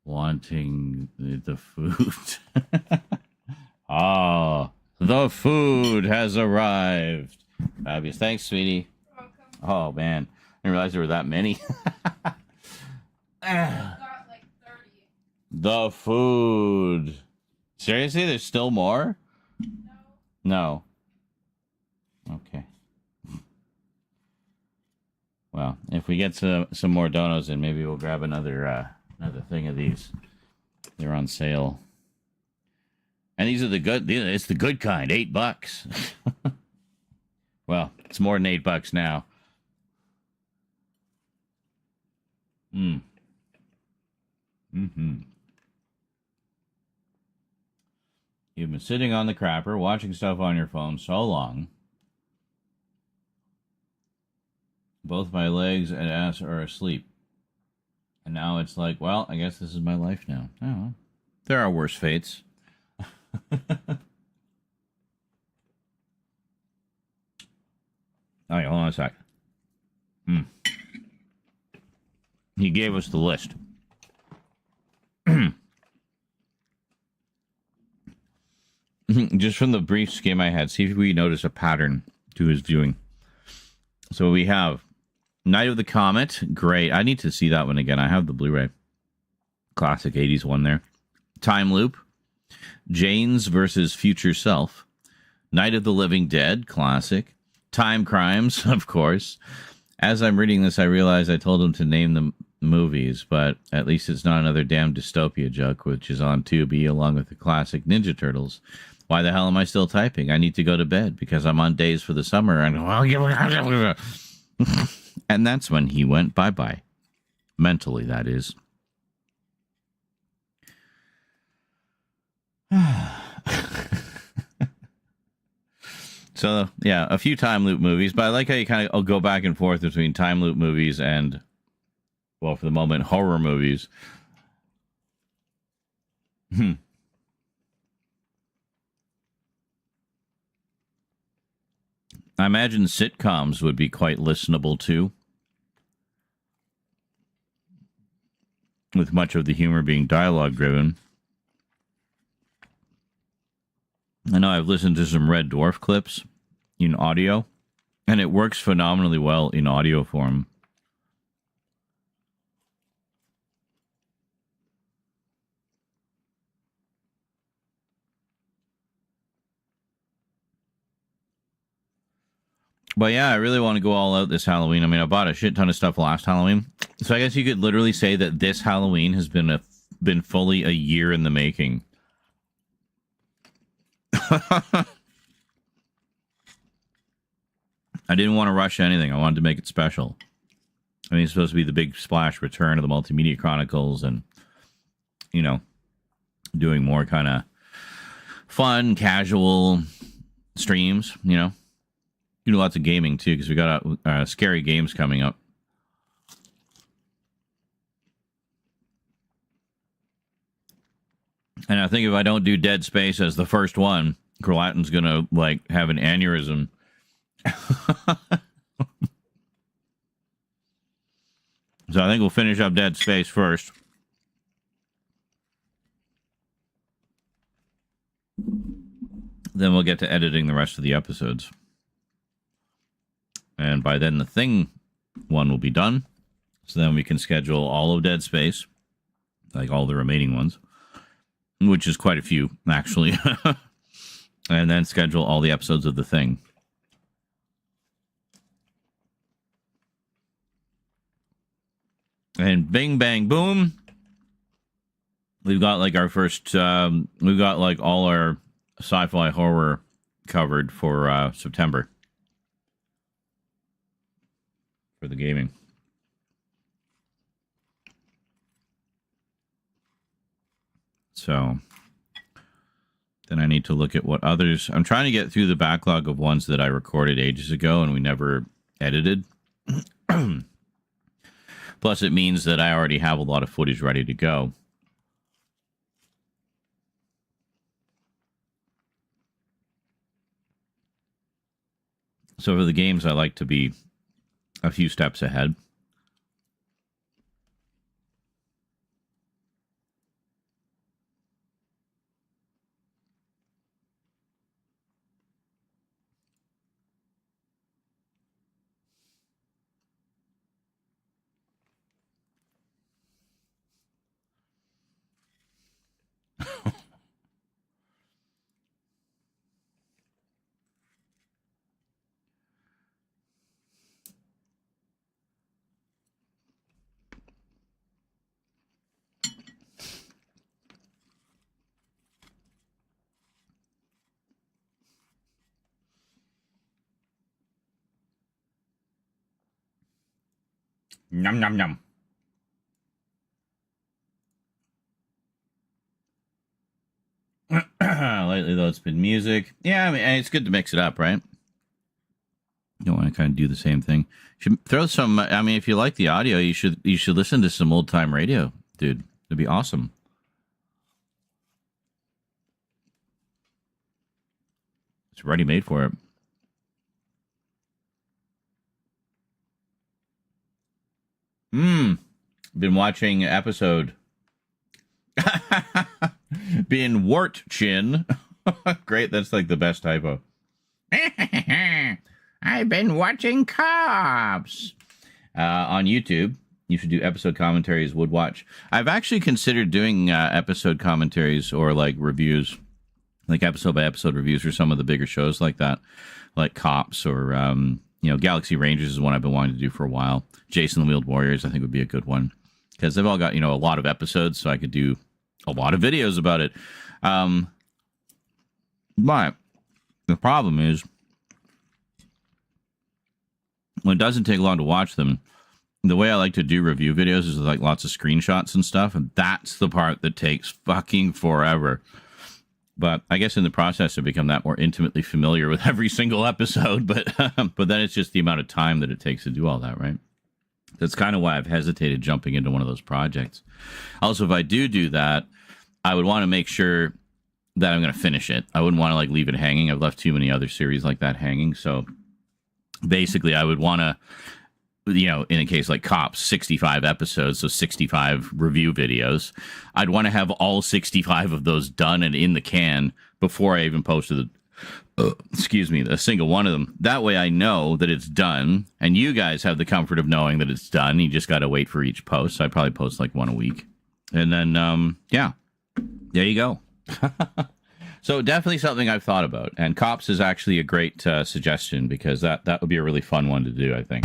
wanting the food. Ah, the food has arrived. Fabulous. Thanks, sweetie. You're welcome. Oh, man. I didn't realize there were that many. Got like 30. The food. Seriously, there's still more? No. Okay. Well, if we get some more donos in, maybe we'll grab another thing of these. They're on sale. And these are the good, it's the good kind, $8. Well, it's more than $8 now. You've been sitting on the crapper, watching stuff on your phone so long. Both my legs and ass are asleep. And now it's like, well, I guess this is my life now. Oh, there are worse fates. All right, hold on a sec. He gave us the list. Just from the brief skim I had, see if we notice a pattern to his viewing. So we have Night of the Comet. Great. I need to see that one again. I have the Blu-ray. Classic 80s one there. Time Loop. Jane's versus Future Self. Night of the Living Dead. Classic. Time Crimes, of course. As I'm reading this, I realize I told him to name the movies, but at least it's not another damn dystopia joke, which is on Tubi along with the classic Ninja Turtles. Why the hell am I still typing? I need to go to bed because I'm on days for the summer. And and that's when he went bye-bye. Mentally, that is. So, yeah, a few time loop movies, but I like how you kind of go back and forth between time loop movies and, well, for the moment, horror movies. I imagine sitcoms would be quite listenable, too. With much of the humor being dialogue-driven. I know I've listened to some Red Dwarf clips in audio, and it works phenomenally well in audio form. But yeah, I really want to go all out this Halloween. I mean, I bought a shit ton of stuff last Halloween. So I guess you could literally say that this Halloween has been fully a year in the making. I didn't want to rush anything. I wanted to make it special. I mean, it's supposed to be the big splash return of the Multimedia Chronicles and, you know, doing more kind of fun, casual streams, you know. You do lots of gaming, too, because we got scary games coming up. And I think if I don't do Dead Space as the first one, Gralatin's going to, like, have an aneurysm. So I think we'll finish up Dead Space first. Then we'll get to editing the rest of the episodes. And by then the Thing one will be done. So then we can schedule all of Dead Space. Like all the remaining ones. Which is quite a few, actually. And then schedule all the episodes of The Thing. And bing, bang, boom. We've got like our first, we've got like all our sci-fi horror covered for September. For the gaming. So then I need to look at what others. I'm trying to get through the backlog of ones that I recorded ages ago and we never edited. Plus, it means that I already have a lot of footage ready to go. So for the games, I like to be a few steps ahead. Nom nom nom. Lately, though, it's been music. Yeah, I mean, it's good to mix it up, right? You don't want to kind of do the same thing. You should throw some. I mean, if you like the audio, you should listen to some old time radio, dude. It'd be awesome. It's ready made for it. Been watching episode. Been wart chin. Great, that's like the best typo. I've been watching Cops on YouTube. You should do episode commentaries, would watch. I've actually considered doing episode commentaries or like reviews, like episode by episode reviews for some of the bigger shows like that, like Cops or Galaxy Rangers is one I've been wanting to do for a while. Jason the Wheeled Warriors I think would be a good one because they've all got a lot of episodes, so I could do a lot of videos about it. But the problem is when it doesn't take long to watch them, the way I like to do review videos is like lots of screenshots and stuff, and that's the part that takes fucking forever. But I guess in the process, I've become that more intimately familiar with every single episode. But then it's just the amount of time that it takes to do all that, right? That's kind of why I've hesitated jumping into one of those projects. Also, if I do that, I would want to make sure that I'm going to finish it. I wouldn't want to like leave it hanging. I've left too many other series like that hanging. So basically, I would want to, in a case like Cops, 65 episodes, so 65 review videos. I'd want to have all 65 of those done and in the can before I even posted a single one of them. That way I know that it's done, and you guys have the comfort of knowing that it's done. You just got to wait for each post. So I probably post like one a week. And then, there you go. So definitely something I've thought about. And Cops is actually a great suggestion because that would be a really fun one to do, I think.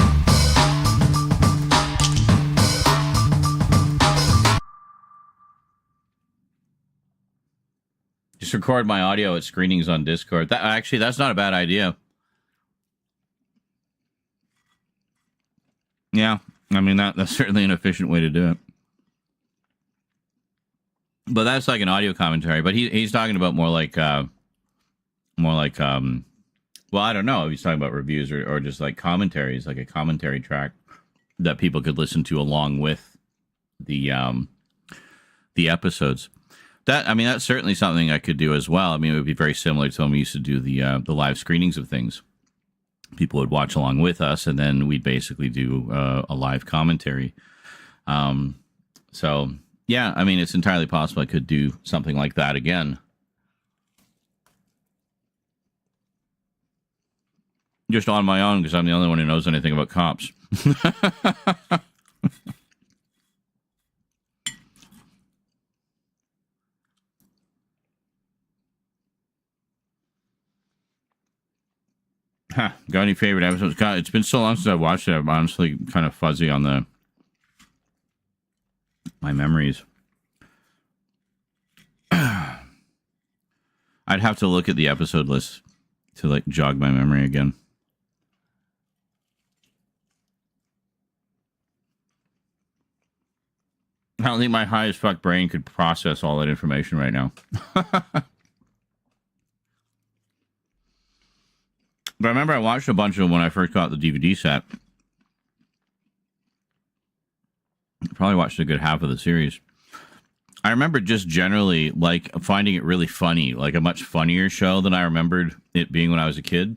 Just record my audio at screenings on Discord. That's not a bad idea. Yeah, I mean, that's certainly an efficient way to do it. But that's like an audio commentary. But he's talking about more like, well, I don't know if he's talking about reviews or just like commentaries, like a commentary track that people could listen to along with the episodes. That's certainly something I could do as well. I mean, it would be very similar to when we used to do the live screenings of things. People would watch along with us, and then we'd basically do a live commentary. So, yeah, I mean, it's entirely possible I could do something like that again. Just on my own, because I'm the only one who knows anything about Cops. Got any favorite episodes? God, it's been so long since I watched it. I'm honestly kind of fuzzy on my memories. I'd have to look at the episode list to like jog my memory again. I don't think my high as fuck brain could process all that information right now. But I remember I watched a bunch of them when I first got the DVD set. Probably watched a good half of the series. I remember just generally like finding it really funny, like a much funnier show than I remembered it being when I was a kid.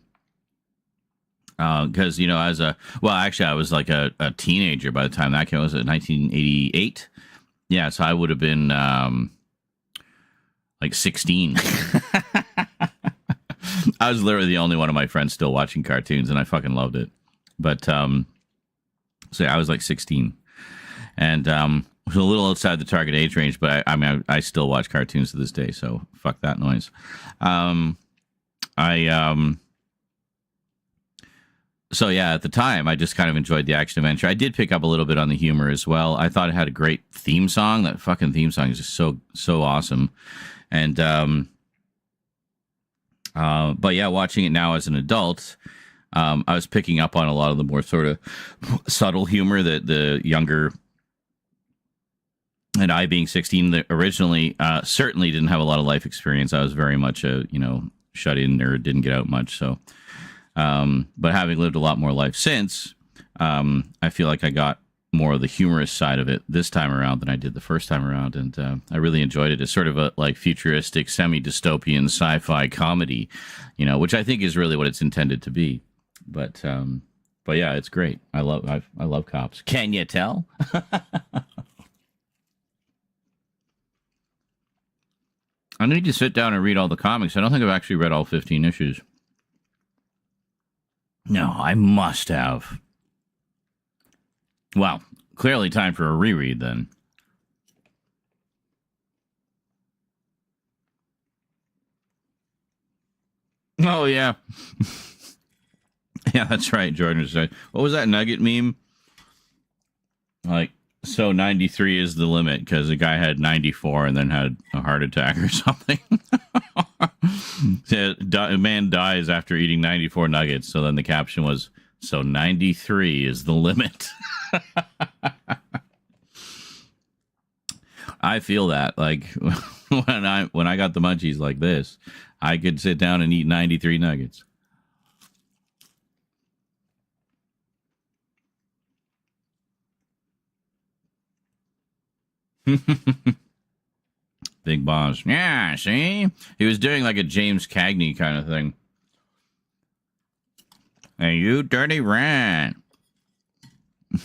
Because actually, I was like a teenager by the time that came. Was it 1988? Yeah, so I would have been like 16. I was literally the only one of my friends still watching cartoons, and I fucking loved it. But so yeah, I was like 16, and was a little outside the target age range. But I still watch cartoons to this day, so fuck that noise. So yeah, at the time, I just kind of enjoyed the action adventure. I did pick up a little bit on the humor as well. I thought it had a great theme song. That fucking theme song is just so awesome. And but yeah, watching it now as an adult, I was picking up on a lot of the more sort of subtle humor that the younger, and I being 16 originally, certainly didn't have a lot of life experience. I was very much a shut in or didn't get out much. So. But having lived a lot more life since, I feel like I got more of the humorous side of it this time around than I did the first time around, and I really enjoyed it. It's sort of a like futuristic, semi-dystopian sci-fi comedy, which I think is really what it's intended to be. But yeah, it's great. I love Cops. Can you tell? I need to sit down and read all the comics. I don't think I've actually read all 15 issues. No, I must have. Well, clearly time for a reread then. Oh, yeah. Yeah, that's right, Jordan was right. What was that Nugget meme? Like, so 93 is the limit because the guy had 94 and then had a heart attack or something. A man dies after eating 94 nuggets. So then the caption was, so 93 is the limit. I feel that. Like, when I got the munchies like this, I could sit down and eat 93 nuggets. Big boss. Yeah, see? He was doing like a James Cagney kind of thing. Hey, you dirty rat. A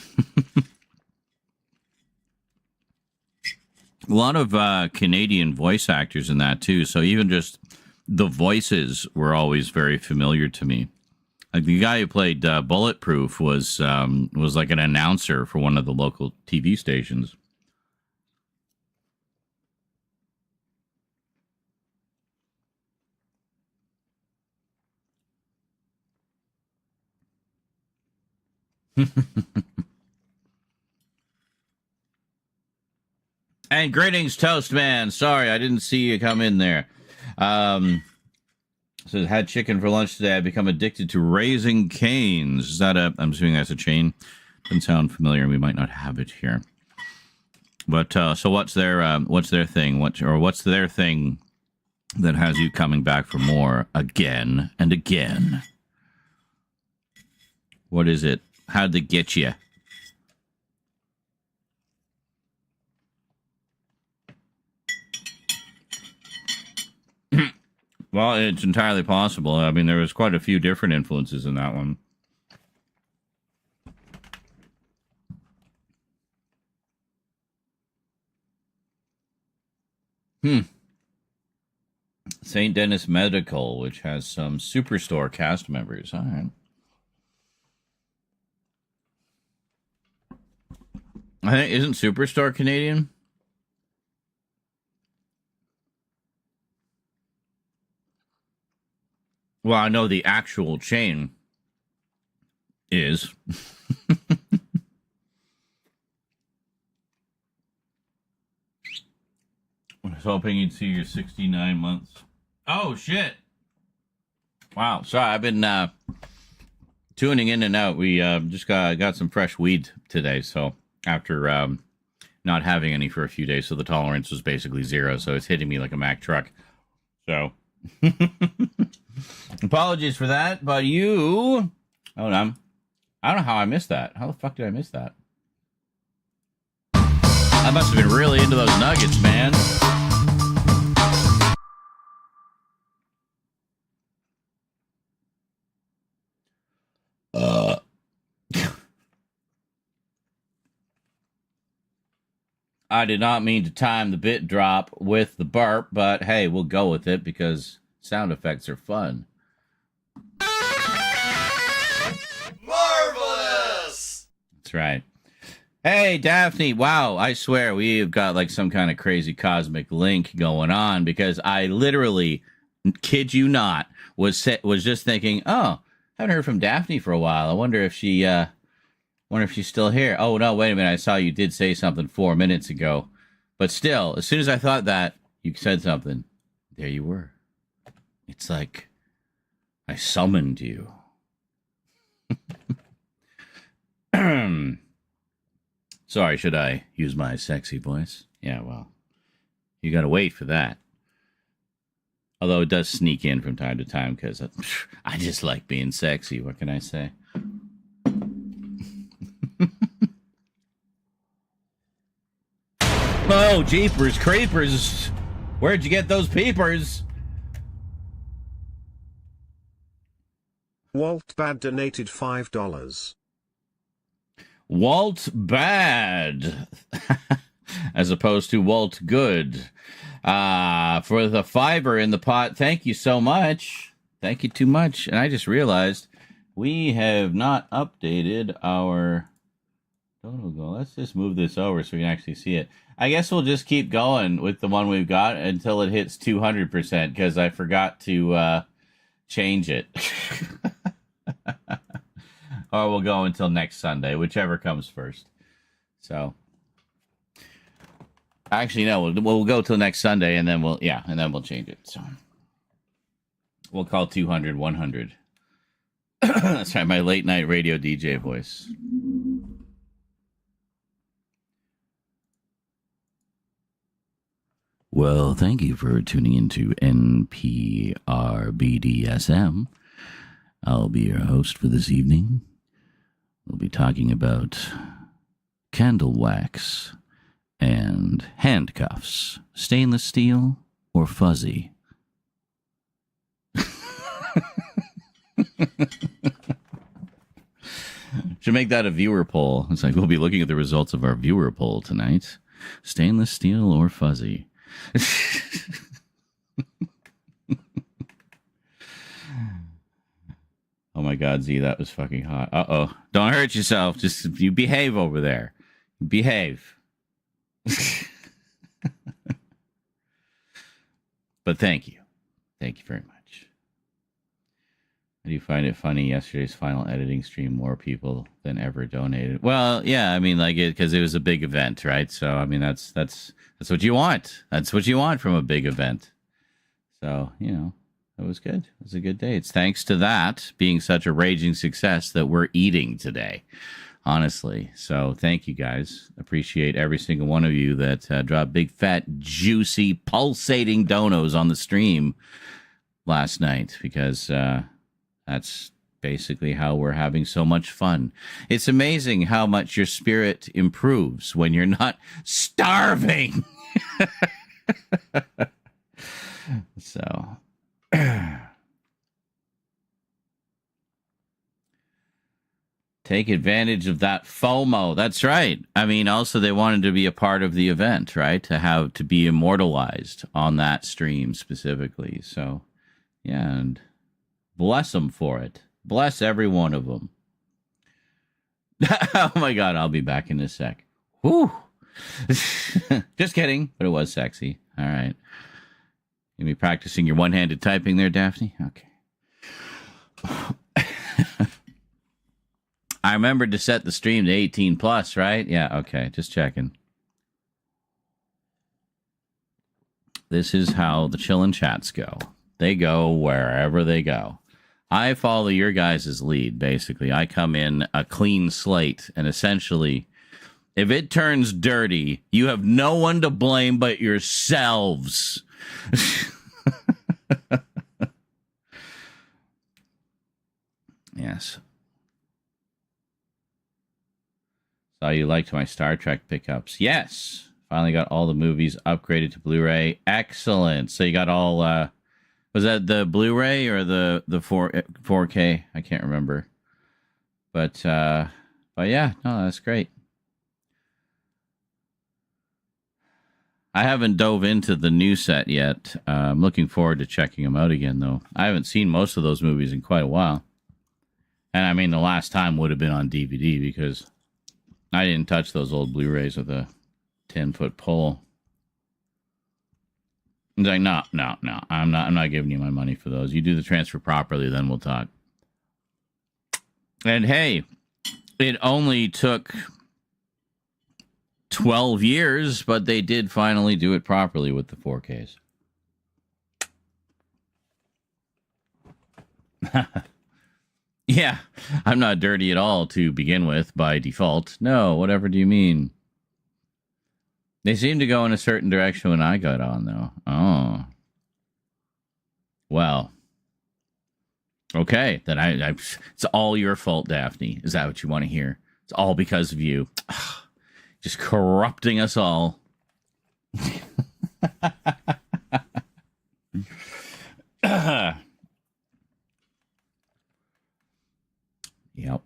lot of Canadian voice actors in that, too. So even just the voices were always very familiar to me. Like the guy who played Bulletproof was like an announcer for one of the local TV stations. And greetings, Toastman. Sorry, I didn't see you come in there. Says, had chicken for lunch today. I've become addicted to Raising Cane's. Is that I'm assuming that's a chain. Doesn't sound familiar. We might not have it here. But so what's their thing? What's their thing that has you coming back for more again and again? What is it? How'd they get you? Well, it's entirely possible. I mean, there was quite a few different influences in that one. St. Denis Medical, which has some Superstore cast members. All right. I think, isn't Superstore Canadian? Well, I know the actual chain is. I was hoping you'd see your 69 months. Oh, shit. Wow. Sorry, I've been tuning in and out. We just got some fresh weed today, so after not having any for a few days, so the tolerance was basically zero, so it's hitting me like a Mack truck. So... apologies for that, but you... Hold on. I don't know how I missed that. How the fuck did I miss that? I must have been really into those nuggets, man. I did not mean to time the bit drop with the burp, but hey, we'll go with it because sound effects are fun. Marvelous! That's right. Hey, Daphne. Wow, I swear we've got like some kind of crazy cosmic link going on because I literally, kid you not, was just thinking, oh, haven't heard from Daphne for a while. I wonder if she's still here. Oh, no, wait a minute. I saw you did say something 4 minutes ago. But still, as soon as I thought that, you said something. There you were. It's like I summoned you. Sorry, should I use my sexy voice? Yeah, well, you got to wait for that. Although it does sneak in from time to time because I just like being sexy. What can I say? Oh, jeepers creepers. Where'd you get those peepers? Walt Bad donated $5. Walt Bad. As opposed to Walt Good. For the fiber in the pot, thank you so much. Thank you too much. And I just realized we have not updated our... Let's just move this over so we can actually see it. I guess we'll just keep going with the one we've got until it hits 200% because I forgot to change it. Or we'll go until next Sunday, whichever comes first. So, actually, no, we'll go till next Sunday and then we'll change it. So, we'll call 200 100. That's right, my late night radio DJ voice. Well, thank you for tuning into NPRBDSM. I'll be your host for this evening. We'll be talking about candle wax and handcuffs, stainless steel or fuzzy. Should make that a viewer poll. It's like we'll be looking at the results of our viewer poll tonight. Stainless steel or fuzzy. Oh my God, Z, that was fucking hot. Uh-oh. Don't hurt yourself. Just, you behave over there. Behave. But thank you. Thank you very much. Do you find it funny? Yesterday's final editing stream, more people than ever donated. Well, yeah, I mean, like, because it was a big event, right? So, I mean, that's what you want. That's what you want from a big event. So, you know, it was good. It was a good day. It's thanks to that being such a raging success that we're eating today, honestly. So, thank you guys. Appreciate every single one of you that dropped big, fat, juicy, pulsating donos on the stream last night because that's basically how we're having so much fun. It's amazing how much your spirit improves when you're not starving. So, take advantage of that FOMO. That's right. I mean, also they wanted to be a part of the event, right? To be immortalized on that stream specifically. So, yeah, and bless them for it. Bless every one of them. Oh my God, I'll be back in a sec. Whew. Just kidding, but it was sexy. All right. You be practicing your one-handed typing there, Daphne? Okay. I remembered to set the stream to 18 plus, right? Yeah, okay. Just checking. This is how the chillin' chats go. They go wherever they go. I follow your guys' lead, basically. I come in a clean slate, and essentially, if it turns dirty, you have no one to blame but yourselves. Yes. Saw you liked my Star Trek pickups. Yes. Finally got all the movies upgraded to Blu-ray. Excellent. So you got all... was that the Blu-ray or the 4K? I can't remember. But yeah, no, that's great. I haven't dove into the new set yet. I'm looking forward to checking them out again, though. I haven't seen most of those movies in quite a while. And I mean, the last time would have been on DVD because I didn't touch those old Blu-rays with a 10-foot pole. He's like, no. I'm not giving you my money for those. You do the transfer properly, then we'll talk. And hey, it only took 12 years, but they did finally do it properly with the 4Ks. Yeah, I'm not dirty at all to begin with by default. No, whatever do you mean? They seem to go in a certain direction when I got on, though. Oh. Well. Okay, then it's all your fault, Daphne. Is that what you want to hear? It's all because of you. Just corrupting us all. Yep.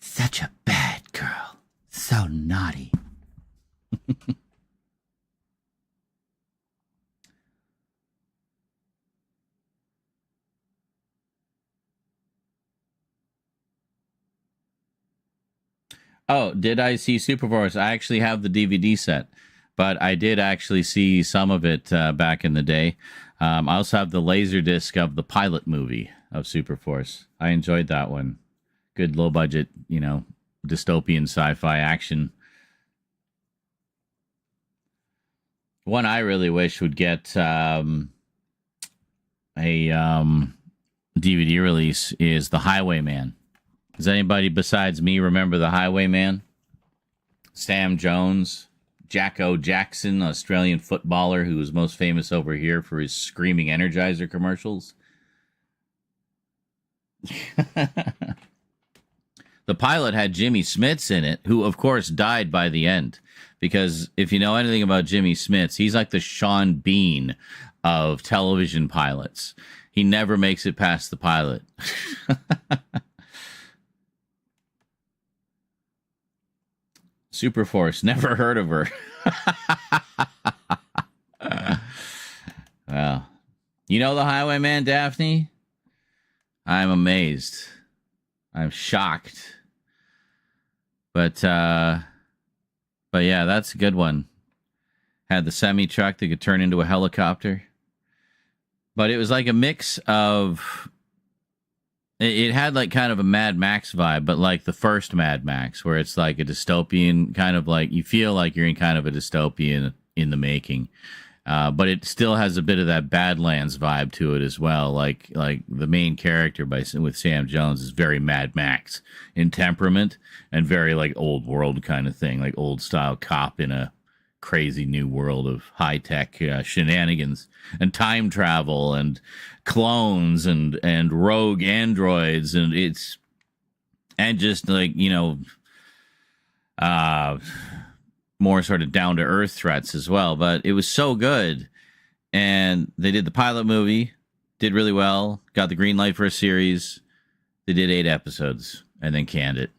Such a bad girl. So naughty. Oh, did I see Superforce? I actually have the DVD set, but I did actually see some of it back in the day. I also have the Laserdisc of the pilot movie of Superforce. I enjoyed that one. Good low budget, dystopian sci-fi action. One I really wish would get a DVD release is The Highwayman. Does anybody besides me remember The Highwayman? Sam Jones, Jacko Jackson, Australian footballer who was most famous over here for his screaming Energizer commercials. The pilot had Jimmy Smits in it, who, of course, died by the end. Because if you know anything about Jimmy Smits, he's like the Sean Bean of television pilots. He never makes it past the pilot. Superforce, never heard of her. Well, you know The Highwayman, Daphne? I'm amazed. I'm shocked. But yeah, that's a good one. Had the semi-truck that could turn into a helicopter. But it was like a mix of... It had like kind of a Mad Max vibe, but like the first Mad Max, where it's like a dystopian kind of like... You feel like you're in kind of a dystopian in the making. But it still has a bit of that Badlands vibe to it as well. Like the main character with Sam Jones is very Mad Max in temperament and very like old world kind of thing, like old style cop in a crazy new world of high tech shenanigans and time travel and clones and rogue androids and just like more sort of down to earth threats as well. But it was so good, and they did the pilot movie, did really well, got the green light for a series. They did 8 episodes and then canned it.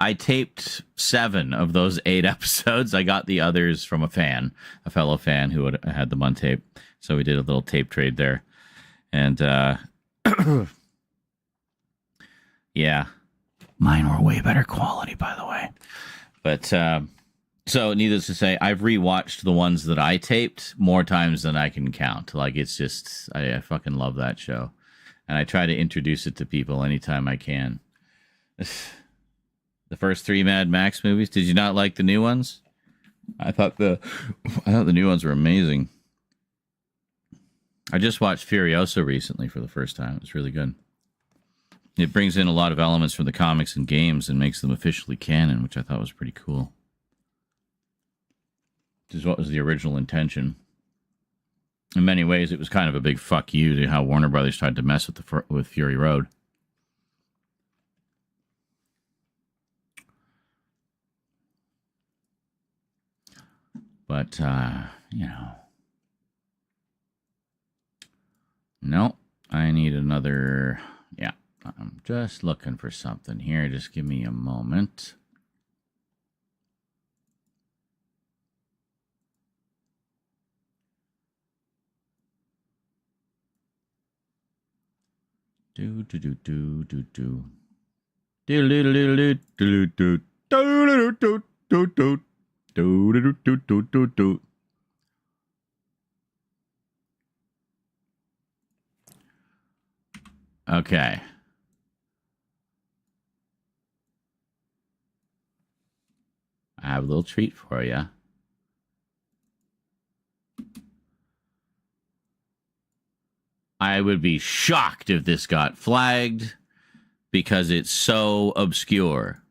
I taped 7 of those 8 episodes. I got the others from a fellow fan who had them on tape. So we did a little tape trade there. And yeah, mine were way better quality, by the way. But so needless to say, I've rewatched the ones that I taped more times than I can count. Like, it's just, I fucking love that show. And I try to introduce it to people anytime I can. The first 3 Mad Max movies. Did you not like the new ones? I thought the new ones were amazing. I just watched Furiosa recently for the first time. It was really good. It brings in a lot of elements from the comics and games and makes them officially canon, which I thought was pretty cool. Which is what was the original intention. In many ways, it was kind of a big fuck you to how Warner Brothers tried to mess with Fury Road. But, you know. No, I need another... Yeah, I'm just looking for something here. Just give me a moment. Do do do do do do. Do do do do do do do do do do do do do do do. Okay. I have a little treat for you. I would be shocked if this got flagged because it's so obscure.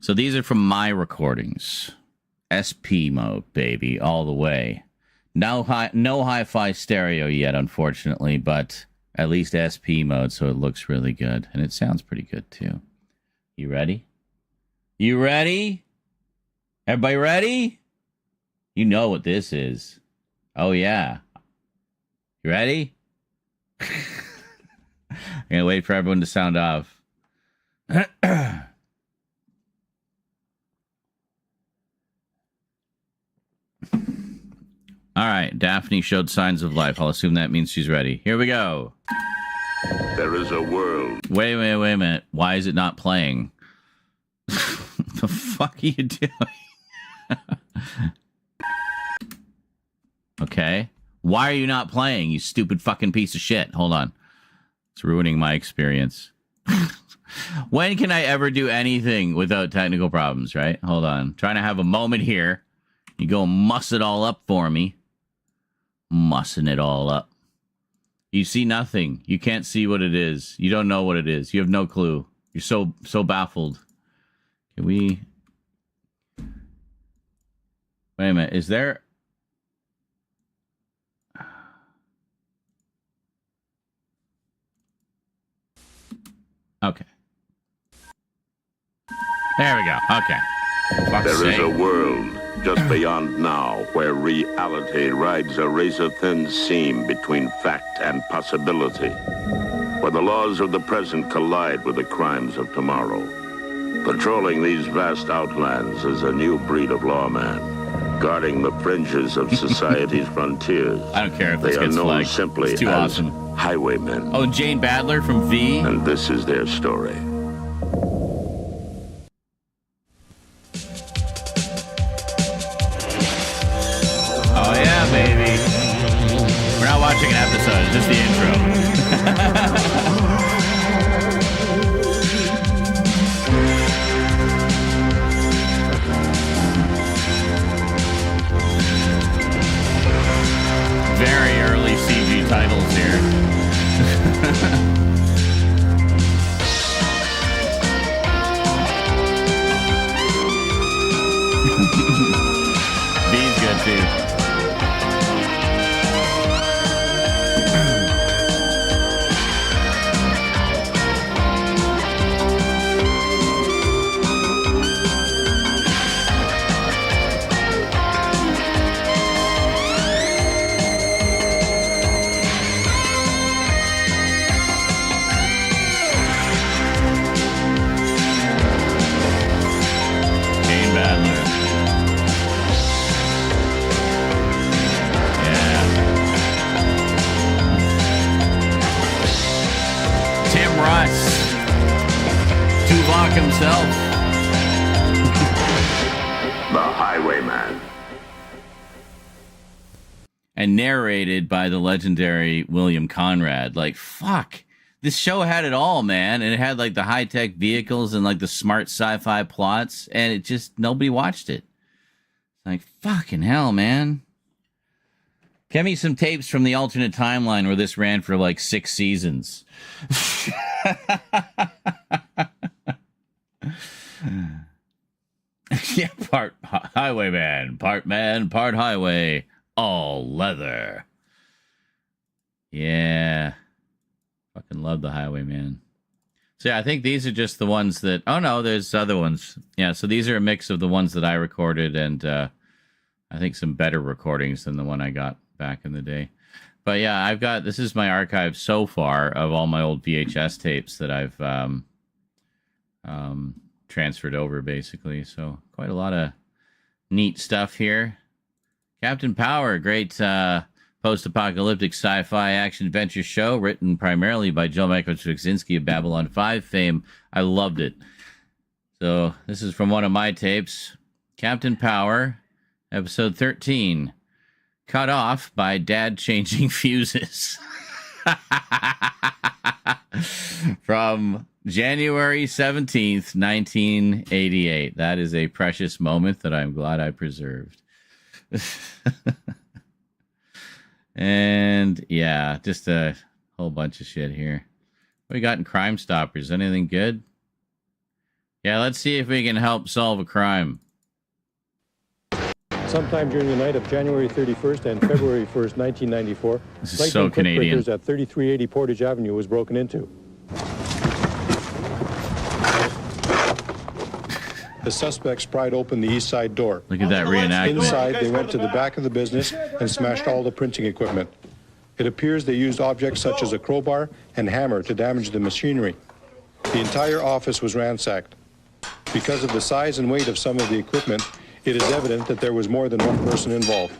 So these are from my recordings. SP mode, baby, all the way. No hi-fi stereo yet, unfortunately, but at least SP mode, so it looks really good. And it sounds pretty good, too. You ready? You ready? Everybody ready? You know what this is. Oh, yeah. You ready? I'm going to wait for everyone to sound off. All right, Daphne showed signs of life. I'll assume that means she's ready. Here we go. There is a world. Wait a minute. Why is it not playing? What the fuck are you doing? Okay. Why are you not playing, you stupid fucking piece of shit? Hold on. It's ruining my experience. When can I ever do anything without technical problems, right? Hold on. I'm trying to have a moment here. You go muss it all up for me. Mussing it all up. You see nothing. You can't see what it is. You don't know what it is. You have no clue. You're so baffled. Can we... Wait a minute. Is there... Okay. There we go. Okay. There is a world just beyond now where reality rides a razor-thin seam between fact and possibility, where the laws of the present collide with the crimes of tomorrow. Patrolling these vast outlands is a new breed of lawman, guarding the fringes of society's frontiers. I don't care if this they are gets known flagged. simply It's too as awesome. highwaymen. Oh, Jane Badler from V? And this is their story. Oh, yeah, baby. We're not watching an episode. It's just the intro. Very early CG titles here. B's good too. Jane Badler. Tim Russ. Tuvok himself. The Highwayman. And narrated by the legendary William Conrad. Like, fuck. This show had it all, man. And it had, like, the high-tech vehicles and, like, the smart sci-fi plots. And it just, nobody watched it. Like, fucking hell, man. Get me some tapes from the alternate timeline where this ran for, like, 6 seasons. Yeah, part highwayman, part man, part highway, all leather. Yeah. Fucking love the highwayman. So yeah, I think these are just the ones that... Oh no, there's other ones. Yeah, so these are a mix of the ones that I recorded and I think some better recordings than the one I got back in the day. But yeah, this is my archive so far of all my old VHS tapes that I've transferred over, basically. So quite a lot of neat stuff here. Captain Power, great post-apocalyptic sci-fi action-adventure show written primarily by Joe Michael Straczynski of Babylon 5 fame. I loved it. So this is from one of my tapes. Captain Power, episode 13. Cut off by Dad changing fuses. From January 17th, 1988. That is a precious moment that I'm glad I preserved. And yeah, just a whole bunch of shit here. What we got in Crime Stoppers? Anything good? Yeah, let's see if we can help solve a crime. Sometime during the night of January 31st and February 1st, 1994, this is so Canadian. At 3380 Portage Avenue was broken into. The suspects pried open the east side door. Look at that reenactment. Inside, they went to the back of the business and smashed all the printing equipment. It appears they used objects such as a crowbar and hammer to damage the machinery. The entire office was ransacked. Because of the size and weight of some of the equipment, it is evident that there was more than one person involved.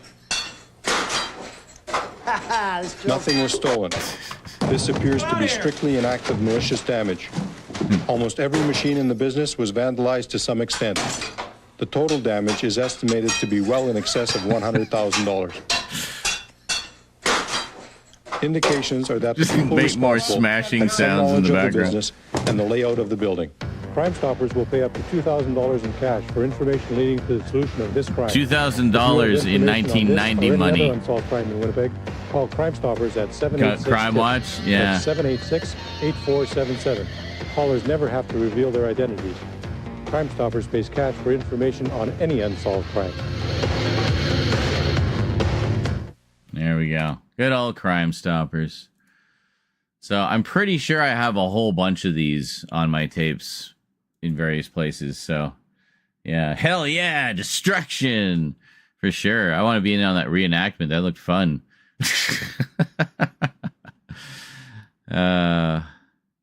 Nothing was stolen. This appears to be strictly an act of malicious damage. Almost every machine in the business was vandalized to some extent. The total damage is estimated to be well in excess of $100,000. Indications are that the people make more smashing had some sounds in the knowledge of background. business and the layout of the building. Crime Stoppers will pay up to $2,000 in cash for information leading to the solution of this crime. $2,000 in 1990 money. Unsolved crime in Winnipeg. Call Crime Stoppers at 786 Crime Watch, yeah. 786-8477. Callers never have to reveal their identities. Crime Stoppers pays cash for information on any unsolved crime. There we go. Good old Crime Stoppers. So I'm pretty sure I have a whole bunch of these on my tapes in various places. So yeah, hell yeah, destruction for sure. I want to be in on that reenactment. That looked fun.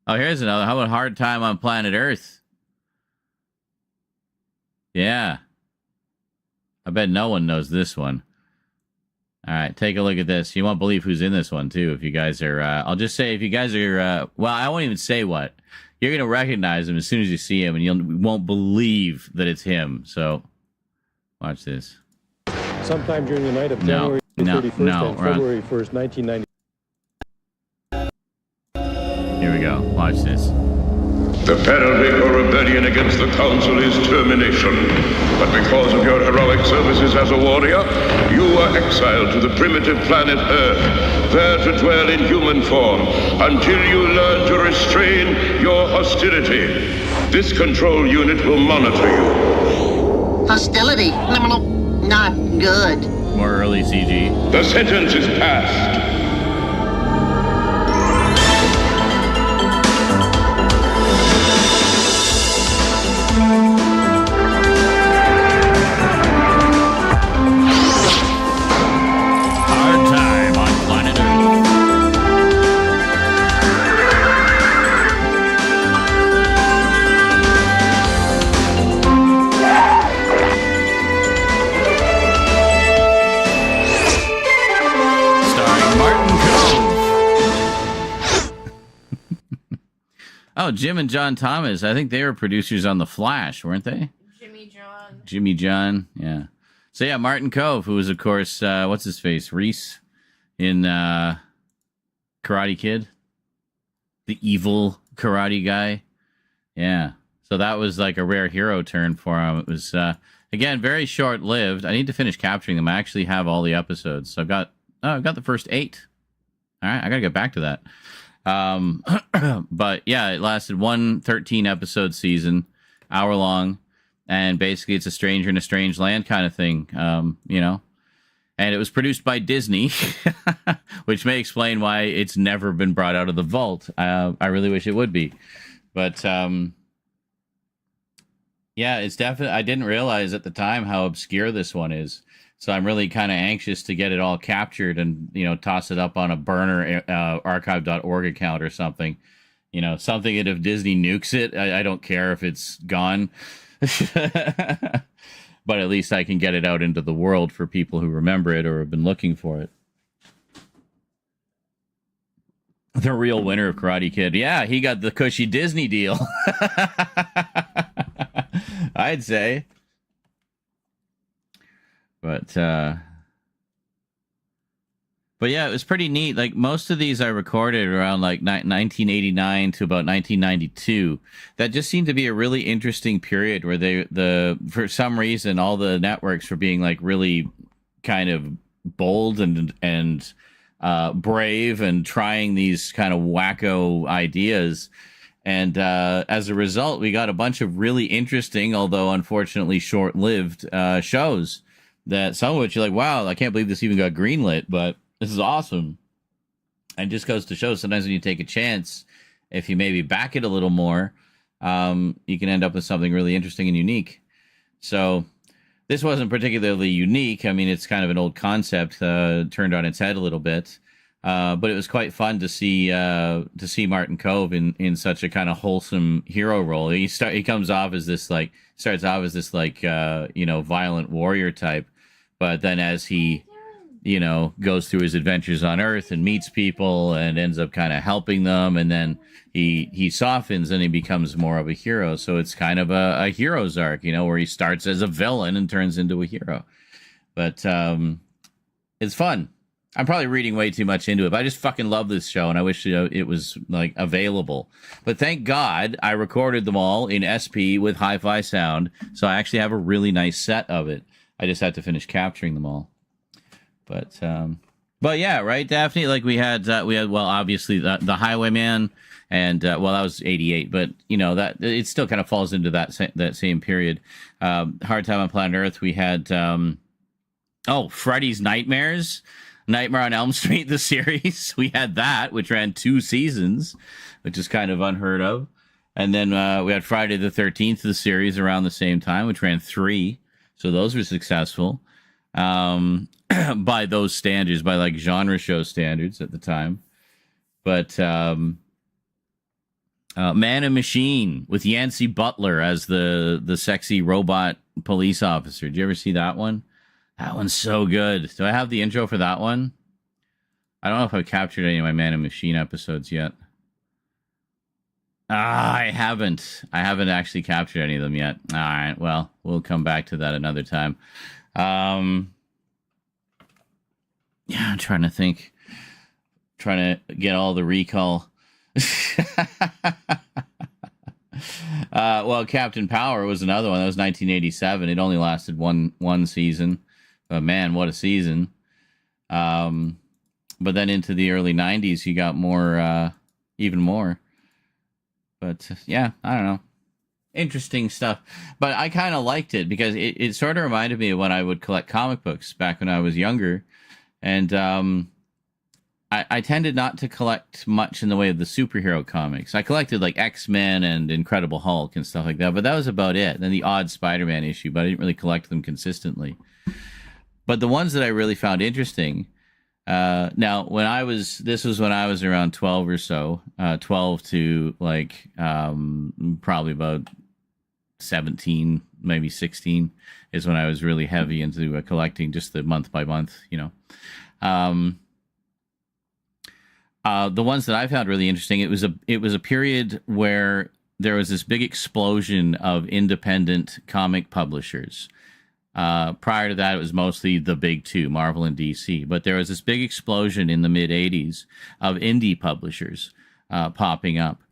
Oh, here's another. How about Hard Time on Planet Earth? Yeah. I bet no one knows this one. All right, take a look at this. You won't believe who's in this one, too, if you guys are... I'll just say, if you guys are... well, I won't even say what. You're going to recognize him as soon as you see him, and you won't believe that it's him. So, watch this. Sometime during the night of January 31st and February 1st, 1990. Here we go. Watch this. The penalty for rebellion against the Council is termination. But because of your heroic services as a warrior, you are exiled to the primitive planet Earth, there to dwell in human form until you learn to restrain your hostility. This control unit will monitor you. Hostility? Not good. More early CG. The sentence is passed. Hard Time on Planet Earth. Starring Martin Cove. Oh, Jim and John Thomas. I think they were producers on The Flash, weren't they? Jimmy John, yeah. So yeah, Martin Cove, who was of course, what's his face, Reese in Karate Kid, the evil karate guy. Yeah, so that was like a rare hero turn for him. It was again very short lived. I need to finish capturing them. I actually have all the episodes, so I've got the first 8. All right, I gotta get back to that. But yeah, it lasted one 13 episode season, hour long. And basically, it's a stranger in a strange land kind of thing, you know. And it was produced by Disney, which may explain why it's never been brought out of the vault. I really wish it would be. But, Yeah, it's definitely. I didn't realize at the time how obscure this one is. So I'm really kind of anxious to get it all captured and, toss it up on a burner archive.org account or something. Something that if Disney nukes it, I don't care if it's gone. But at least I can get it out into the world for people who remember it or have been looking for it. The real winner of Karate Kid. Yeah, he got the cushy Disney deal. I'd say. But yeah, it was pretty neat. Like most of these I recorded around like 1989 to about 1992. That just seemed to be a really interesting period where for some reason all the networks were being like really kind of bold and brave and trying these kind of wacko ideas. And as a result, we got a bunch of really interesting, although unfortunately short-lived shows that some of which you're like, wow, I can't believe this even got greenlit, but this is awesome. And just goes to show sometimes when you take a chance, if you maybe back it a little more, you can end up with something really interesting and unique. So this wasn't particularly unique. I mean, it's kind of an old concept turned on its head a little bit. But it was quite fun to see Martin Kove in such a kind of wholesome hero role. He starts off as this violent warrior type, but then as he goes through his adventures on Earth and meets people and ends up kind of helping them, and then he softens and he becomes more of a hero. So it's kind of a hero's arc, where he starts as a villain and turns into a hero. But it's fun. I'm probably reading way too much into it, but I just fucking love this show, and I wish it was like available. But thank God I recorded them all in SP with hi-fi sound, so I actually have a really nice set of it. I just had to finish capturing them all. But yeah, right, Daphne. Like we had obviously the Highwayman, and that was '88, but that it still kind of falls into that same period. Hard Time on Planet Earth. We had Freddy's Nightmares. Nightmare on Elm Street, the series. We had that, which ran 2 seasons, which is kind of unheard of. And then we had Friday the 13th, the series, around the same time, which ran 3. So those were successful by those standards, by like genre show standards at the time. But Man and Machine with Yancey Butler as the sexy robot police officer. Did you ever see that one? That one's so good. Do I have the intro for that one? I don't know if I've captured any of my Man and Machine episodes yet. I haven't. I haven't actually captured any of them yet. All right, well, we'll come back to that another time. Yeah, I'm trying to think. Trying to get all the recall. Well, Captain Power was another one. That was 1987. It only lasted one season. But man, what a season. But then into the early 90s, you got more, even more. But yeah, I don't know. Interesting stuff. But I kind of liked it because it sort of reminded me of when I would collect comic books back when I was younger. And I tended not to collect much in the way of the superhero comics. I collected like X-Men and Incredible Hulk and stuff like that, but that was about it. Then the odd Spider-Man issue, but I didn't really collect them consistently. But the ones that I really found interesting, now this was when I was around 12 or so, 12 to like probably about 17, maybe 16 is when I was really heavy into collecting, just the month by month, the ones that I found really interesting, it was a period where there was this big explosion of independent comic publishers. Prior to that, it was mostly the big two, Marvel and DC. But there was this big explosion in the mid-'80s of indie publishers popping up.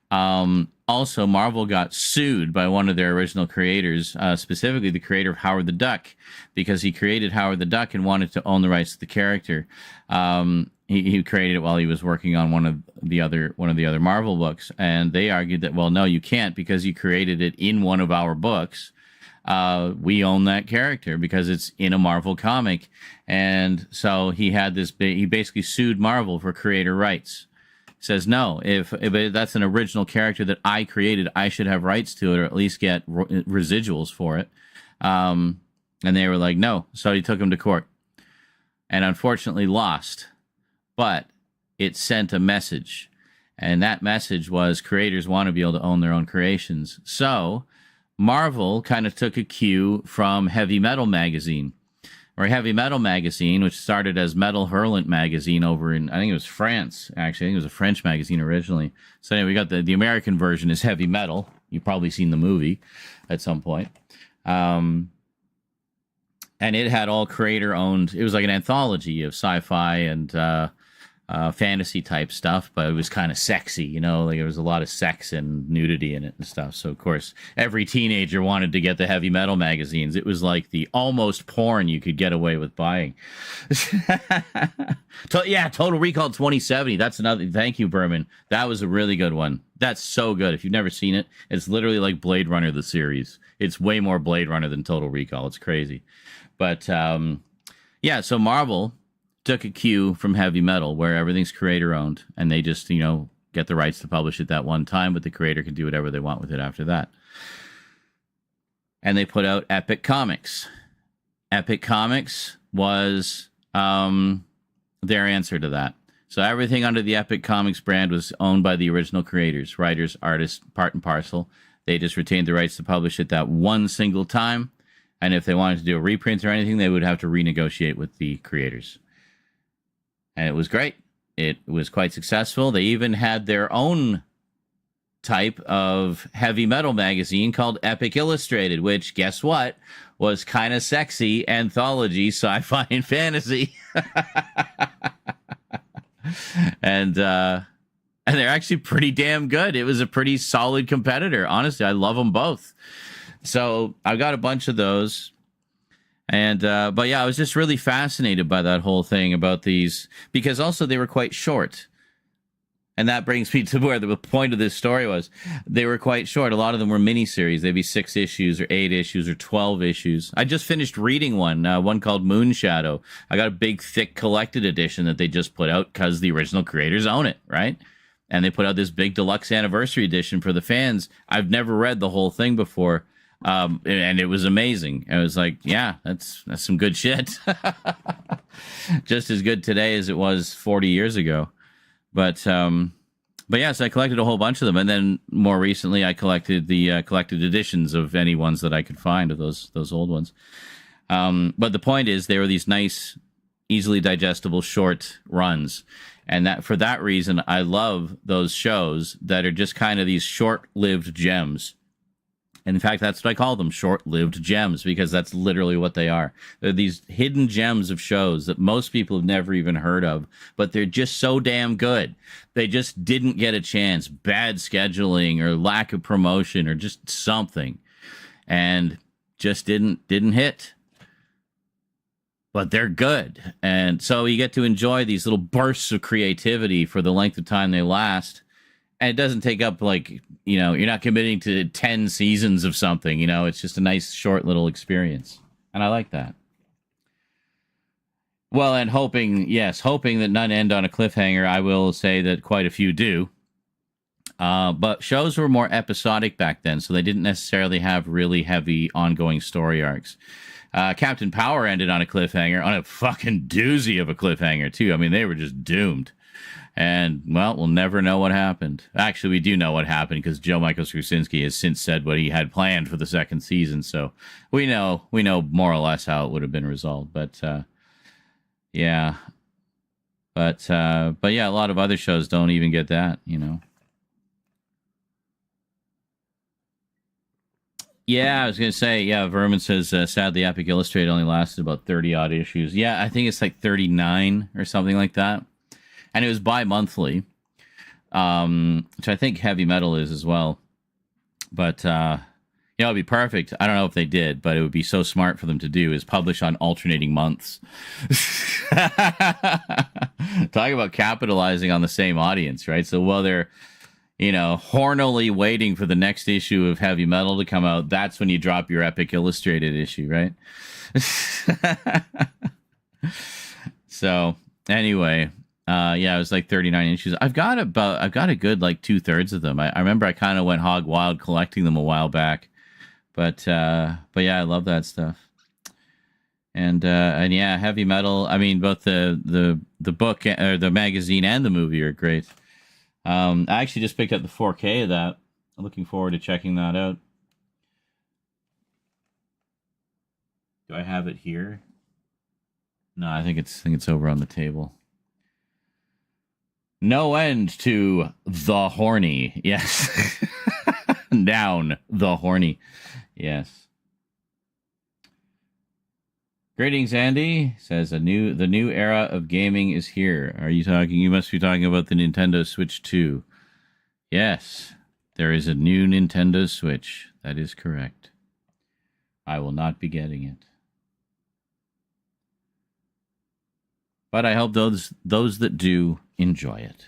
Also, Marvel got sued by one of their original creators, specifically the creator of Howard the Duck, because he created Howard the Duck and wanted to own the rights to the character. He created it while he was working on one of the other Marvel books, and they argued that, well, no, you can't, because you created it in one of our books. We own that character because it's in a Marvel comic. And so he had he basically sued Marvel for creator rights. says no. If that's an original character that I created, I should have rights to it, or at least get residuals for it. And they were like, no. So he took him to court, and unfortunately lost. But it sent a message, and that message was creators want to be able to own their own creations. So Marvel kind of took a cue from Heavy Metal magazine. Or Heavy Metal magazine, which started as Metal Hurlant magazine over in, I think it was France, actually. I think it was a French magazine originally. So anyway, we got the American version is Heavy Metal. You've probably seen the movie at some point. And it had all creator-owned, it was like an anthology of sci-fi and fantasy type stuff, but it was kind of sexy, you know, like there was a lot of sex and nudity in it and stuff. So of course every teenager wanted to get the Heavy Metal magazines. It was like the almost porn you could get away with buying. Yeah, Total Recall 2070. That's another. Thank you, Berman. That was a really good one. That's so good. If you've never seen it, it's literally like Blade Runner the series. It's way more Blade Runner than Total Recall. It's crazy. But yeah, so Marvel took a cue from Heavy Metal, where everything's creator owned, and they just, you know, get the rights to publish it that one time, but the creator can do whatever they want with it after that. And they put out Epic Comics. Epic Comics was their answer to that. So everything under the Epic Comics brand was owned by the original creators, writers, artists, part and parcel. They just retained the rights to publish it that one single time. And if they wanted to do a reprint or anything, they would have to renegotiate with the creators. And it was great. It was quite successful. They even had their own type of Heavy Metal magazine called Epic Illustrated, which, guess what, was kind of sexy anthology sci-fi and fantasy. And they're actually pretty damn good. It was a pretty solid competitor. Honestly, I love them both. So I've got a bunch of those. And but yeah, I was just really fascinated by that whole thing about these, because also they were quite short. And that brings me to where the point of this story was. They were quite short. A lot of them were miniseries. They'd be 6 issues or 8 issues or 12 issues. I just finished reading one called Moonshadow. I got a big, thick collected edition that they just put out because the original creators own it, right? And they put out this big deluxe anniversary edition for the fans. I've never read the whole thing before. And it was amazing. I was like, yeah, that's some good shit. Just as good today as it was 40 years ago. But yes, I collected a whole bunch of them. And then more recently, I collected the collected editions of any ones that I could find of those old ones. But the point is, they were these nice, easily digestible, short runs. And that for that reason, I love those shows that are just kind of these short-lived gems. And in fact, that's what I call them, short-lived gems, because that's literally what they are. They're these hidden gems of shows that most people have never even heard of, but they're just so damn good. They just didn't get a chance. Bad scheduling or lack of promotion or just something. And just didn't hit. But they're good. And so you get to enjoy these little bursts of creativity for the length of time they last. And it doesn't take up, like, you know, you're not committing to 10 seasons of something, you know, it's just a nice short little experience. And I like that. Well, and hoping that none end on a cliffhanger, I will say that quite a few do. But shows were more episodic back then, so they didn't necessarily have really heavy ongoing story arcs. Captain Power ended on a cliffhanger, on a fucking doozy of a cliffhanger, too. I mean, they were just doomed. And, well, we'll never know what happened. Actually, we do know what happened because Joe Michael Straczynski has since said what he had planned for the second season. So we know more or less how it would have been resolved. But, yeah. But yeah, a lot of other shows don't even get that, you know. Yeah, I was going to say, yeah, Vermin says, sadly, Epic Illustrated only lasted about 30-odd issues. Yeah, I think it's like 39 or something like that. And it was bi-monthly, which I think Heavy Metal is as well. But, you know, it'd be perfect. I don't know if they did, but it would be so smart for them to do is publish on alternating months. Talk about capitalizing on the same audience, right? So while they're, you know, hornily waiting for the next issue of Heavy Metal to come out, that's when you drop your Epic Illustrated issue, right? So, anyway... Yeah, it was like 39 issues. I've got a good like 2/3 of them. I remember I kind of went hog wild collecting them a while back, but yeah, I love that stuff. And yeah, Heavy Metal. I mean, both the book or the magazine and the movie are great. I actually just picked up the 4K of that. I'm looking forward to checking that out. Do I have it here? No, I think it's over on the table. No end to the horny. Yes. Down the horny. Yes. Greetings, Andy. Says the new era of gaming is here. Are you talking? You must be talking about the Nintendo Switch 2. Yes, there is a new Nintendo Switch. That is correct. I will not be getting it, but I hope those that do enjoy it.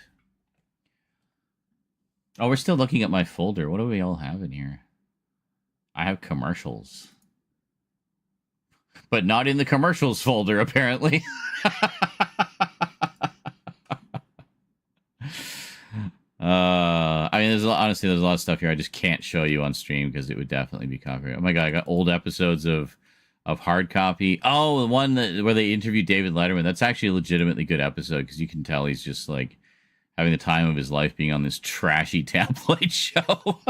Oh, we're still looking at my folder. What do we all have in here? I have commercials. But not in the commercials folder, apparently. I mean, honestly, there's a lot of stuff here I just can't show you on stream because it would definitely be copyright. Oh my god, I got old episodes of hard copy. Oh, the one where they interviewed David Letterman. That's actually a legitimately good episode because you can tell he's just like having the time of his life being on this trashy tabloid show.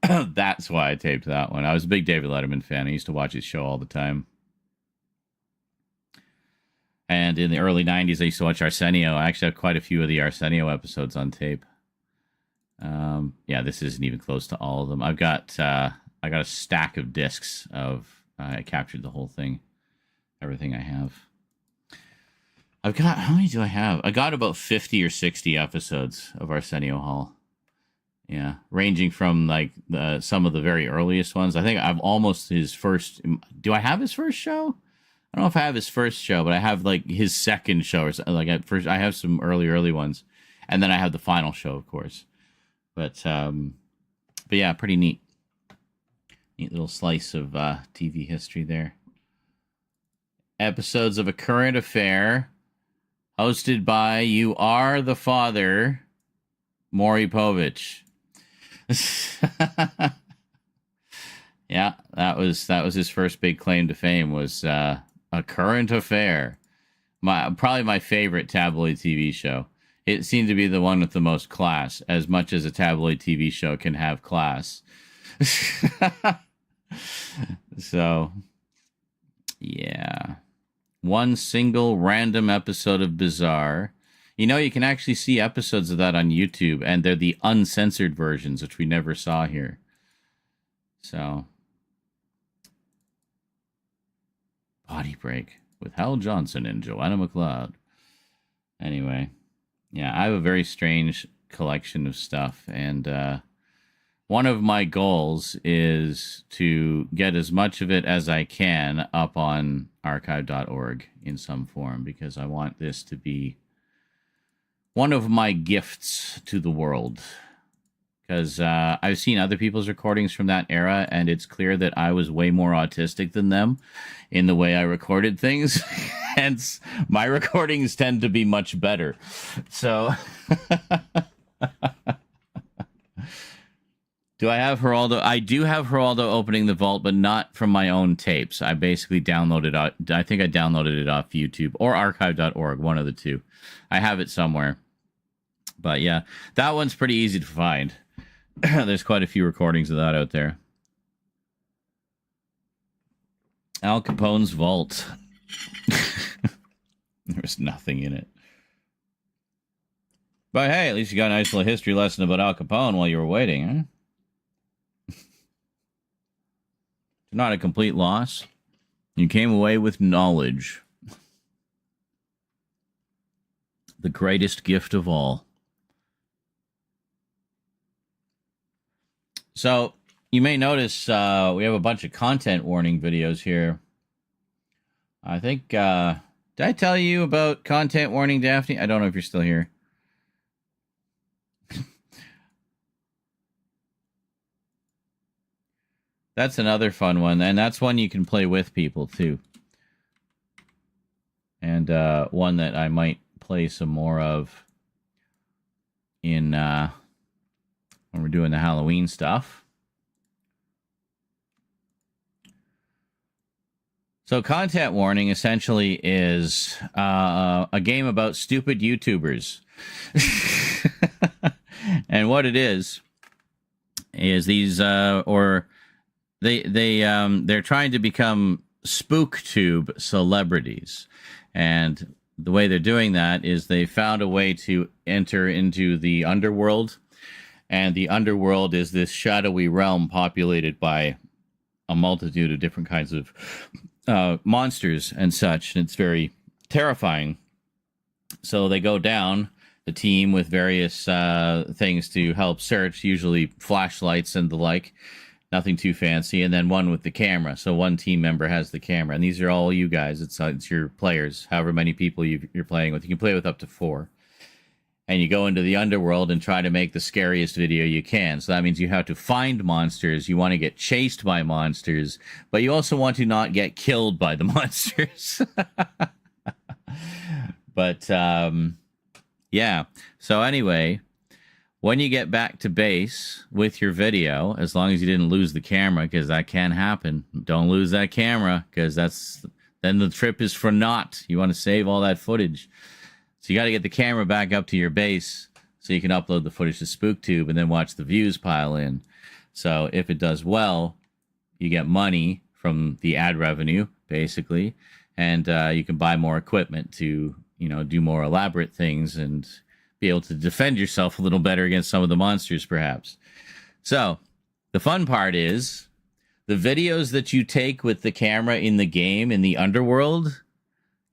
That's why I taped that one. I was a big David Letterman fan. I used to watch his show all the time. And in the early 90s, I used to watch Arsenio. I actually have quite a few of the Arsenio episodes on tape. Yeah, this isn't even close to all of them. I got a stack of discs of... I captured the whole thing. Everything I have. I've got... How many do I have? I got about 50 or 60 episodes of Arsenio Hall. Yeah, ranging from like some of the very earliest ones. I think I've almost his first. Do I have his first show? I don't know if I have his first show, but I have like his second show or something. Like I have some early ones, and then I have the final show, of course. But yeah, pretty neat little slice of TV history there. Episodes of A Current Affair, hosted by You Are the Father, Maury Povich. Yeah, that was his first big claim to fame was A Current Affair. Probably my favorite tabloid TV show. It seemed to be the one with the most class, as much as a tabloid TV show can have class. So, yeah. One single random episode of Bizarre. You know, you can actually see episodes of that on YouTube, and they're the uncensored versions, which we never saw here. So, Body Break with Hal Johnson and Joanna McLeod. Anyway, yeah, I have a very strange collection of stuff, and one of my goals is to get as much of it as I can up on archive.org in some form, because I want this to be one of my gifts to the world, because I've seen other people's recordings from that era, and it's clear that I was way more autistic than them in the way I recorded things. Hence, my recordings tend to be much better. So, do I have Geraldo? I do have Geraldo opening the vault, but not from my own tapes. I basically downloaded it. I think I downloaded it off YouTube or archive.org, one of the two. I have it somewhere. But yeah, that one's pretty easy to find. There's quite a few recordings of that out there. Al Capone's vault. There's nothing in it. But hey, at least you got a nice little history lesson about Al Capone while you were waiting, huh? Not a complete loss. You came away with knowledge. The greatest gift of all. So, you may notice we have a bunch of content warning videos here. I think, did I tell you about content warning, Daphne? I don't know if you're still here. That's another fun one, and that's one you can play with people, too. and one that I might play some more of in when we're doing the Halloween stuff. So content warning essentially is a game about stupid YouTubers. And what it is these they're trying to become SpookTube celebrities. And the way they're doing that is they found a way to enter into the underworld. And the underworld is this shadowy realm populated by a multitude of different kinds of monsters and such. And it's very terrifying. So they go down, the team, with various things to help search, usually flashlights and the like. Nothing too fancy. And then one with the camera. So one team member has the camera. And these are all you guys. It's your players, however many people you're playing with. You can play with up to 4. And you go into the underworld and try to make the scariest video you can. So that means you have to find monsters. You want to get chased by monsters. But you also want to not get killed by the monsters. But, yeah. So anyway, when you get back to base with your video, as long as you didn't lose the camera, because that can happen. Don't lose that camera, because then the trip is for naught. You want to save all that footage. So you got to get the camera back up to your base so you can upload the footage to SpookTube and then watch the views pile in. So if it does well, you get money from the ad revenue, basically, and you can buy more equipment to, do more elaborate things and be able to defend yourself a little better against some of the monsters, perhaps. So the fun part is the videos that you take with the camera in the game, in the underworld,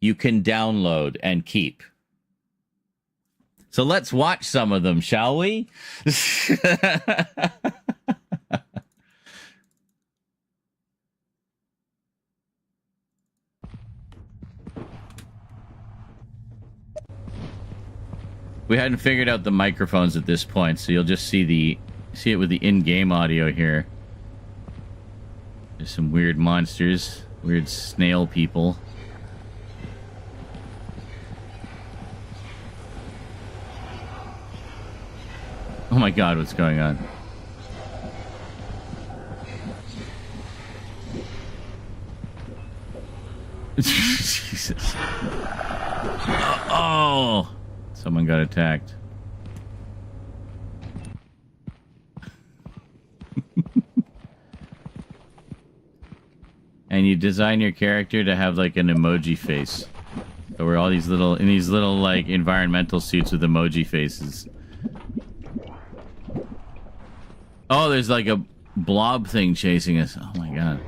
you can download and keep. So let's watch some of them, shall we? We hadn't figured out the microphones at this point, so you'll just see it with the in-game audio here. There's some weird monsters, weird snail people. Oh my god, what's going on? Jesus. Oh! Someone got attacked. And you design your character to have like an emoji face. So we're all in these little like environmental suits with emoji faces. Oh, there's like a blob thing chasing us. Oh my god.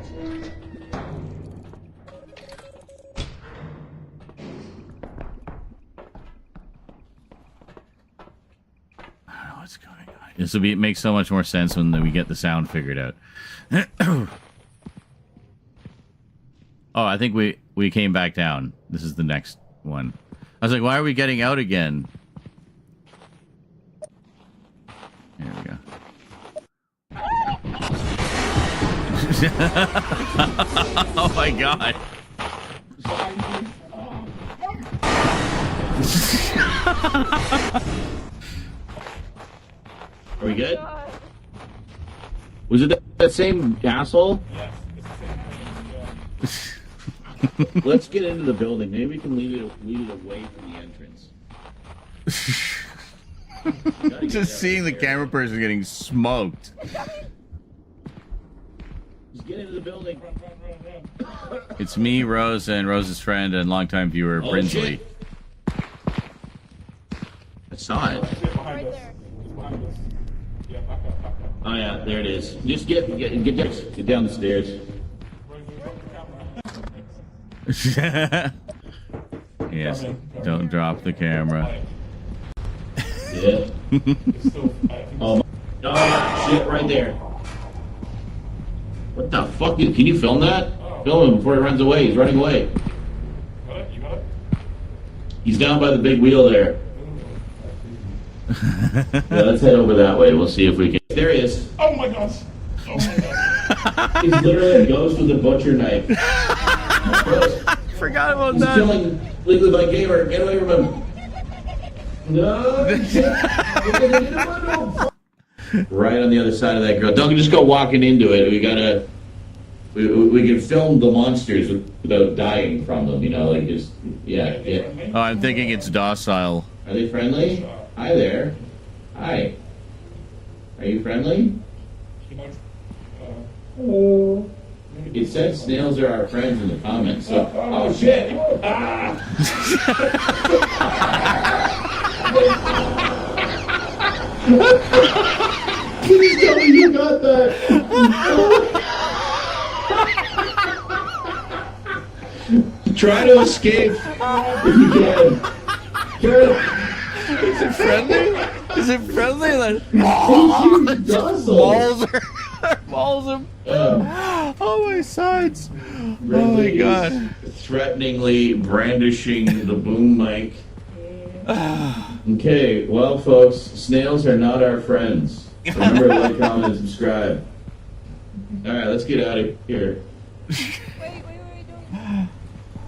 I don't know what's going on. This will it makes so much more sense when we get the sound figured out. Oh, I think we came back down. This is the next one. I was like, why are we getting out again? There we go. Oh my god. Are we good? Was it that same asshole? Yes. Let's get into the building. Maybe we can leave it away from the entrance. Just seeing the camera person getting smoked. Just get into the building. It's me, Rose, and Rose's friend and longtime viewer, Brinsley. I saw it. Right there. Oh yeah, there it is. Just get down the stairs. Yes, don't drop the camera. Yeah. Oh shit, right there. What the fuck? Can you film that? Film him before he runs away. He's running away. You got it? He's down by the big wheel there. Yeah, let's head over that way. We'll see if we can. There he is. Oh my gosh. Oh my gosh. He's literally a ghost with a butcher knife. forgot about He's that. killing Liquid Light Gamer. Get away from him. No. Right on the other side of that girl. Don't just go walking into it. We gotta. We can film the monsters without dying from them. You know, like just yeah. Oh, I'm thinking it's docile. Are they friendly? Hi there. Hi. Are you friendly? It said snails are our friends in the comments. So, oh shit! Ah! Please tell me you got that. Try to escape if you can. Is it friendly? Is it friendly? Like, balls him. Oh, my sides. Oh, my God. Threateningly brandishing the boom mic. Okay, well, folks, snails are not our friends. Remember to like, comment, and subscribe. All right, let's get out of here.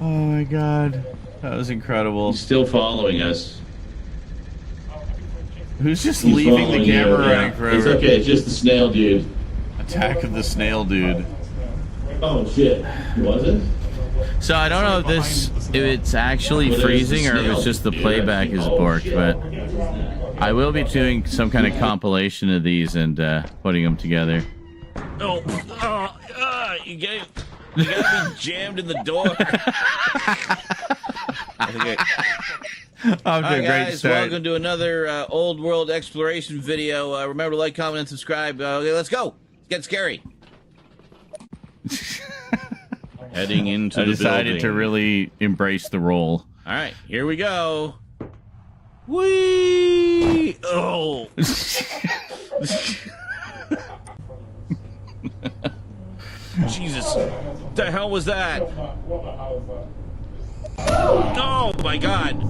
Oh, my God. That was incredible. He's still following us. Who's just He's leaving the camera you, running forever? It's okay, it's just the snail dude. Attack of the Snail Dude. Oh, shit. Was it? So I don't know if it's actually freezing or if it's just the playback is borked, but I will be doing some kind of compilation of these and putting them together. You gotta be jammed in the door. I'm doing great guys, start. welcome to another old world exploration video. Remember to like, comment, and subscribe. Okay, let's go. Get scary. Heading into I the decided building. to really embrace the role. All right, here we go. Whee! Oh. Jesus. What the hell was that? Oh my God.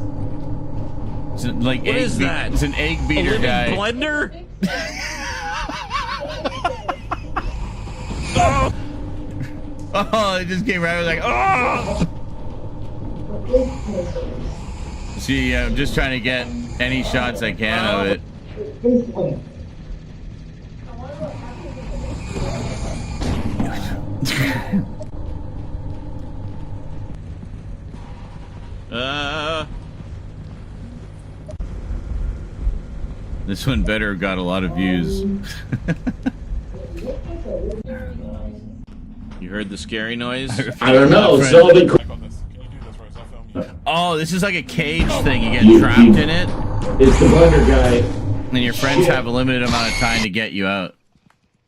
It's like What is that? It's an egg beater living guy. blender? Oh! Oh, it just came right. I was like, oh! See, I'm just trying to get any shots I can of it. This one better got a lot of views. You heard the scary noise? I don't know. Oh, this is like a cage thing. You get trapped in it. It's the blender guy. And your friends have a limited amount of time to get you out.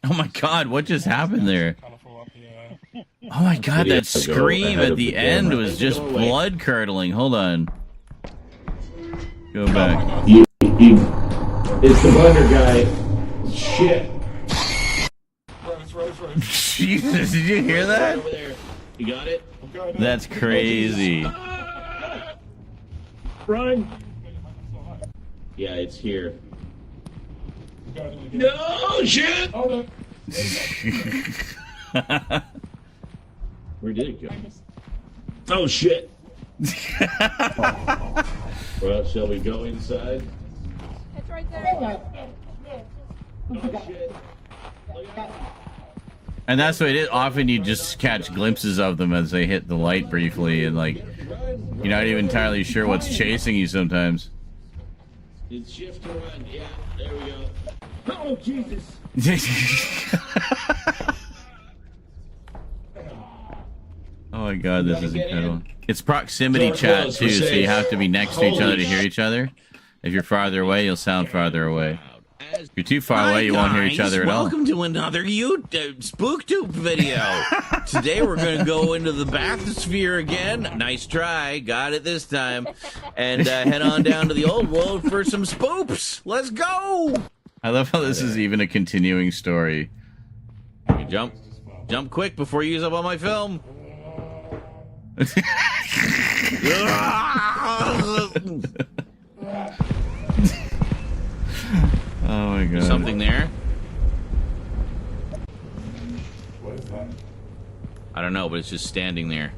Oh my God, what just happened there? Oh my God, that scream at the end was just blood curdling. Hold on. Go back. It's the blender guy. Shit. Jesus, did you hear that? You got it? That's crazy. Run! Yeah, it's here. No, shit! Where did it go? Oh, shit! Well, shall we go inside? It's right there. Oh, shit. And that's what it is. Often you just catch glimpses of them as they hit the light briefly, and like you're not even entirely sure what's chasing you sometimes. It's shift to run. Yeah, there we go. Oh, Jesus! Oh my God, this is incredible. It's proximity chat too, so you have to be next to each other to hear each other. If you're farther away, you'll sound farther away. If you're too far away, you won't hear each other at all. Welcome to another SpookTube video. Today we're going to go into the bathysphere again. Nice try. Got it this time. And head on down to the old world for some spoops. Let's go. I love how this is even a continuing story. Jump quick before you use up all my film. Oh my God. There's something there. What is that? I don't know, but it's just standing there.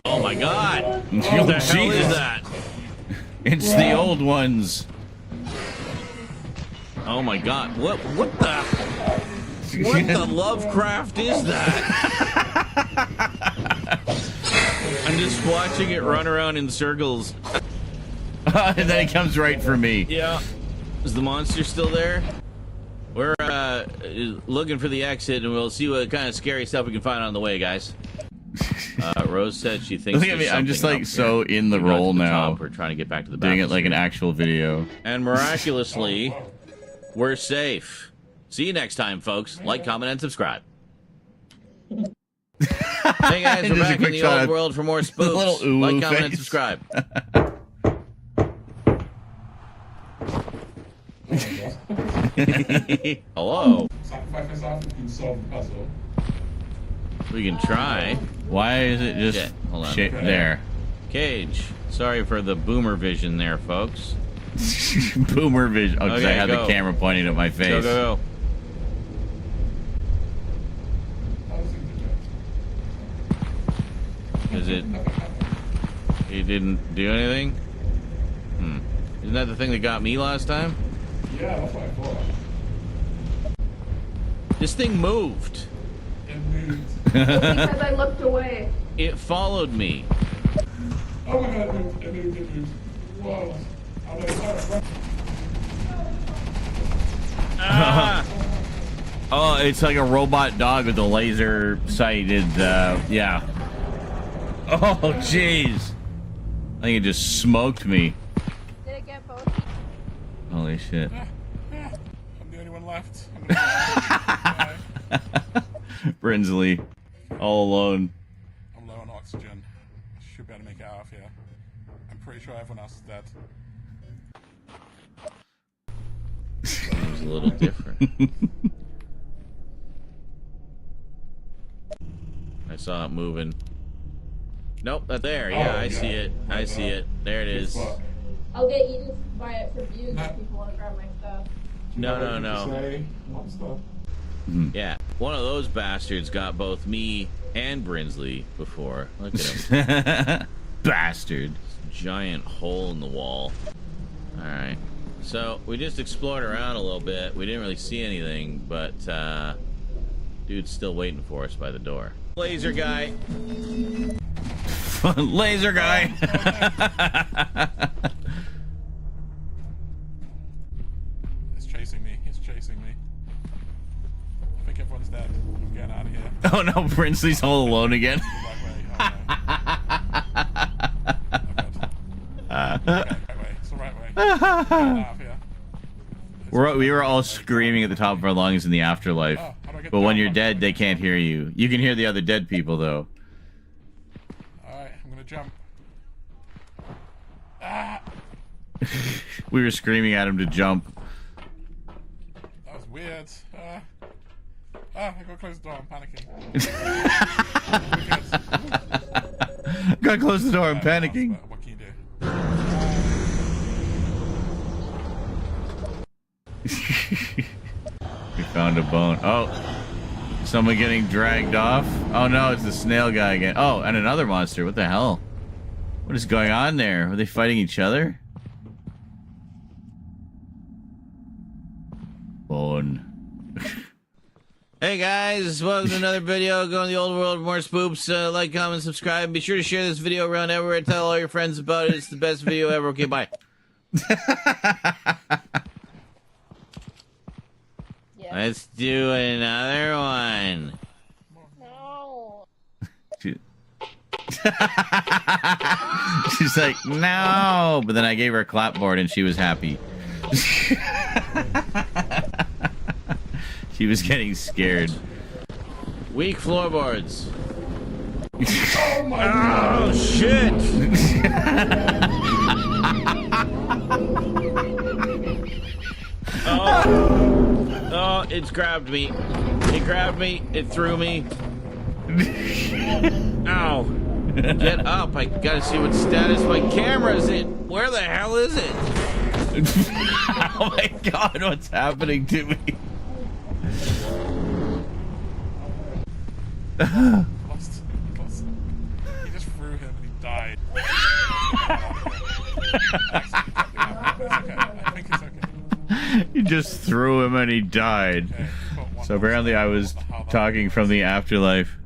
Oh my god! What the hell is that? It's the old ones. Oh my god! What the Lovecraft is that? I'm just watching it run around in circles. And then it comes right for me. Yeah. Is the monster still there? We're looking for the exit, and we'll see what kind of scary stuff we can find on the way, guys. Rose said she thinks. Look at me, I'm just like so in the role now. We're trying to get back to the doing it like an actual video. And miraculously, we're safe. See you next time, folks. Like, comment, and subscribe. Hey guys, we're back in the old world for more spoofs. Like, comment, and subscribe. Hello. We can try. Why is it just hold on. There? Cage. Sorry for the boomer vision there, folks. Boomer vision. Oh, because I had the camera pointing at my face. Go. Is it? He didn't do anything? Isn't that the thing that got me last time? Yeah, that's what I thought. This thing moved. It moved. Because I looked away. It followed me. Oh my god, it moved. Whoa. Oh, it's like a robot dog with a laser sighted, yeah. Oh, jeez. I think it just smoked me. Did it get both? Holy shit. I'm the only one left. Brinsley. All alone. I'm low on oxygen. Should be able to make it out of here. I'm pretty sure everyone else is dead. Seems a little different. I saw it moving. Nope, that's there. Yeah, I see it. I see it. There it is. I'll get eaten by it for views if people want to grab my stuff. No. Yeah, one of those bastards got both me and Brinsley before. Look at him. Bastard. Giant hole in the wall. Alright. So, we just explored around a little bit. We didn't really see anything, but, dude's still waiting for us by the door. Laser guy. Laser guy. It's chasing me. It's chasing me. I think everyone's dead. I'm getting out of here. Oh no, Brinsley's all alone again. It's the right way. Out of here. We were all screaming at the top of our lungs in the afterlife. But when you're dead, they can't hear you. You can hear the other dead people, though. Alright, I'm gonna jump. Ah! We were screaming at him to jump. That was weird. I gotta close the door, I'm panicking. Gotta close the door, I'm panicking. What can you do? We found a bone. Oh, someone getting dragged off. Oh no, it's the snail guy again. Oh, and another monster. What the hell? What is going on there? Are they fighting each other? Bone. Hey guys, welcome to another video. Go in the old world, more spoops. Like, comment, subscribe. Be sure to share this video around everywhere. Tell all your friends about it. It's the best video ever. Okay, bye. Let's do another one. No. She's like, no. But then I gave her a clapboard and she was happy. She was getting scared. Weak floorboards. Oh my god. Oh, shit. Oh, it's grabbed me. It grabbed me. It threw me. Ow. Get up. I gotta see what status my camera's in. Where the hell is it? Oh my god, what's happening to me? Lost. died. I think it's okay. You just threw him and he died. So apparently I was talking from the afterlife.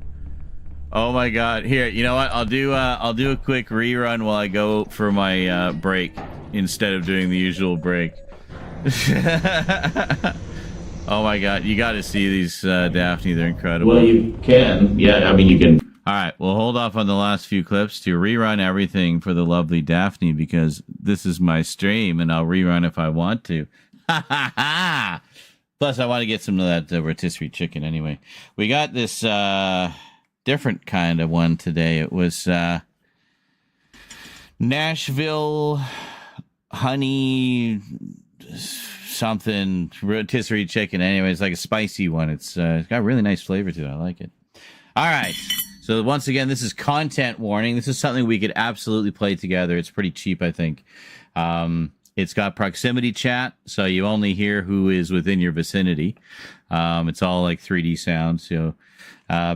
Oh my god. Here, you know what? I'll do a quick rerun while I go for my break instead of doing the usual break. Oh my god, you got to see these Daphne, they're incredible. Well, you can. Yeah, I mean, you can. All right, we'll hold off on the last few clips to rerun everything for the lovely Daphne because this is my stream and I'll rerun if I want to. Ha ha ha! Plus, I want to get some of that rotisserie chicken anyway. We got this different kind of one today. It was Nashville honey something rotisserie chicken. Anyway, it's like a spicy one. It's got really nice flavor to it. I like it. All right. So once again, this is content warning. This is something we could absolutely play together. It's pretty cheap, I think. It's got proximity chat, so you only hear who is within your vicinity. It's all like 3D sound. So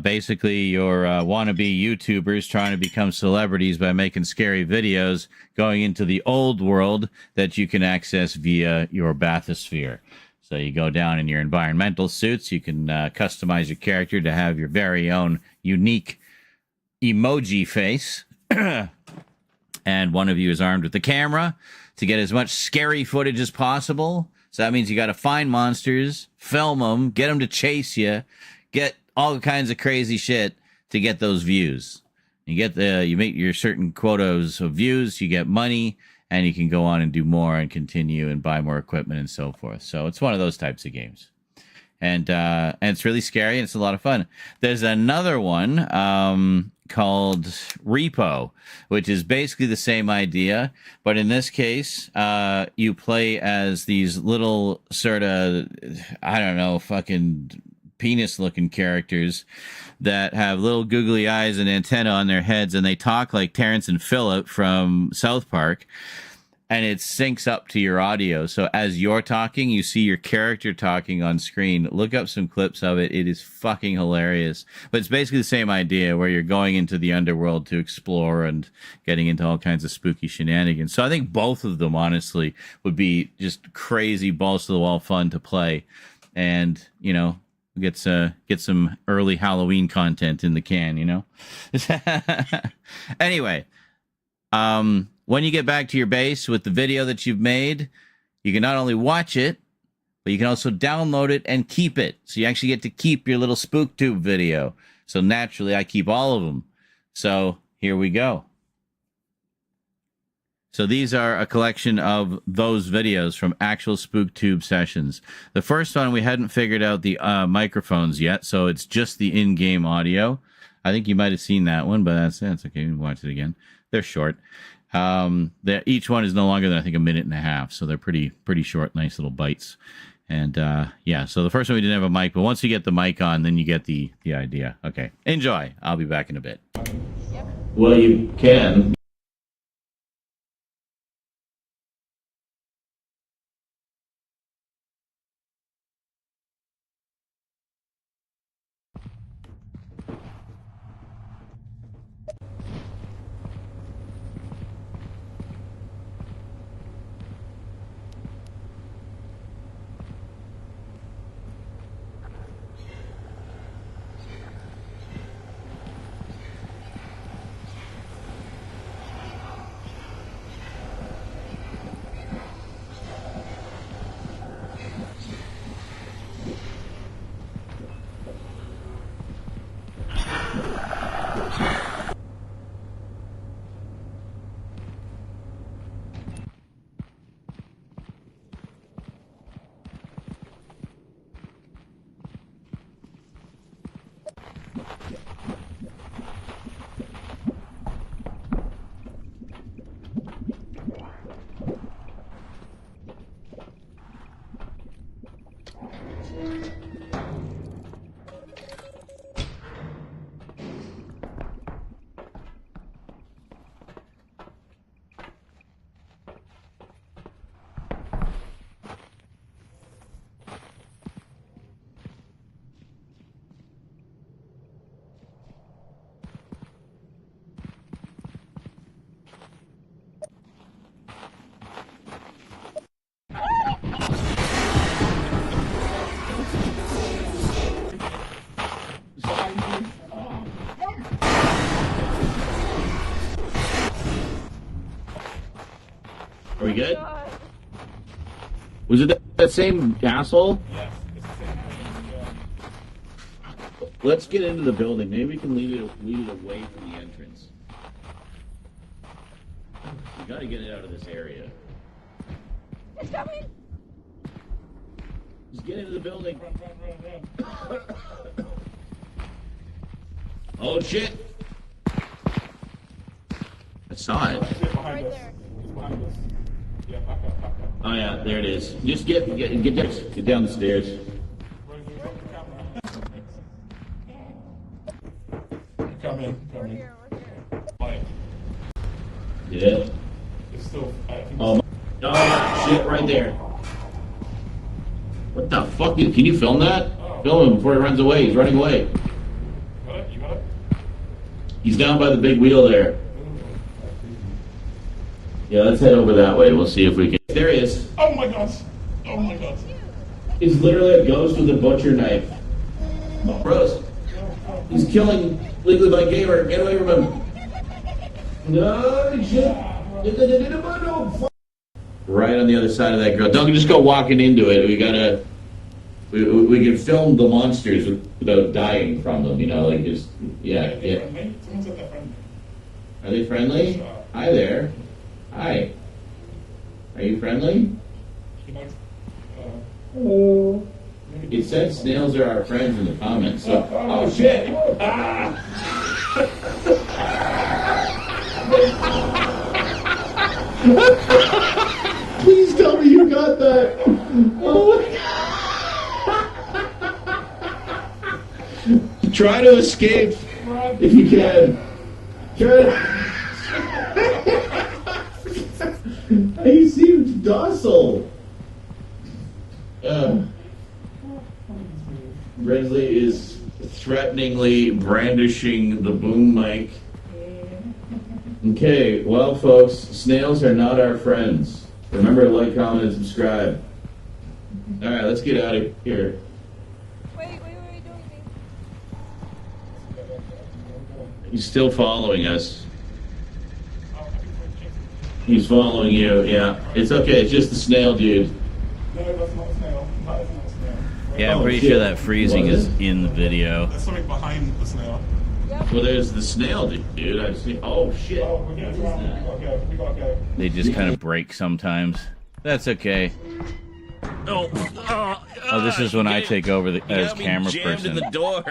basically, you're wannabe YouTubers trying to become celebrities by making scary videos going into the old world that you can access via your bathysphere. So you go down in your environmental suits. You can customize your character to have your very own unique emoji face. And one of you is armed with the camera to get as much scary footage as possible. So that means you got to find monsters, film them, get them to chase you, get all kinds of crazy shit to get those views. You make your certain quotas of views, you get money, and you can go on and do more and continue and buy more equipment and so forth. So it's one of those types of games. And it's really scary and it's a lot of fun. There's another one called Repo, which is basically the same idea, but in this case, you play as these little sort of, I don't know, fucking penis-looking characters that have little googly eyes and antenna on their heads, and they talk like Terrence and Phillip from South Park. And it syncs up to your audio. So as you're talking, you see your character talking on screen. Look up some clips of it. It is fucking hilarious. But it's basically the same idea where you're going into the underworld to explore and getting into all kinds of spooky shenanigans. So I think both of them, honestly, would be just crazy balls to the wall fun to play. And, you know, get some early Halloween content in the can, you know? Anyway, when you get back to your base with the video that you've made, you can not only watch it, but you can also download it and keep it. So you actually get to keep your little SpookTube video. So naturally, I keep all of them. So here we go. So these are a collection of those videos from actual SpookTube sessions. The first one, we hadn't figured out the microphones yet, so it's just the in-game audio. I think you might have seen that one, but that's okay. You can watch it again. They're short. Each one is no longer than, I think, a minute and a half, so they're pretty short, nice little bites. And yeah, so the first one we didn't have a mic, but once you get the mic on, then you get the idea. Okay, enjoy. I'll be back in a bit. Well, you can. Are we good? Was it that same castle? Yes, it's the same thing. Yeah. Let's get into the building. Maybe we can leave it away from the entrance. We gotta get it out of this area. It's coming! Just get into the building. Run. Oh shit! I saw it. It's behind us. It's behind us. Yeah, back up. Oh yeah, there it is. Just get down the stairs. Come in. We're here. Like, Yeah. it's still. I think Oh, yeah, shit, right there. What the fuck? Can you film that? Film him before he runs away. He's running away. You got it? He's down by the big wheel there. Yeah, let's head over that way. We'll see if we can. There he is. Oh my gosh. Oh my gosh. He's literally a ghost with a butcher knife. Oh, Rose. He's killing legally by gamer. Get away from him. No, shit. Right on the other side of that girl. Don't just go walking into it. We gotta. We can film the monsters without dying from them. You know, like just yeah. Someone said they're friendly. Are they friendly? Hi there. Hi. Are you friendly? He likes. It said snails are our friends in the comments. So, oh shit! Ah! Please tell me you got that. Oh my God. Try to escape if you can. He seems docile. Rensley is threateningly brandishing the boom mic. Okay, well, folks, snails are not our friends. Remember to like, comment, and subscribe. All right, let's get out of here. Wait, what are you doing? He's still following us. He's following you, yeah. It's okay, it's just the snail dude. No, that's not a snail. That is not a snail. Yeah, I'm pretty sure that freezing is in the video. There's something behind the snail. Well, there's the snail dude. I see. Oh shit! Oh, we're getting around. We gotta go. They just kind of break sometimes. That's okay. Oh, this is when I take over as camera person. In the door.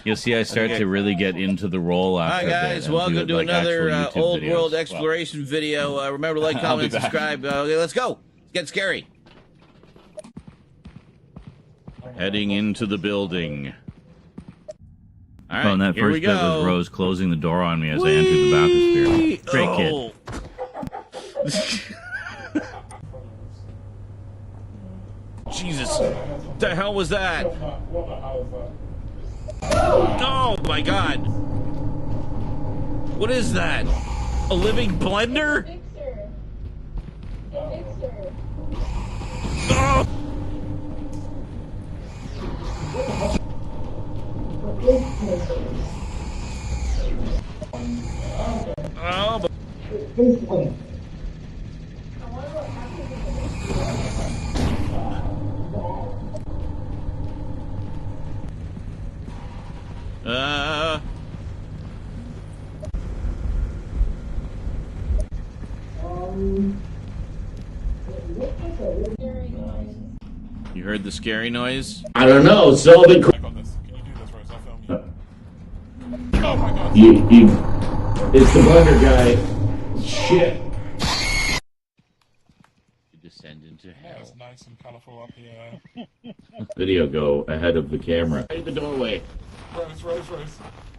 You'll see I start to really get into the role after Hi guys, welcome to another old world exploration video. Remember to like, comment, and subscribe. Okay, let's go. Let's get scary. Heading into the building. All right, Oh, and that here first we bit was go. Rose closing the door on me as I entered the bathysphere. Great kid. Jesus, what the hell was that? What the hell is that? Oh my God! What is that? A living blender? Oh! Oh, You heard the scary noise? I don't know. Sullivan. I got this. Can you do this, Rose? I'll film you. Oh my God. It's the blender guy. Shit. You descend into Yeah, hell. it's nice and colourful up here. Video go ahead of the camera. Right at the doorway. Rose. I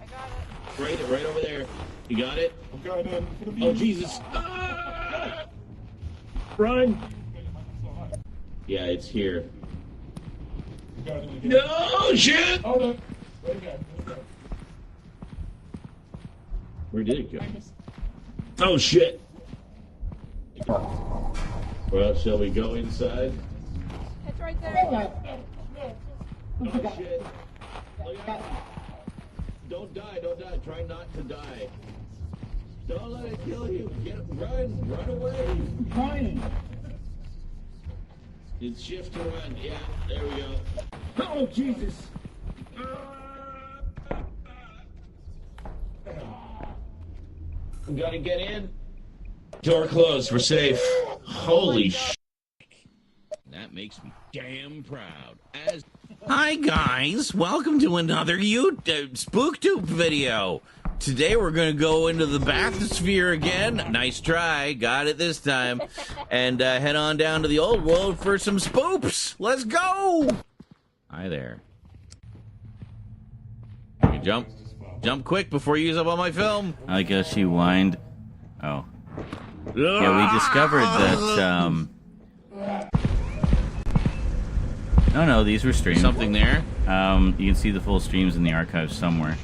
got it. Right over there. You got it? I'm going in. For the Oh view. Jesus! Ah! Run! Yeah, it's here. I'm going in again. No shit! Oh no. Where'd it go? Where did it go? Oh shit! Well, shall we go inside? It's right there. Oh shit! Look out. Don't die! Try not to die. Don't let it kill you. Run away. I'm trying. It's shift to run. Yeah, there we go. Oh, Jesus. We gotta get in. Door closed. We're safe. Holy sh! That makes me damn proud. Hi guys, welcome to another SpookTube video. Today we're gonna go into the bathysphere again. Nice try, got it this time. And head on down to the old world for some spoops. Let's go! Hi there. You jump quick before you use up all my film. I guess she whined. Oh. Yeah, we discovered that, No, these were streamed. Something there? You can see the full streams in the archives somewhere.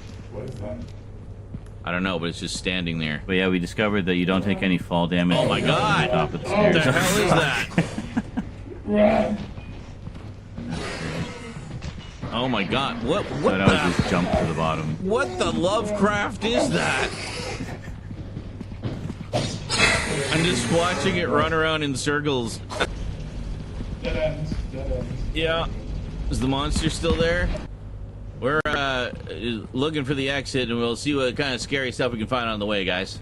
I don't know, but it's just standing there. But yeah, we discovered that you don't take any fall damage. Oh my god! Top of the What stairs. the hell is that? Oh my god, what So now we just jump to the bottom. What the Lovecraft is that? I'm just watching it run around in circles. Dead end. Yeah. Is the monster still there? We're looking for the exit, and we'll see what kind of scary stuff we can find on the way, guys.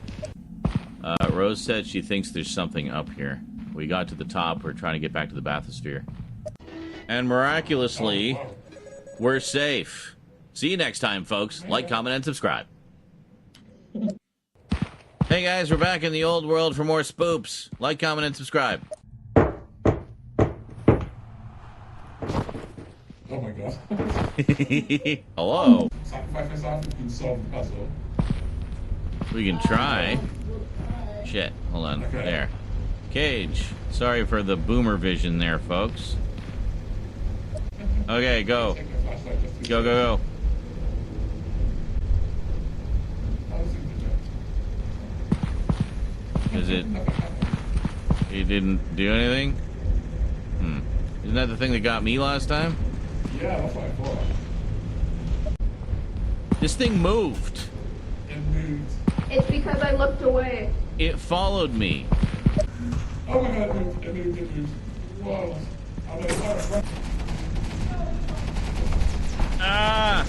Rose said she thinks there's something up here. We got to the top. We're trying to get back to the bathysphere. And miraculously, we're safe. See you next time, folks. Like, comment, and subscribe. Hey, guys, we're back in the old world for more spoops. Like, comment, and subscribe. Oh my god. Hello. Sacrifice myself if you can solve the puzzle. We can try. Shit. Hold on. Okay. There. Cage. Sorry for the boomer vision there, folks. Okay, go. Go. Is it... He didn't do anything? Isn't that the thing that got me last time? Yeah, that's what I thought. This thing moved. It moved. It's because I looked away. It followed me. Oh my god, it moved. Whoa. I'm gonna start. Ah!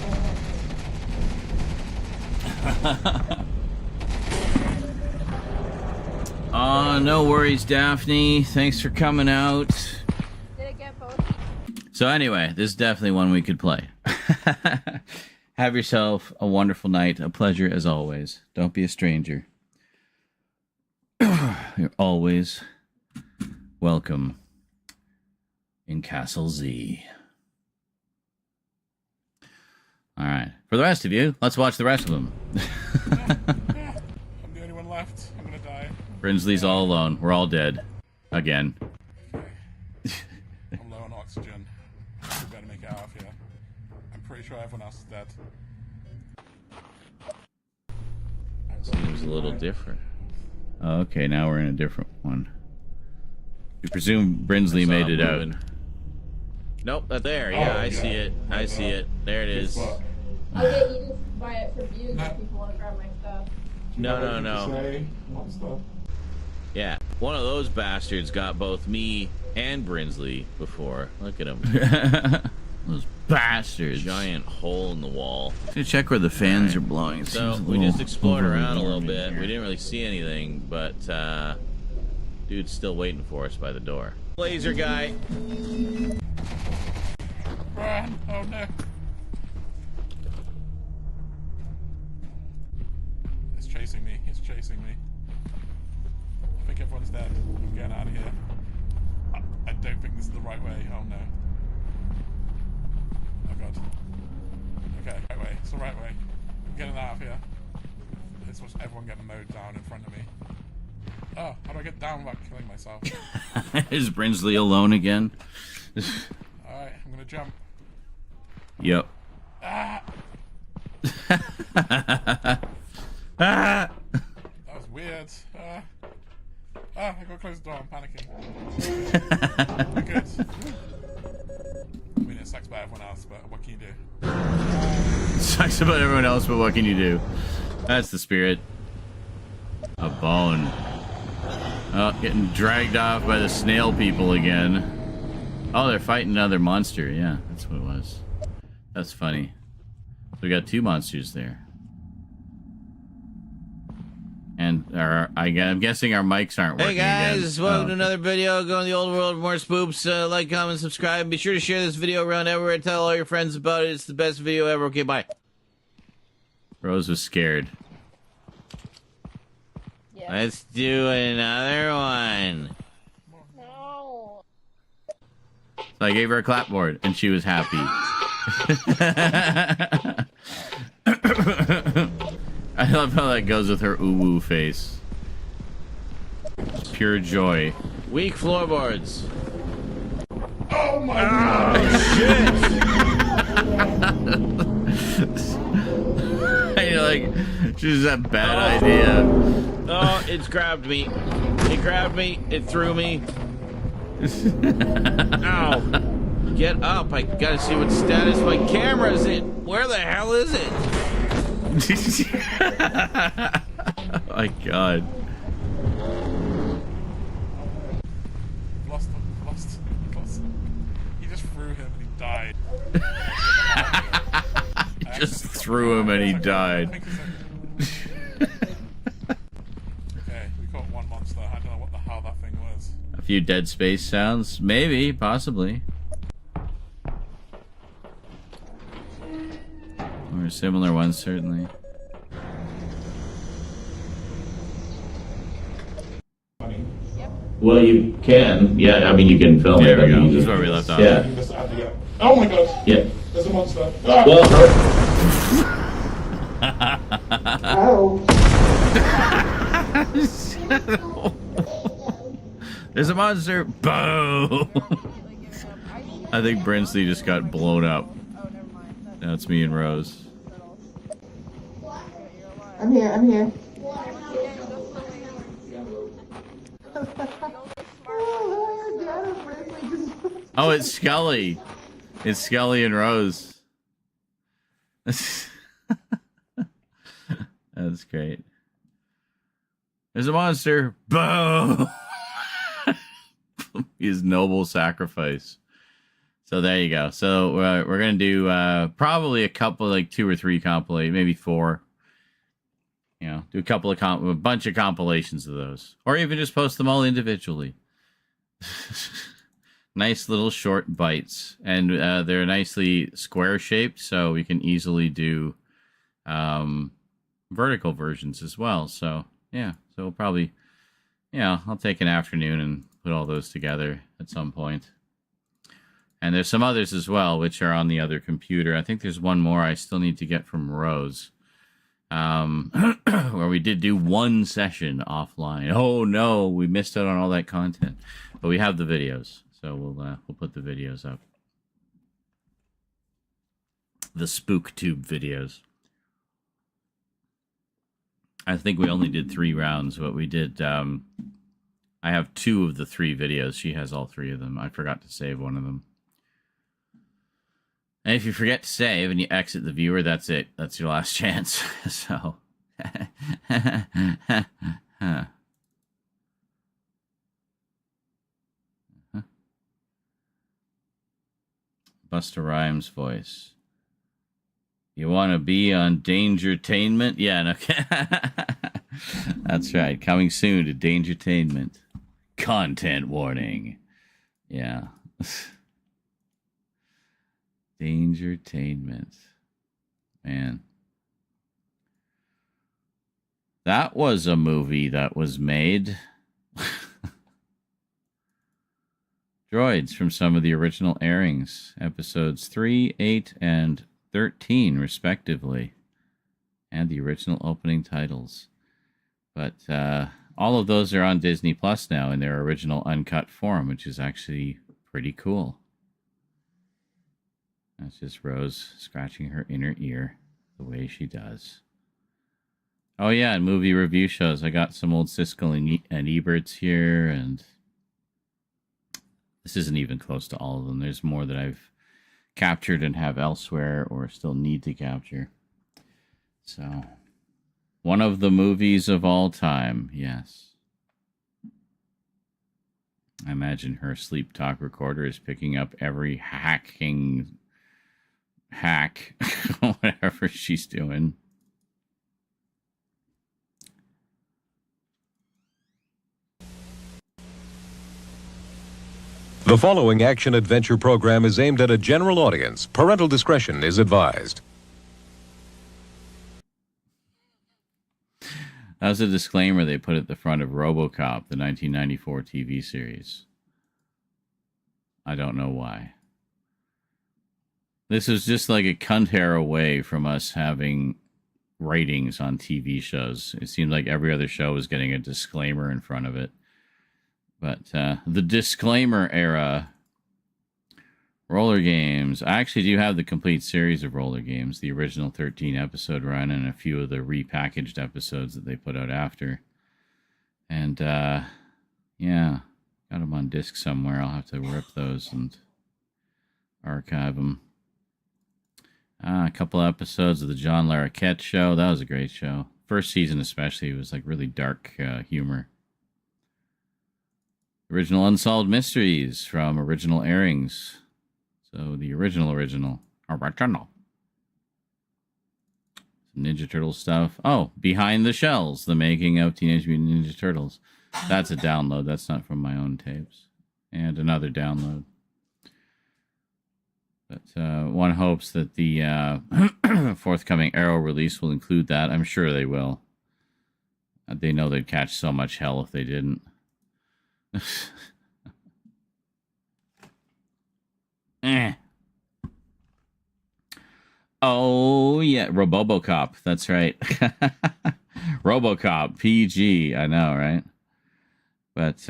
No worries, Daphne. Thanks for coming out. Did it get both? So anyway, this is definitely one we could play. Have yourself a wonderful night. A pleasure as always. Don't be a stranger. You're always welcome in Castle Z. All right. For the rest of you, let's watch the rest of them. I'm the only one left. I'm gonna die. Brinsley's all alone. We're all dead. Again. I'm low on oxygen. We better make it out of here. I'm pretty sure everyone else is dead. Seems a little different. Oh, okay, now we're in a different one. We presume Brinsley made it out. Nope, that's there. Yeah, I see it. I see it. There it is. I'll get you to buy it for views if people want to grab my stuff. No. Yeah, one of those bastards got both me and Brinsley before. Look at him. Those bastards. Giant hole in the wall. To check where the fans are blowing. It So seems a we little just explored around a little overwarming bit. here. We didn't really see anything, but dude's still waiting for us by the door. Laser guy. Run! Oh no. It's chasing me. I think everyone's dead. I'm getting out of here. I don't think this is the right way. Oh no. Oh god. Okay, right way. It's the right way. I'm getting out of here. Let's watch everyone get mowed down in front of me. Oh, how do I get down without killing myself? Is Brinsley alone again? Alright, I'm gonna jump. Yep. Ah! Ah! That was weird. I gotta close the door, I'm panicking. We're good. I mean, it sucks about everyone else, but what can you do? Sucks about everyone else, but what can you do? That's the spirit. A bone. Oh, getting dragged off by the snail people again. Oh, they're fighting another monster. Yeah, that's what it was. That's funny. We got two monsters there. And I'm guessing our mics aren't working. Hey guys, again. welcome to another video. Go in the old world, more spoops. Like, comment, subscribe. Be sure to share this video around everywhere. Tell all your friends about it. It's the best video ever. Okay, bye. Rose was scared. Yeah. Let's do another one. No. So I gave her a clapboard, and she was happy. I love how that goes with her ooh-woo face. It's pure joy. Weak floorboards. Oh my god! And you're like, she's a bad idea. Oh, it's grabbed me. It grabbed me. It threw me. Ow. Get up. I gotta see what status my camera's in. Where the hell is it? Oh my god. Lost him. He just threw him and he died. You just threw him and he died. Okay, we caught one monster. I don't know what the hell that thing was. A few Dead Space sounds? Maybe, possibly. Or similar ones, certainly. Well, you can. Yeah, I mean, you can film There it. we go. I mean, This is where we left off. Yeah. Oh my god! Yeah. There's a monster. Ah! Well, There's a monster! Boom! I think Brinsley just got blown up. Now it's me and Rose. I'm here. Oh, it's Scully. It's Scully and Rose. That's great. There's a monster. Boom! His noble sacrifice. So there you go. So we're gonna do probably a couple, like 2 or 3 compilate, maybe 4. You know, do a couple of a bunch of compilations of those, or even just post them all individually. Nice little short bites, and they're nicely square shaped, so we can easily do vertical versions as well. So yeah, so we'll probably, I'll take an afternoon and put all those together at some point. And there's some others as well, which are on the other computer. I think there's one more I still need to get from Rose, where we did do one session offline. Oh no, we missed out on all that content, but we have the videos, so we'll put the videos up. The SpookTube videos. I think we only did 3 rounds, but we did. I have 2 of the 3 videos. She has all 3 of them. I forgot to save one of them. And if you forget to save and you exit the viewer, that's it. That's your last chance. So. Busta Rhymes voice. You want to be on Dangertainment? Yeah, no. That's right. Coming soon to Dangertainment. Content warning. Yeah. Dangertainment. Man. That was a movie that was made. Droids from some of the original airings. Episodes 3, 8, and 13, respectively. And the original opening titles. But all of those are on Disney Plus now in their original uncut form, which is actually pretty cool. That's just Rose scratching her inner ear the way she does. Oh yeah, and movie review shows. I got some old Siskel and Eberts here, and this isn't even close to all of them. There's more that I've captured and have elsewhere or still need to capture. So, One of the movies of all time, yes. I imagine her sleep talk recorder is picking up every hack, whatever she's doing. The following action-adventure program is aimed at a general audience. Parental discretion is advised. That was a disclaimer they put at the front of RoboCop, the 1994 TV series. I don't know why. This is just like a cunt hair away from us having ratings on TV shows. It seemed like every other show was getting a disclaimer in front of it. But the disclaimer era, Roller Games. I actually do have the complete series of Roller Games, the original 13-episode run and a few of the repackaged episodes that they put out after. And, yeah, got them on disc somewhere. I'll have to rip those and archive them. A couple episodes of the John Larroquette show. That was a great show. First season especially was like really dark humor. Original Unsolved Mysteries from original airings. So the original. Ninja Turtle stuff. Oh, Behind the Shells, the making of Teenage Mutant Ninja Turtles. That's a download. That's not from my own tapes. And another download. But one hopes that the forthcoming Arrow release will include that. I'm sure they will. They know they'd catch so much hell if they didn't. Oh yeah, RoboCop. That's right. RoboCop PG. I know, right? But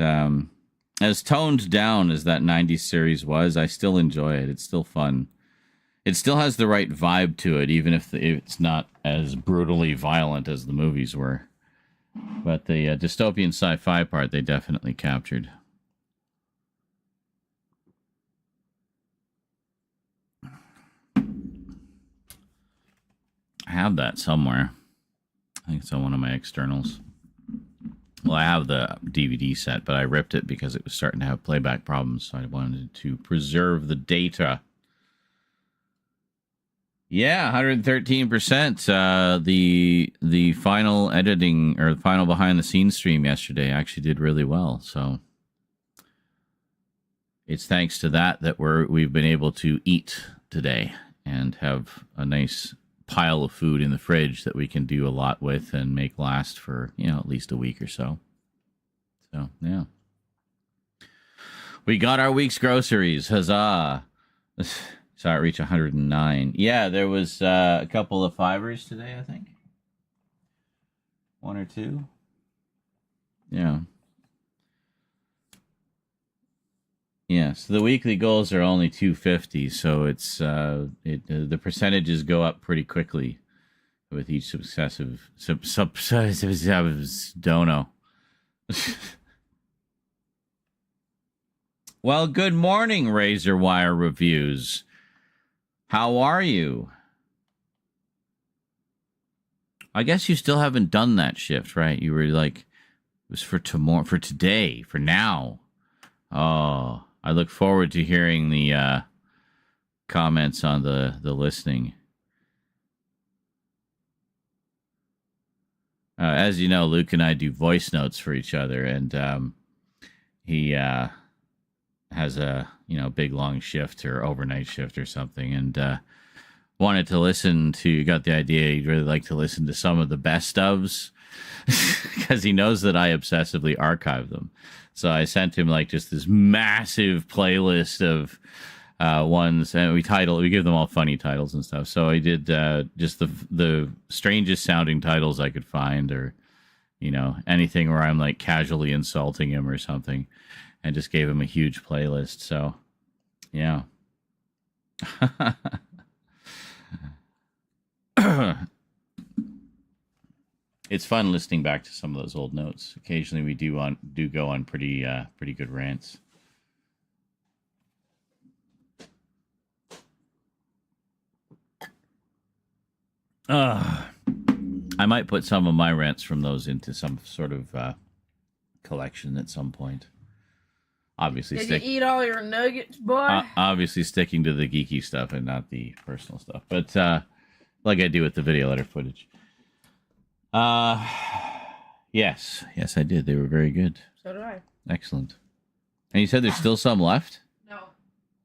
as toned down as that 90s series was, I still enjoy it. It's still fun. It still has the right vibe to it, even if it's not as brutally violent as the movies were. But the dystopian sci-fi part, they definitely captured. I have that somewhere. I think it's on one of my externals. Well, I have the DVD set, but I ripped it because it was starting to have playback problems, so I wanted to preserve the data. Yeah, 113%. The final editing or the final behind the scenes stream yesterday actually did really well. So it's thanks to that we've been able to eat today and have a nice pile of food in the fridge that we can do a lot with and make last for, at least a week or so. So, yeah. We got our week's groceries. Huzzah. Saw it reach 109. Yeah, there was a couple of fivers today, I think. One or two. Yeah. Yeah, so the weekly goals are only 250, so it's the percentages go up pretty quickly with each successive dono. Well, good morning, Razor Wire Reviews. How are you? I guess you still haven't done that shift, right? You were like, it was for tomorrow, for today, for now. Oh, I look forward to hearing the comments on the listening. As you know, Luke and I do voice notes for each other, and he has a big long shift or overnight shift or something, and wanted to listen to. Got the idea he'd really like to listen to some of the best ofs because he knows that I obsessively archive them. So I sent him like just this massive playlist of ones, and we give them all funny titles and stuff. So I did just the strangest sounding titles I could find, or anything where I'm like casually insulting him or something, and just gave him a huge playlist. So yeah. It's fun listening back to some of those old notes. Occasionally we do go on pretty good rants. I might put some of my rents from those into some sort of collection at some point. Obviously, Did you eat all your nuggets, boy? Obviously sticking to the geeky stuff and not the personal stuff. But like I do with the video letter footage. Yes, I did. They were very good. So did I. Excellent. And you said there's still some left? No.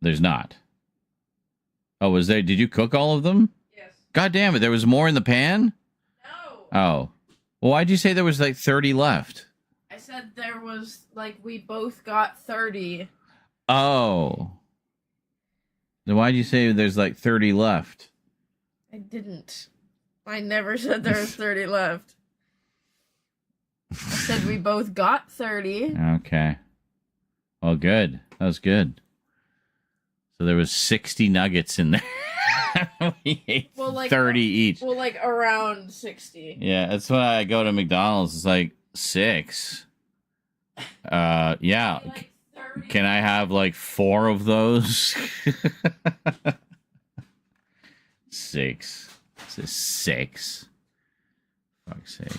There's not. Oh, was there? Did you cook all of them? Yes. God damn it! There was more in the pan. No. Oh, well, why'd you say there was like 30 left? I said there was, like, we both got 30. Oh. Then why'd you say there's like 30 left? I didn't. I never said there was 30 left. I said we both got 30. Okay. Well, good. That was good. So there was 60 nuggets in there. We ate 30 each. Well, like, around 60. Yeah, that's why I go to McDonald's. It's like 6. Yeah. Can I have like 4 of those? 6. It's a 6. Fuck's sake.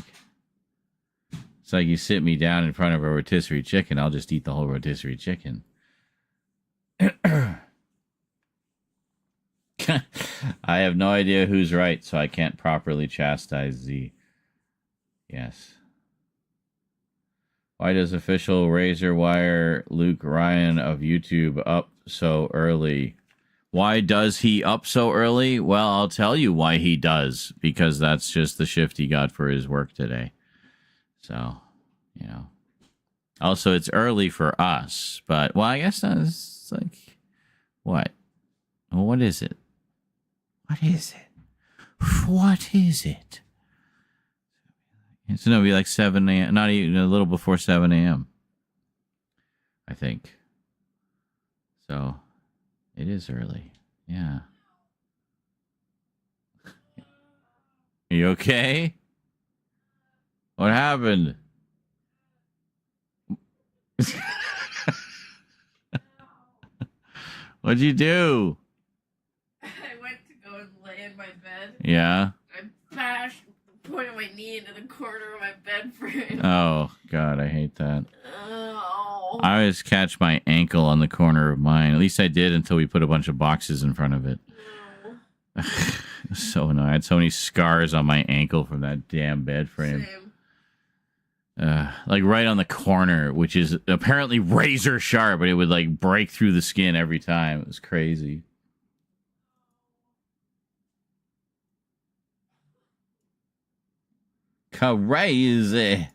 It's like you sit me down in front of a rotisserie chicken, I'll just eat the whole rotisserie chicken. I have no idea who's right, so I can't properly chastise Z. Yes. Why does official Razor Wire Luke Ryan of YouTube up so early? Why does he up so early? Well, I'll tell you why he does. Because that's just the shift he got for his work today. So, you know. Also, it's early for us. But, well, I guess that's like... What? Well, what is it? What is it? What is it? It's going to be like 7 a.m. Not even a little before 7 a.m. I think. So, it is early. Yeah. Are you okay? What happened? What'd you do? I went to go and lay in my bed. Yeah. I pointed my knee into the corner of my bed frame. Oh, God, I hate that. Oh. I always catch my ankle on the corner of mine. At least I did until we put a bunch of boxes in front of it. So annoying. I had so many scars on my ankle from that damn bed frame. Like right on the corner, which is apparently razor sharp, but it would like break through the skin every time. It was crazy. Crazy.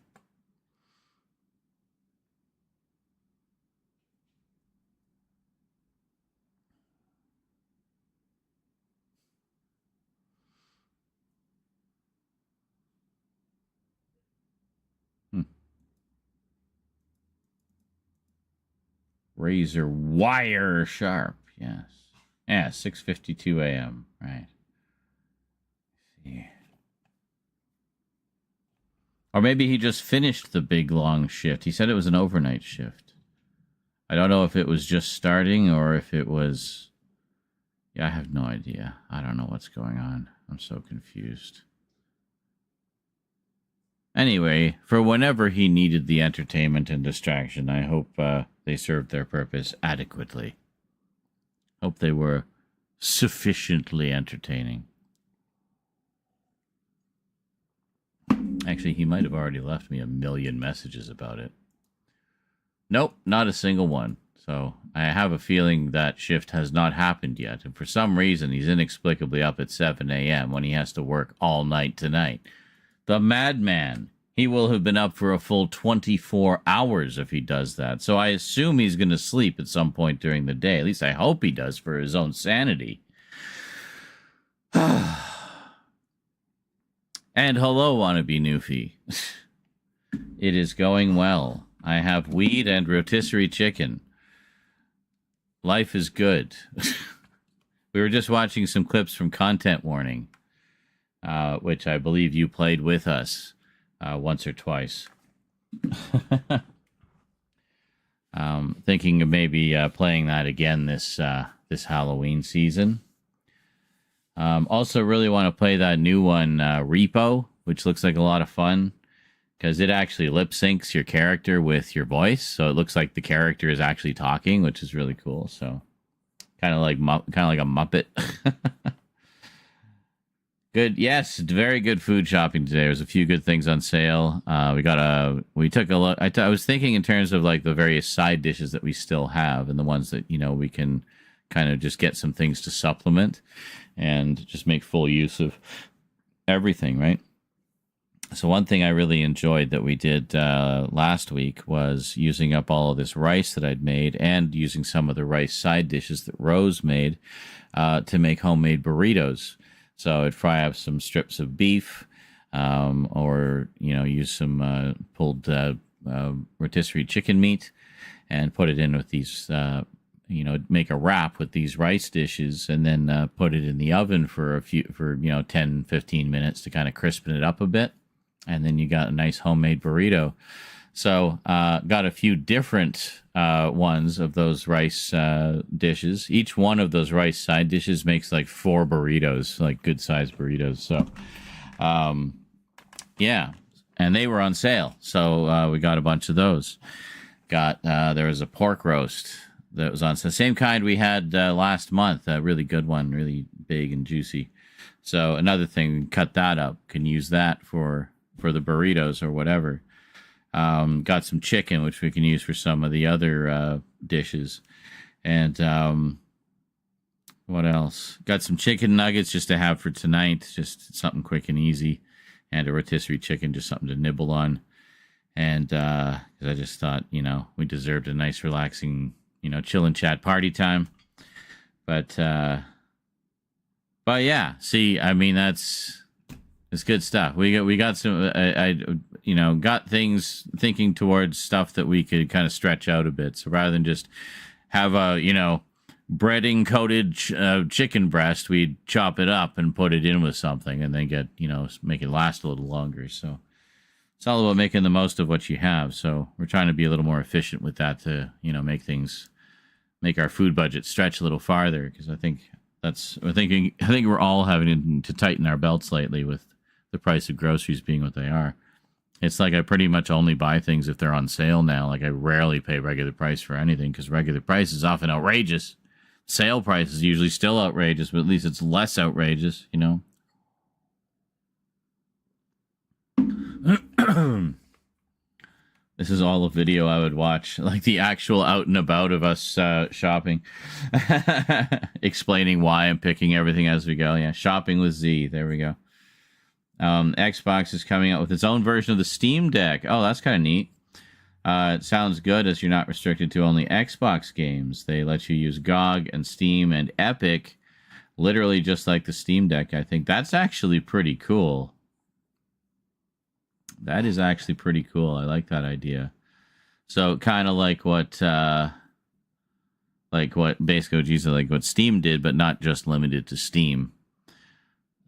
Razor wire sharp, yes. Yeah, 6:52 a.m., right. Yeah. Or maybe he just finished the big long shift. He said it was an overnight shift. I don't know if it was just starting or if it was... Yeah, I have no idea. I don't know what's going on. I'm so confused. Anyway, for whenever he needed the entertainment and distraction, I hope they served their purpose adequately. Hope they were sufficiently entertaining. Actually, he might have already left me a million messages about it. Nope, not a single one. So I have a feeling that shift has not happened yet. And for some reason, he's inexplicably up at 7 a.m. when he has to work all night tonight. The madman. He will have been up for a full 24 hours if he does that. So I assume he's going to sleep at some point during the day. At least I hope he does for his own sanity. And hello, wannabe Newfie. It is going well. I have weed and rotisserie chicken. Life is good. We were just watching some clips from Content Warning, which I believe you played with us once or twice. Thinking of maybe playing that again this Halloween season. Also really want to play that new one, Repo, which looks like a lot of fun because it actually lip syncs your character with your voice, so it looks like the character is actually talking, which is really cool. So kind of like a Muppet. Good. Yes, very good food shopping today. There's a few good things on sale. We took a look. I was thinking in terms of like the various side dishes that we still have and the ones that, we can kind of just get some things to supplement and just make full use of everything, right? So one thing I really enjoyed that we did last week was using up all of this rice that I'd made and using some of the rice side dishes that Rose made to make homemade burritos. So I'd fry up some strips of beef, or use some pulled rotisserie chicken meat, and put it in with these. Make a wrap with these rice dishes, and then put it in the oven for 10, 15 minutes to kind of crispen it up a bit, and then you got a nice homemade burrito. So got a few different ones of those rice dishes. Each one of those rice side dishes makes like 4 burritos, like good sized burritos. So yeah, and they were on sale, so we got a bunch of those. There was a pork roast that was on sale, same kind we had last month, a really good one, really big and juicy. So another thing, cut that up, can use that for the burritos or whatever. Got some chicken, which we can use for some of the other dishes. And what else? Got some chicken nuggets just to have for tonight, just something quick and easy. And a rotisserie chicken, just something to nibble on. And because I just thought, we deserved a nice, relaxing, chill and chat party time. But yeah, see, I mean, it's good stuff. We got some. I got things thinking towards stuff that we could kind of stretch out a bit. So rather than just have a breading coated chicken breast, we'd chop it up and put it in with something, and then get make it last a little longer. So it's all about making the most of what you have. So we're trying to be a little more efficient with that to make our food budget stretch a little farther, because I think we're all having to tighten our belts lately with the price of groceries being what they are. It's like I pretty much only buy things if they're on sale now. Like I rarely pay regular price for anything, because regular price is often outrageous. Sale price is usually still outrageous, but at least it's less outrageous, This is all a video I would watch, like the actual out and about of us shopping, explaining why I'm picking everything as we go. Yeah, shopping with Z. There we go. Xbox is coming out with its own version of the Steam Deck. Oh, that's kind of neat. It sounds good, as you're not restricted to only Xbox games. They let you use GOG and Steam and Epic, literally just like the Steam Deck. I think that's actually pretty cool. That is actually pretty cool. I like that idea. So kind of like what Base OGs, like what Steam did, but not just limited to Steam.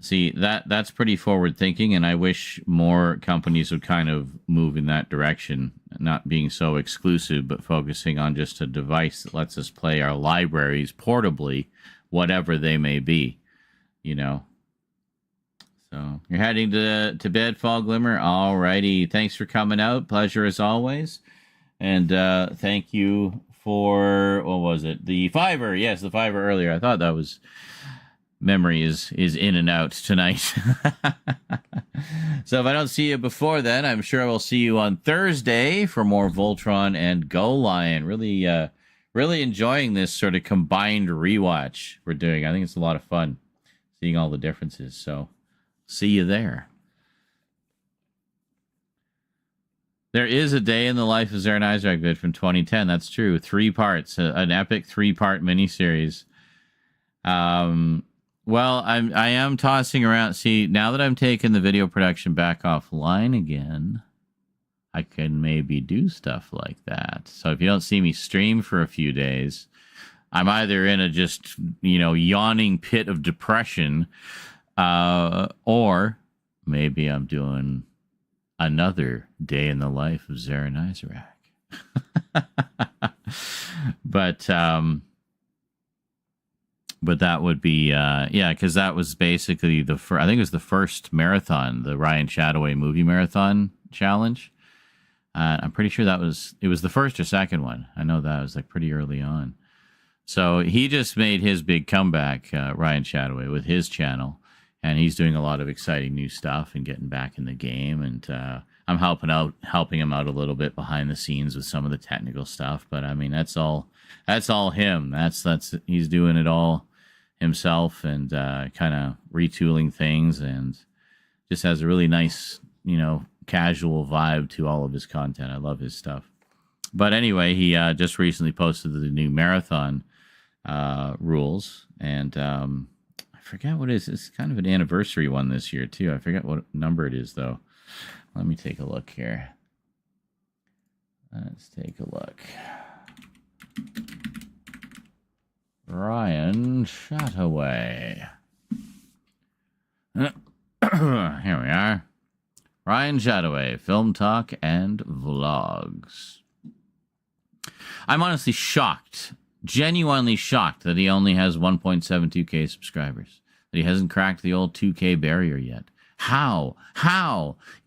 See, that's pretty forward thinking, and I wish more companies would kind of move in that direction, not being so exclusive, but focusing on just a device that lets us play our libraries portably, whatever they may be, So you're heading to bed, Fall Glimmer. Alrighty, thanks for coming out. Pleasure as always, and thank you for what was it? The Fiverr. Yes, the Fiverr earlier. I thought that was. Memory is in and out tonight. So if I don't see you before then, I'm sure I will see you on Thursday for more Voltron and Golion. Really enjoying this sort of combined rewatch we're doing. I think it's a lot of fun seeing all the differences. So see you there. There is a day in the life of Zaren Isaac vid from 2010. That's true. 3 parts, an epic 3-part miniseries. Well, I am tossing around. See, now that I'm taking the video production back offline again, I can maybe do stuff like that. So if you don't see me stream for a few days, I'm either in a just, yawning pit of depression, or maybe I'm doing another day in the life of Zaren Isaac. But, But that would be, yeah, because that was basically the first, I think it was the first marathon, the Ryan Chataway movie marathon challenge. I'm pretty sure it was the first or second one. I know that was like pretty early on. So he just made his big comeback, Ryan Chataway, with his channel. And he's doing a lot of exciting new stuff and getting back in the game. And I'm helping him out a little bit behind the scenes with some of the technical stuff. But I mean, that's all him. That's he's doing it all himself and kind of retooling things, and just has a really nice, casual vibe to all of his content. I love his stuff. But anyway, he just recently posted the new marathon rules, and I forget what it is. It's kind of an anniversary one this year too. I forget what number it is though. Let me take a look here. Let's take a look. Ryan Chataway. Here we are. Ryan Chataway, Film Talk and Vlogs. I'm honestly shocked, genuinely shocked that he only has 1.72k subscribers, that he hasn't cracked the old 2k barrier yet. How?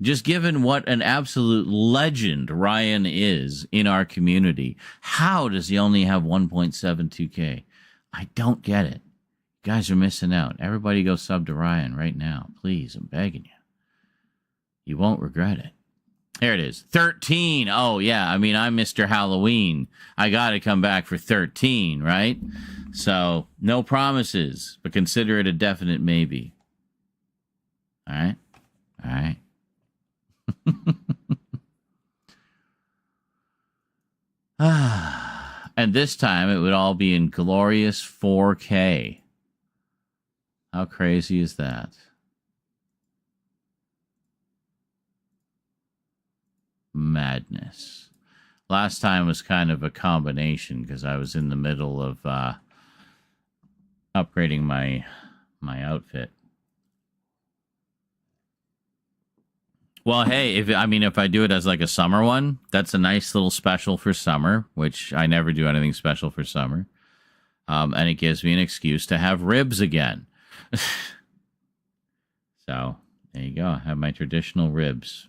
Just given what an absolute legend Ryan is in our community, how does he only have 1.72k? I don't get it. You guys are missing out. Everybody go sub to Ryan right now. Please, I'm begging you. You won't regret it. Here it is. 13. Oh, yeah. I mean, I'm Mr. Halloween. I got to come back for 13, right? So, no promises, but consider it a definite maybe. All right? All right. And this time it would all be in glorious 4K. How crazy is that? Madness. Last time was kind of a combination because I was in the middle of upgrading my outfit. Well, hey, if I do it as like a summer one, that's a nice little special for summer, which I never do anything special for summer. And it gives me an excuse to have ribs again. So, there you go. I have my traditional ribs.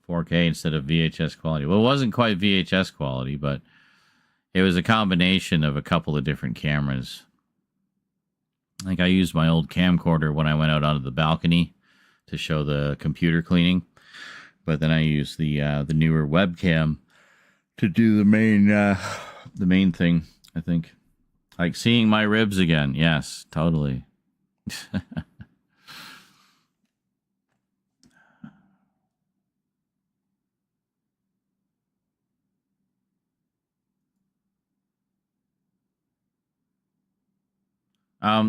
4K instead of VHS quality. Well, it wasn't quite VHS quality, but it was a combination of a couple of different cameras. I think I used my old camcorder when I went out onto the balcony to show the computer cleaning, but then I used the newer webcam to do the main thing. I think, like seeing my ribs again. Yes, totally.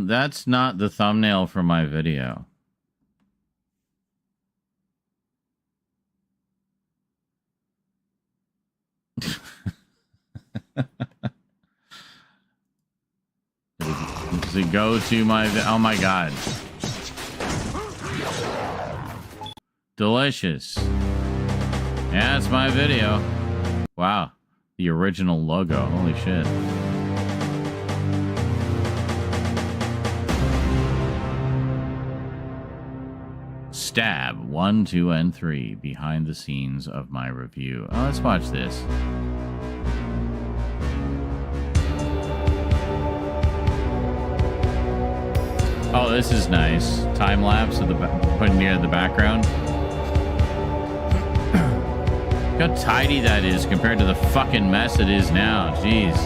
That's not the thumbnail for my video. Does it go to my... Oh my god. Delicious. Yeah, it's my video. Wow. The original logo. Holy shit. Stab 1, 2, and 3 behind the scenes of my review. Oh, let's watch this. Oh, this is nice. Time lapse of putting near the background. Look how tidy that is compared to the fucking mess it is now. Jeez.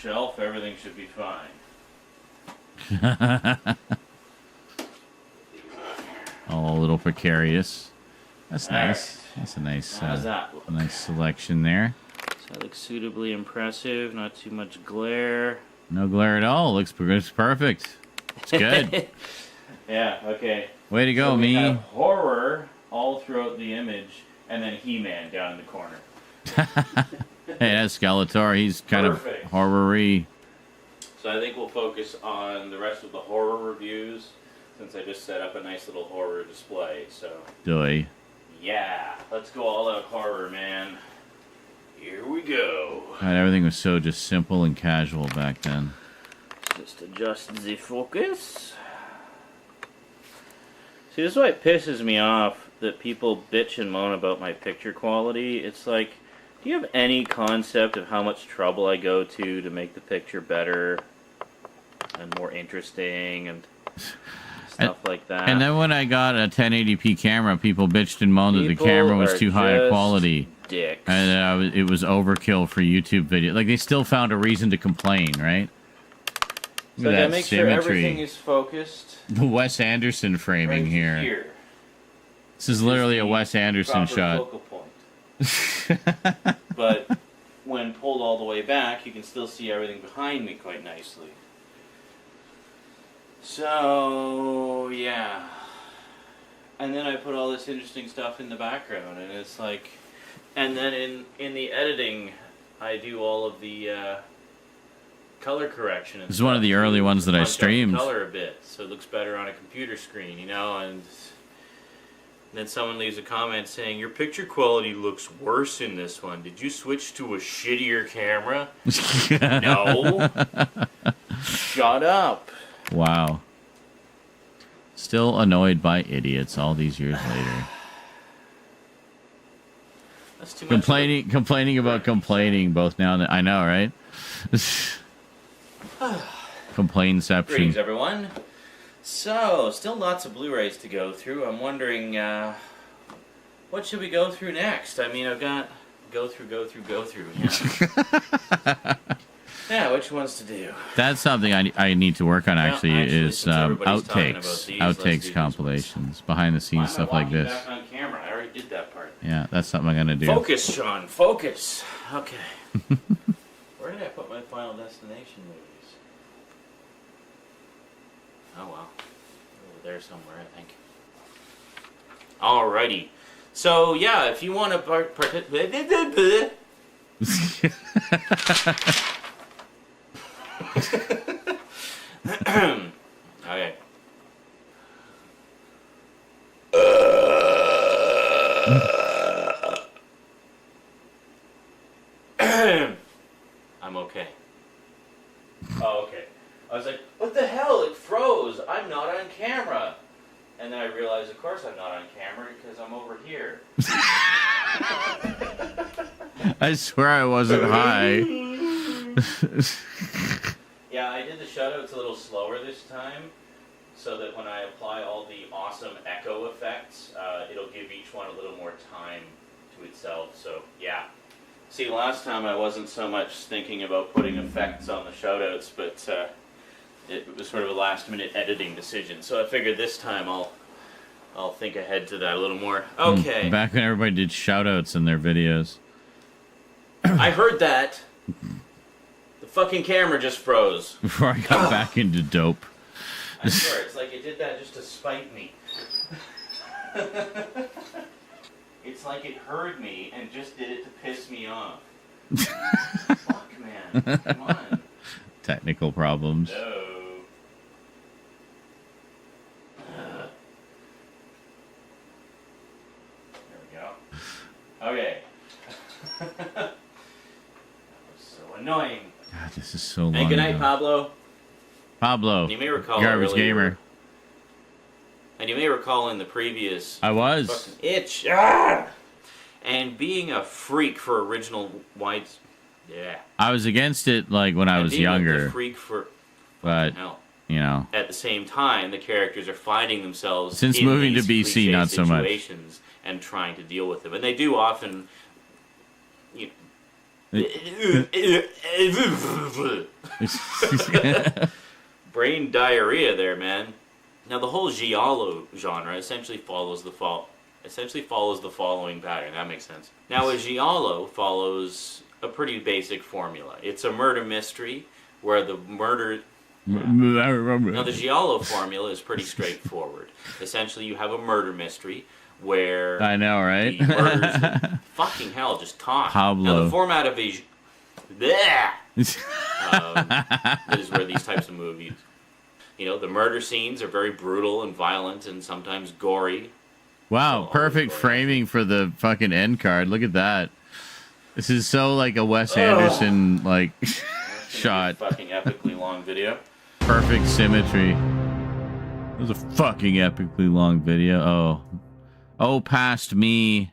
Shelf, everything should be fine. Oh, a little precarious. That's nice. That's a nice, nice selection there. So that looks suitably impressive. Not too much glare. No glare at all. Looks perfect. It's good. Yeah. Okay. Way to go, so we me. have horror all throughout the image, and then He-Man down in the corner. Hey, that's Skeletor. He's kind Perfect. of horror-y. So I think we'll focus on the rest of the horror reviews, since I just set up a nice little horror display. So Doy. yeah, let's go all out horror, man. Here we go. God, everything was so just simple and casual back then. Just adjust the focus. See, this is why it pisses me off that people bitch and moan about my picture quality. It's like, do you have any concept of how much trouble I go to make the picture better and more interesting and stuff like that? And then when I got a 1080p camera, people bitched and moaned that the camera was too high a quality. Dicks. And it was overkill for YouTube video. Like, they still found a reason to complain, right? So I gotta make sure everything is focused. The Wes Anderson framing here. This is literally a Wes Anderson shot. Focal point. But when pulled all the way back, you can still see everything behind me quite nicely. So, yeah. And then I put all this interesting stuff in the background, and it's like... And then in the editing, I do all of the color correction. And This is one of the early ones that I punch up the streamed. color a bit, so it looks better on a computer screen, you know, and then someone leaves a comment saying, your picture quality looks worse in this one. Did you switch to a shittier camera? No. Shut up. Wow. Still annoyed by idiots all these years later. That's too much. Complaining about complaining both now and then. I know, right? Complainception. Greetings, everyone. So, still lots of Blu-rays to go through. I'm wondering, what should we go through next? I mean, I've got go through. Yeah. Yeah, which ones to do? That's something I need to work on, actually, is since everybody's talking about outtakes. these, let's do Outtakes these compilations, behind the Why scenes am I stuff like walking this. back on camera? I already did that part. Yeah, that's something I'm going to do. Focus, Sean. Focus. Okay. Where did I put my Final Destination movies? Oh, well. Over there somewhere, I think. Alrighty. So, yeah, if you want to participate... Okay. I'm okay. Oh, okay. I was like, what the hell? It froze. I'm not on camera. And then I realized, of course I'm not on camera because I'm over here. I swear I wasn't high. Yeah, I did the shoutouts a little slower this time, so that when I apply all the awesome echo effects, it'll give each one a little more time to itself. So, yeah. See, last time I wasn't so much thinking about putting effects on the shoutouts, but it was sort of a last-minute editing decision. So I figured this time I'll think ahead to that a little more. Okay. Back when everybody did shoutouts in their videos. I heard that. The fucking camera just froze. Before I got back into dope. I swear, it's like it did that just to spite me. It's like it heard me and just did it to piss me off. Fuck, man. Come on. Technical problems. No. There we go. Okay. That was so annoying. God, this is so long Hey, good night, ago. Pablo. Pablo. You may recall Garbage earlier- Gamer. And you may recall in the previous... I was. Fucking itch. Ah! And being a freak for original wide... Yeah. I was against it, like, when I And was being younger. a freak for... But, hell. you know. At the same time, the characters are finding themselves Since in moving to these BC, cliché not so much. situations and trying to deal with them. And they do often... Brain diarrhea there, man. Now the whole giallo genre essentially follows the following pattern. That makes sense. Now a giallo follows a pretty basic formula. It's a murder mystery where the murder... Now the giallo formula is pretty straightforward. Essentially you have a murder mystery where I know, right? the murders fucking hell just talk. Pablo. Now the format of a that is where these types of movies, you know, the murder scenes are very brutal and violent and sometimes gory. Wow, perfect framing for the fucking end card. Look at that. This is so like a Wes Anderson like shot. Fucking epically long video. Perfect symmetry. It was a fucking epically long video. Oh, past me.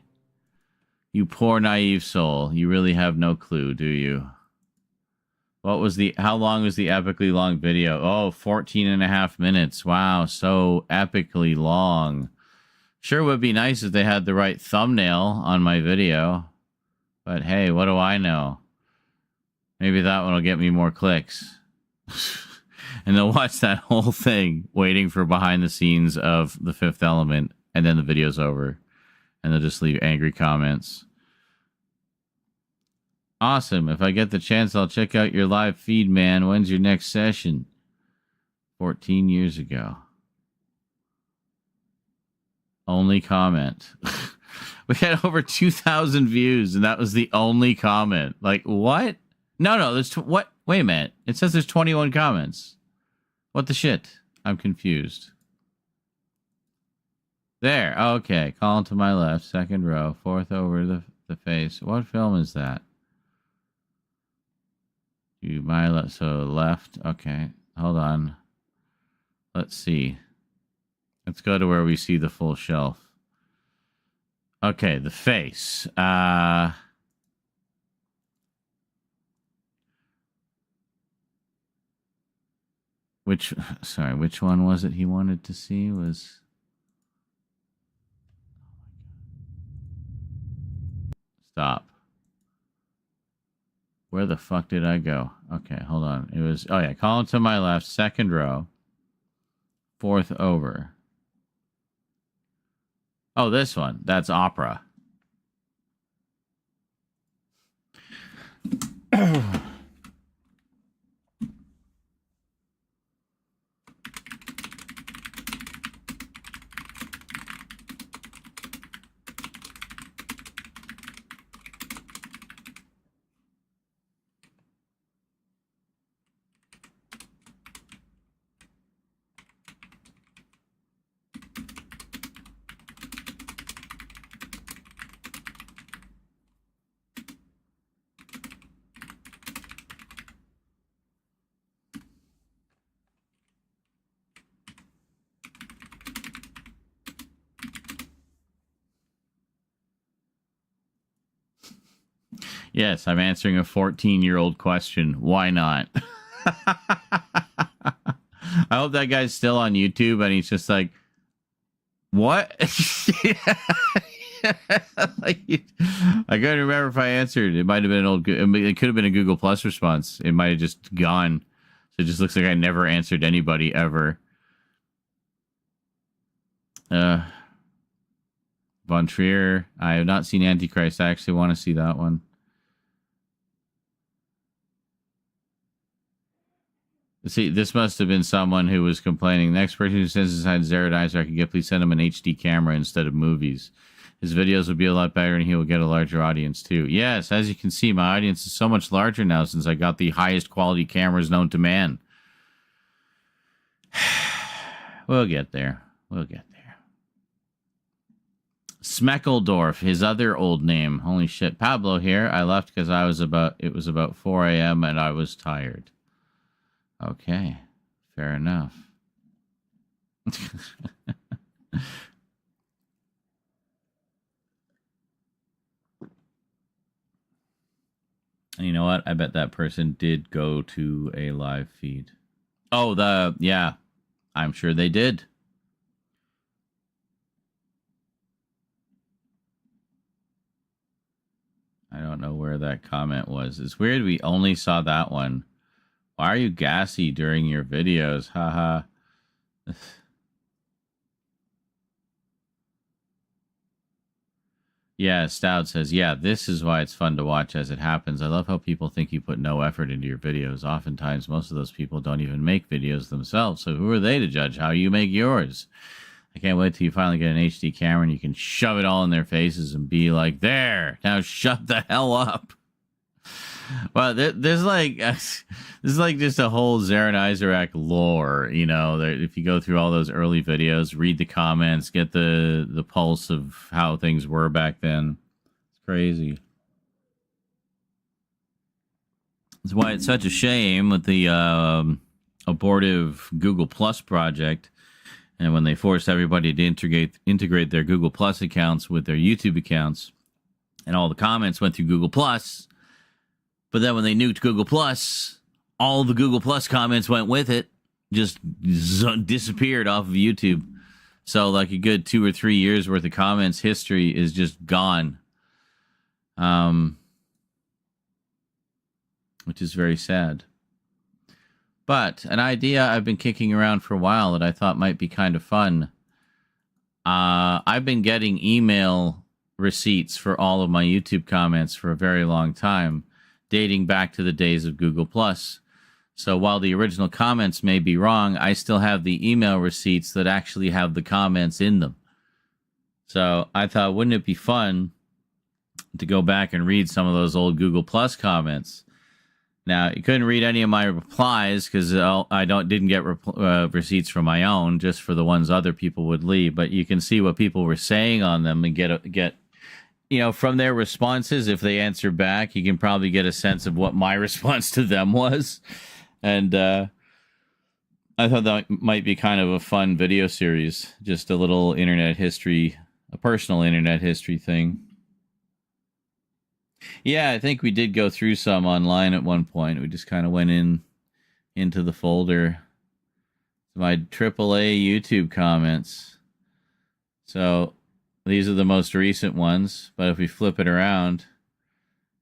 You poor naive soul. You really have no clue, do you? How long was the epically long video? 14 and a half minutes. Wow, so epically long. Sure would be nice if they had the right thumbnail on my video. But hey, what do I know? Maybe that one will get me more clicks. And they'll watch that whole thing waiting for behind the scenes of The Fifth Element, and then the video's over. And they'll just leave angry comments. Awesome. If I get the chance, I'll check out your live feed, man. When's your next session? 14 years ago. Only comment. We had over 2,000 views, and that was the only comment. Like, what? No, there's... what? Wait a minute. It says there's 21 comments. What the shit? I'm confused. There. Okay. Column to my left. Second row. Fourth over the face. What film is that? To my left. So left. Okay. Hold on. Let's see. Let's go to where we see the full shelf. Okay. The face. Which one was it he wanted to see? Stop. Where the fuck did I go? Okay, hold on. It was... oh, yeah. Column to my left. Second row. Fourth over. Oh, this one. That's opera. Yes, I'm answering a 14-year-old question. Why not? I hope that guy's still on YouTube and he's just like, what? I couldn't remember if I answered. It might have been it could have been a Google Plus response. It might have just gone. So it just looks like I never answered anybody ever. Von Trier. I have not seen Antichrist. I actually want to see that one. See, this must have been someone who was complaining. The next person who sends inside Zaradizer, I could get, please send him an HD camera instead of movies. His videos would be a lot better and he will get a larger audience too. Yes, as you can see, my audience is so much larger now since I got the highest quality cameras known to man. We'll get there. We'll get there. Smeckledorf, his other old name. Holy shit. Pablo here. I left because it was about 4 a.m. and I was tired. Okay, fair enough. And you know what? I bet that person did go to a live feed. Oh, yeah, I'm sure they did. I don't know where that comment was. It's weird we only saw that one. Why are you gassy during your videos? Haha. Yeah, Stout says, yeah, this is why it's fun to watch as it happens. I love how people think you put no effort into your videos. Oftentimes, most of those people don't even make videos themselves. So who are they to judge how you make yours? I can't wait till you finally get an HD camera and you can shove it all in their faces and be like, there, now shut the hell up. Well, there's like, this is like just a whole Zarin Isaac lore, you know, if you go through all those early videos, read the comments, get the pulse of how things were back then. It's crazy. That's why it's such a shame with the abortive Google Plus project. And when they forced everybody to integrate their Google Plus accounts with their YouTube accounts, and all the comments went through Google Plus, but then when they nuked Google Plus, all the Google Plus comments went with it, just disappeared off of YouTube. So like a good 2 or 3 years worth of comments history is just gone. Which is very sad. But an idea I've been kicking around for a while that I thought might be kind of fun. I've been getting email receipts for all of my YouTube comments for a very long time, dating back to the days of Google+. So while the original comments may be wrong, I still have the email receipts that actually have the comments in them. So I thought, wouldn't it be fun to go back and read some of those old Google+ comments? Now, you couldn't read any of my replies because I didn't get receipts from my own, just for the ones other people would leave. But you can see what people were saying on them and get you know, from their responses. If they answer back, you can probably get a sense of what my response to them was. And I thought that might be kind of a fun video series, just a little internet history, a personal internet history thing. Yeah, I think we did go through some online at one point. We just kind of went into the folder. My AAA YouTube comments. So these are the most recent ones. But if we flip it around,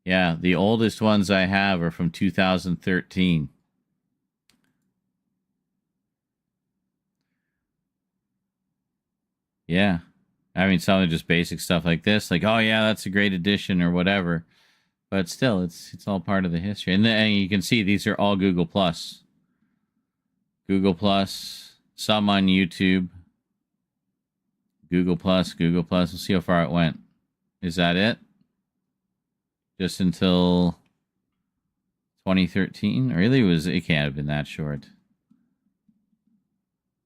yeah, the oldest ones I have are from 2013. Yeah. I mean, some of just basic stuff like this, like, oh yeah, that's a great addition or whatever. But still, it's all part of the history. And then you can see these are all Google+. Google+, some on YouTube. Google+. We'll see how far it went. Is that it? Just until 2013? Really? It can't have been that short.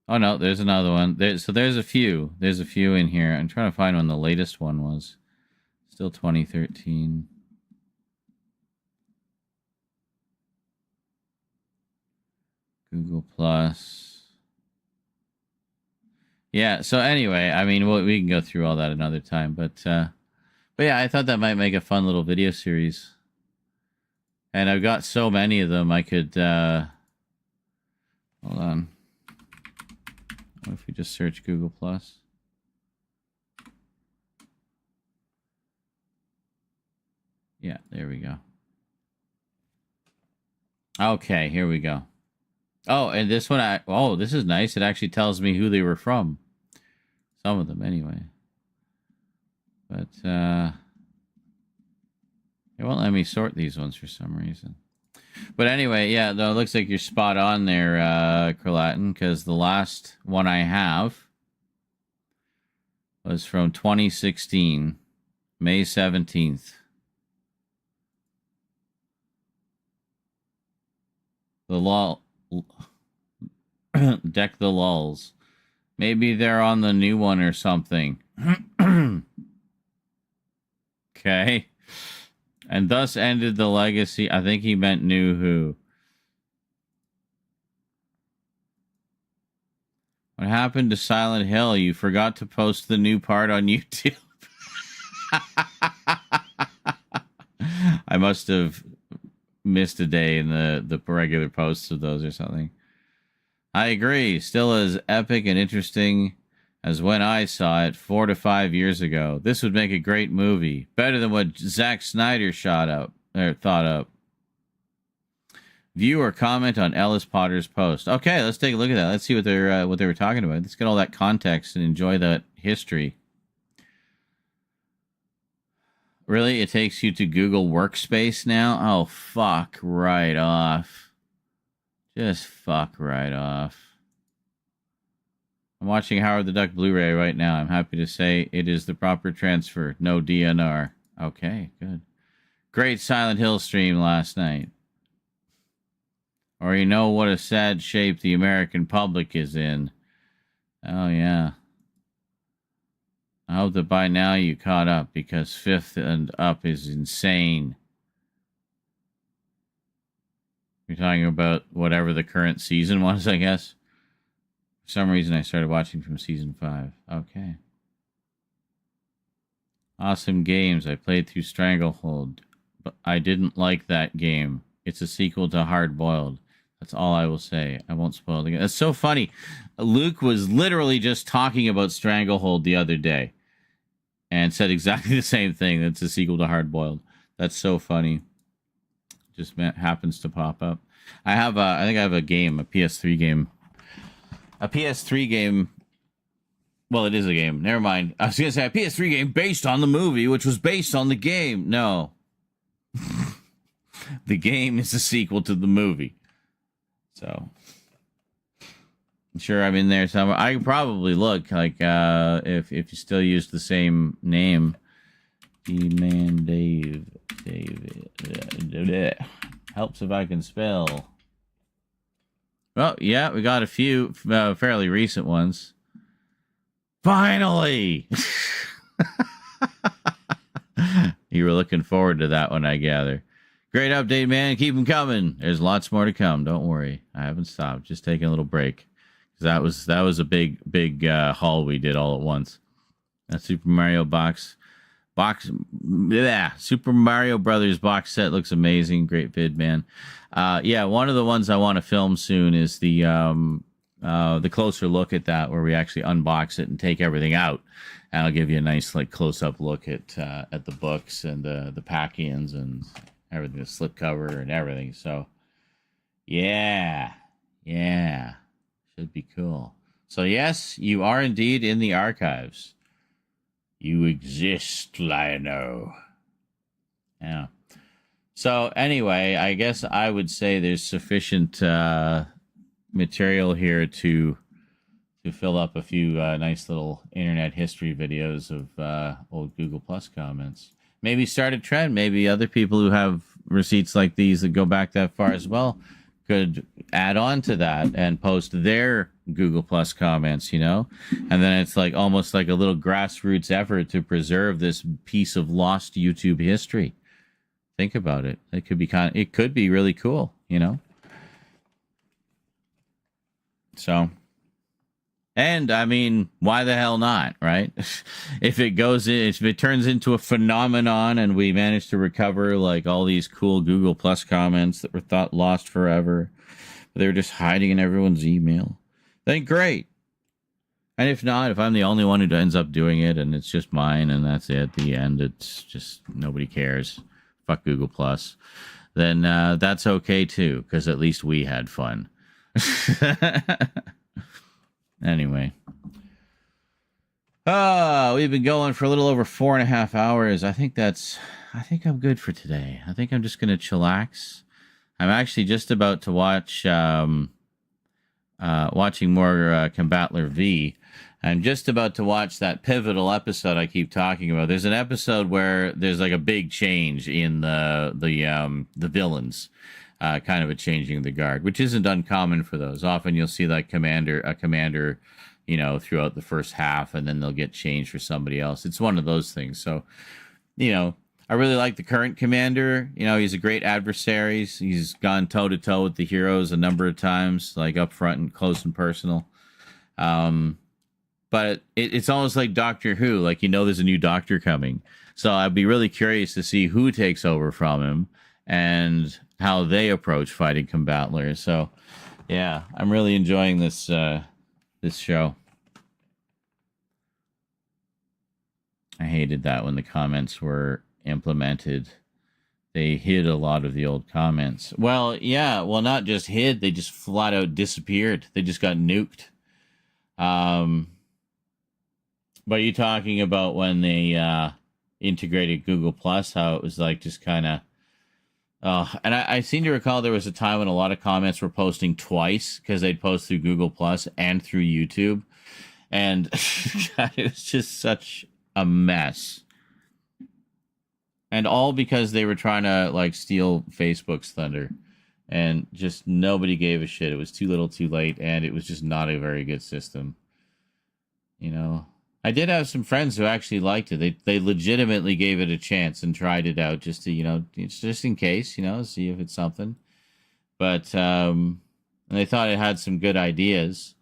Oh no, there's another one. So there's a few. There's a few in here. I'm trying to find when the latest one was. Still 2013. Google+. Yeah, so anyway, I mean, we can go through all that another time, but yeah, I thought that might make a fun little video series. And I've got so many of them, I could, hold on. What if we just search Google+? Yeah, there we go. Okay, here we go. Oh, and this one, oh, this is nice. It actually tells me who they were from. Some of them, anyway. But, it won't let me sort these ones for some reason. But anyway, yeah, though it looks like you're spot on there, Kralatin, because the last one I have was from 2016, May 17th. The Deck the lulls. Maybe they're on the new one or something. Okay. And thus ended the legacy. I think he meant New Who. What happened to Silent Hill? You forgot to post the new part on YouTube. I must have missed a day in the regular posts of those or something. I agree. Still as epic and interesting as when I saw it 4 to 5 years ago. This would make a great movie. Better than what Zack Snyder thought up. View or comment on Ellis Potter's post. Okay, let's take a look at that. Let's see what they were talking about. Let's get all that context and enjoy that history. Really? It takes you to Google Workspace now? Oh, fuck right off. Just fuck right off. I'm watching Howard the Duck Blu-ray right now. I'm happy to say it is the proper transfer. No DNR. Okay, good. Great Silent Hill stream last night. Or you know what a sad shape the American public is in. Oh, yeah. I hope that by now you caught up, because Fifth and Up is insane. You're talking about whatever the current season was, I guess. For some reason, I started watching from season 5. Okay. Awesome games. I played through Stranglehold, but I didn't like that game. It's a sequel to Hard Boiled. That's all I will say. I won't spoil the game. That's so funny. Luke was literally just talking about Stranglehold the other day and said exactly the same thing. It's a sequel to Hard Boiled. That's so funny. Just happens to pop up. I think I have a game, a PS3 game. A PS3 game. Well, it is a game. Never mind. I was going to say a PS3 game based on the movie, which was based on the game. No. The game is a sequel to the movie. So, I'm sure I'm in there somewhere. I could probably look, like, if you still use the same name. D-Man David. Helps if I can spell. Well, yeah, we got a few fairly recent ones. Finally! You were looking forward to that one, I gather. Great update, man. Keep them coming. There's lots more to come. Don't worry. I haven't stopped. Just taking a little break. That was a big haul we did all at once. That Super Mario Super Mario Brothers box set looks amazing. Great vid, man. Yeah, one of the ones I want to film soon is the closer look at that, where we actually unbox it and take everything out. And I'll give you a nice close-up look at the books and the pack-ins and everything, the slipcover and everything. So, yeah, should be cool. So, yes, you are indeed in the archives. You exist, Lionel. Yeah. So, anyway, I guess I would say there's sufficient material here to fill up a few nice little internet history videos of old Google Plus comments. Maybe start a trend. Maybe other people who have receipts like these that go back that far as well could add on to that and post their Google Plus comments, and then it's almost like a little grassroots effort to preserve this piece of lost YouTube history. Think about it. It could be really cool, So, and I mean, why the hell not, right? If it turns into a phenomenon and we manage to recover all these cool Google Plus comments that were thought lost forever, but they were just hiding in everyone's email, then great. And if not, if I'm the only one who ends up doing it and it's just mine and that's it, at the end, it's just nobody cares. Fuck Google Plus. Then that's okay too, because at least we had fun. Anyway. We've been going for a little over 4.5 hours. I think I'm good for today. I think I'm just going to chillax. I'm actually just about to watch watching more Combatler V. I'm just about to watch that pivotal episode I keep talking about. There's an episode where there's a big change in the villains. Kind of a changing of the guard, which isn't uncommon for those. Often you'll see a commander, throughout the first half, and then they'll get changed for somebody else. It's one of those things. So, I really like the current commander. He's a great adversary. He's gone toe to toe with the heroes a number of times, up front and close and personal. But it's almost like Doctor Who, there's a new doctor coming. So I'd be really curious to see who takes over from him and how they approach fighting combattlers. So, yeah, I'm really enjoying this show. I hated that when the comments were implemented. They hid a lot of the old comments. Well, yeah, not just hid, they just flat out disappeared. They just got nuked. But you're talking about when they integrated Google Plus, how it was just kind of... and I seem to recall there was a time when a lot of comments were posting twice because they'd post through Google Plus and through YouTube. And God, it was just such a mess. And all because they were trying to like steal Facebook's thunder. And just nobody gave a shit. It was too little too late, and it was just not a very good system. You know, I did have some friends who actually liked it. They legitimately gave it a chance and tried it out just to, you know, just in case, you know, see if it's something. But and they thought it had some good ideas,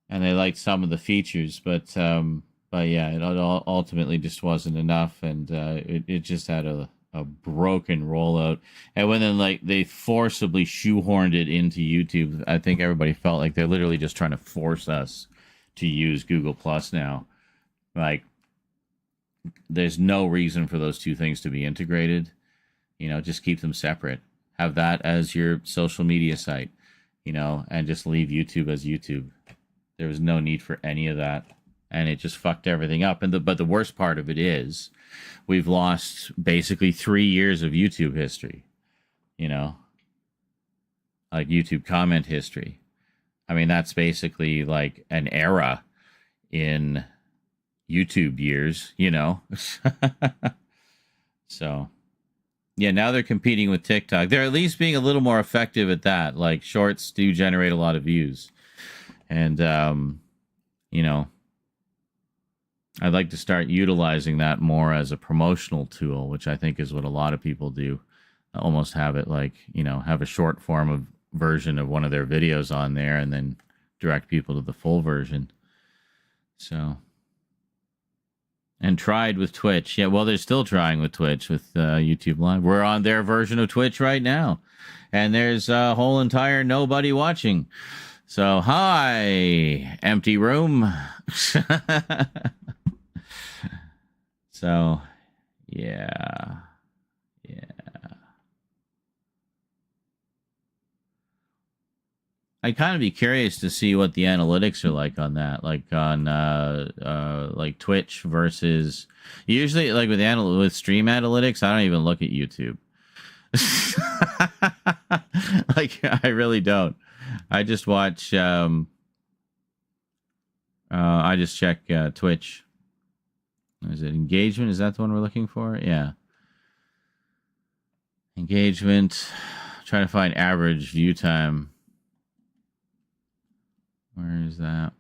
and they liked some of the features. But yeah, it ultimately just wasn't enough, and it just had a broken rollout. And when then like they forcibly shoehorned it into YouTube, I think everybody felt like they're literally just trying to force us to use Google Plus now. Like, there's no reason for those two things to be integrated. You know, just keep them separate. Have that as your social media site, you know, and just leave YouTube as YouTube. There was no need for any of that. And it just fucked everything up. But the worst part of it is we've lost basically 3 years of YouTube history, you know, like YouTube comment history. I mean, that's basically like an era in YouTube years, you know. So, yeah, now they're competing with TikTok. They're at least being a little more effective at that. Like, shorts do generate a lot of views. And, you know, I'd like to start utilizing that more as a promotional tool, which I think is what a lot of people do. Almost have it like, you know, have a short form of version of one of their videos on there and then direct people to the full version. So, and tried with Twitch. Yeah, well, they're still trying with Twitch with YouTube Live. We're on their version of Twitch right now. And there's a whole entire nobody watching. So, hi, empty room. So, yeah. I'd kind of be curious to see what the analytics are like on that, like on like Twitch versus usually like with stream analytics. I don't even look at YouTube. Like I really don't. I just watch. I just check Twitch. Is it engagement? Is that the one we're looking for? Yeah. Engagement. Trying to find average view time. Where is that?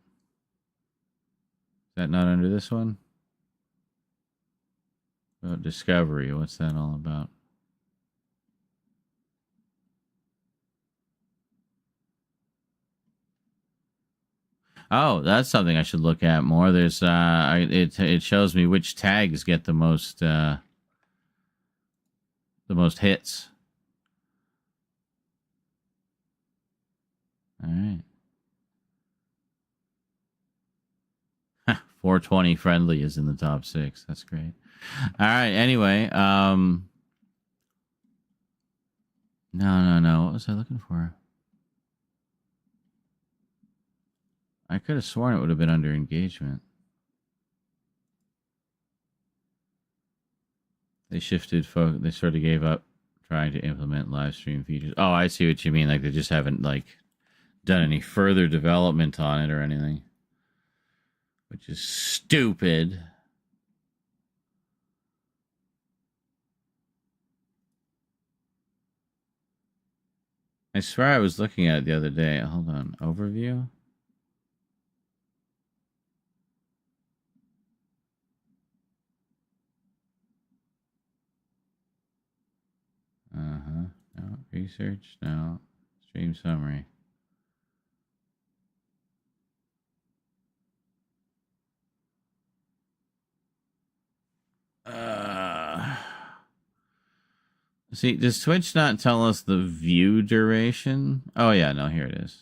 Is that not under this one? Oh, discovery. What's that all about? Oh, that's something I should look at more. There's it shows me which tags get the most hits. All right. 420 friendly is in the top 6. That's great. All right. Anyway, no. What was I looking for? I could have sworn it would have been under engagement. They shifted they sort of gave up trying to implement live stream features. Oh, I see what you mean. Like they just haven't like done any further development on it or anything. Which is stupid. I swear I was looking at it the other day. Hold on. Overview? Uh-huh. No. Research? No. Stream summary. See, does Twitch not tell us the view duration? Oh, yeah, no, here it is.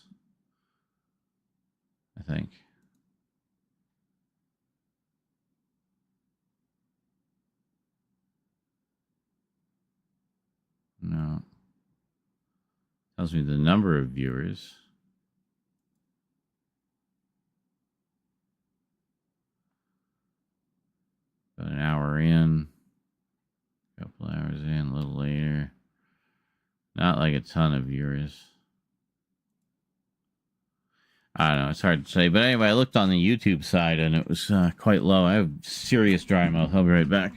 I think. No. Tells me the number of viewers. About an hour in. A couple hours in, a little later. Not like a ton of viewers. I don't know. It's hard to say. But anyway, I looked on the YouTube side and it was quite low. I have serious dry mouth. I'll be right back.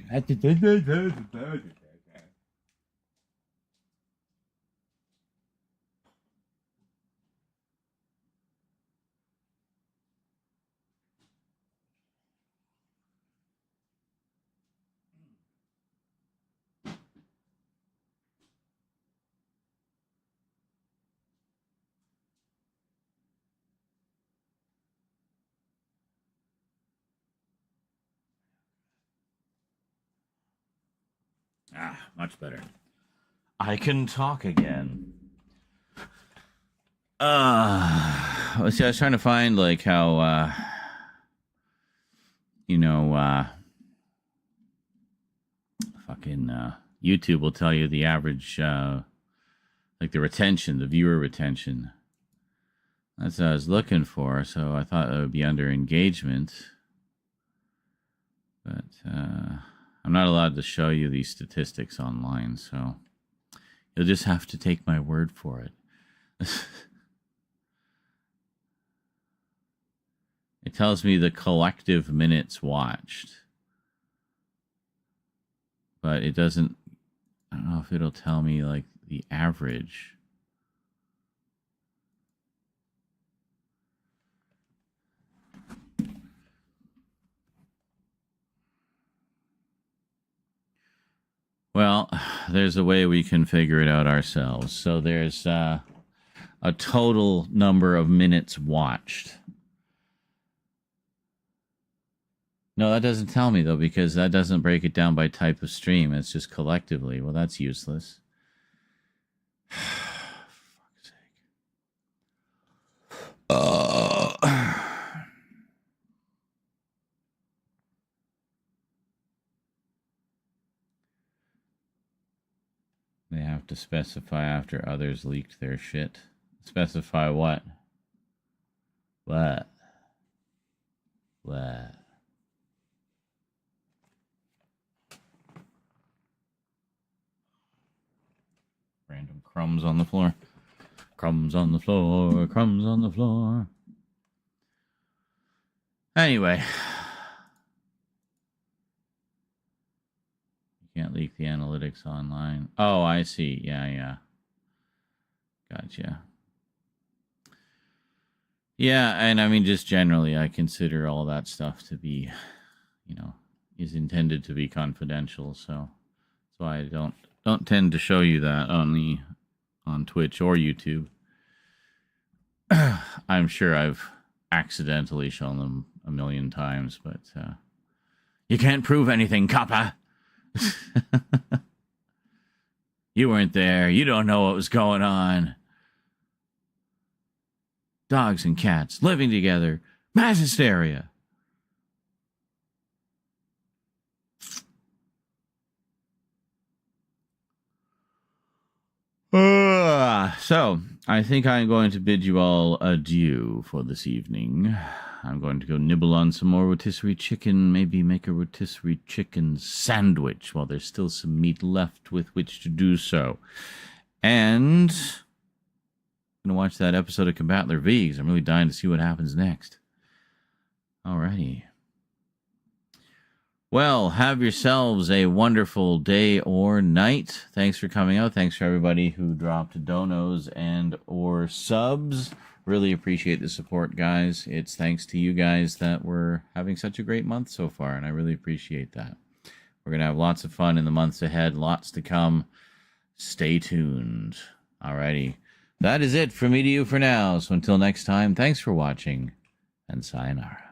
Much better. I can talk again. Let's see, I was trying to find like how fucking YouTube will tell you the average like the retention, the viewer retention. That's what I was looking for, so I thought it would be under engagement. But I'm not allowed to show you these statistics online, so you'll just have to take my word for it. It tells me the collective minutes watched. But it doesn't, I don't know if it'll tell me like the average. Well, there's a way we can figure it out ourselves. So there's a total number of minutes watched. No, that doesn't tell me, though, because that doesn't break it down by type of stream. It's just collectively. Well, that's useless. For fuck's sake. They have to specify after others leaked their shit. Specify what? What? What? Random crumbs on the floor. Crumbs on the floor. Crumbs on the floor. Anyway. You can't leak the analytics online. Oh, I see. Yeah. Gotcha. Yeah, and I mean, just generally, I consider all that stuff to be, is intended to be confidential. So that's why I don't tend to show you that on Twitch or YouTube. I'm sure I've accidentally shown them a million times, but you can't prove anything, copper. You weren't there. You don't know what was going on. Dogs and cats living together. Mass hysteria. So, I think I'm going to bid you all adieu for this evening. I'm going to go nibble on some more rotisserie chicken, maybe make a rotisserie chicken sandwich while there's still some meat left with which to do so. And I'm going to watch that episode of Combatler V because I'm really dying to see what happens next. Alrighty. Well, have yourselves a wonderful day or night. Thanks for coming out. Thanks for everybody who dropped donos and or subs. Really appreciate the support, guys. It's thanks to you guys that we're having such a great month so far, and I really appreciate that. We're going to have lots of fun in the months ahead, lots to come. Stay tuned. Alrighty. That is it from me to you for now. So until next time, thanks for watching, and sayonara.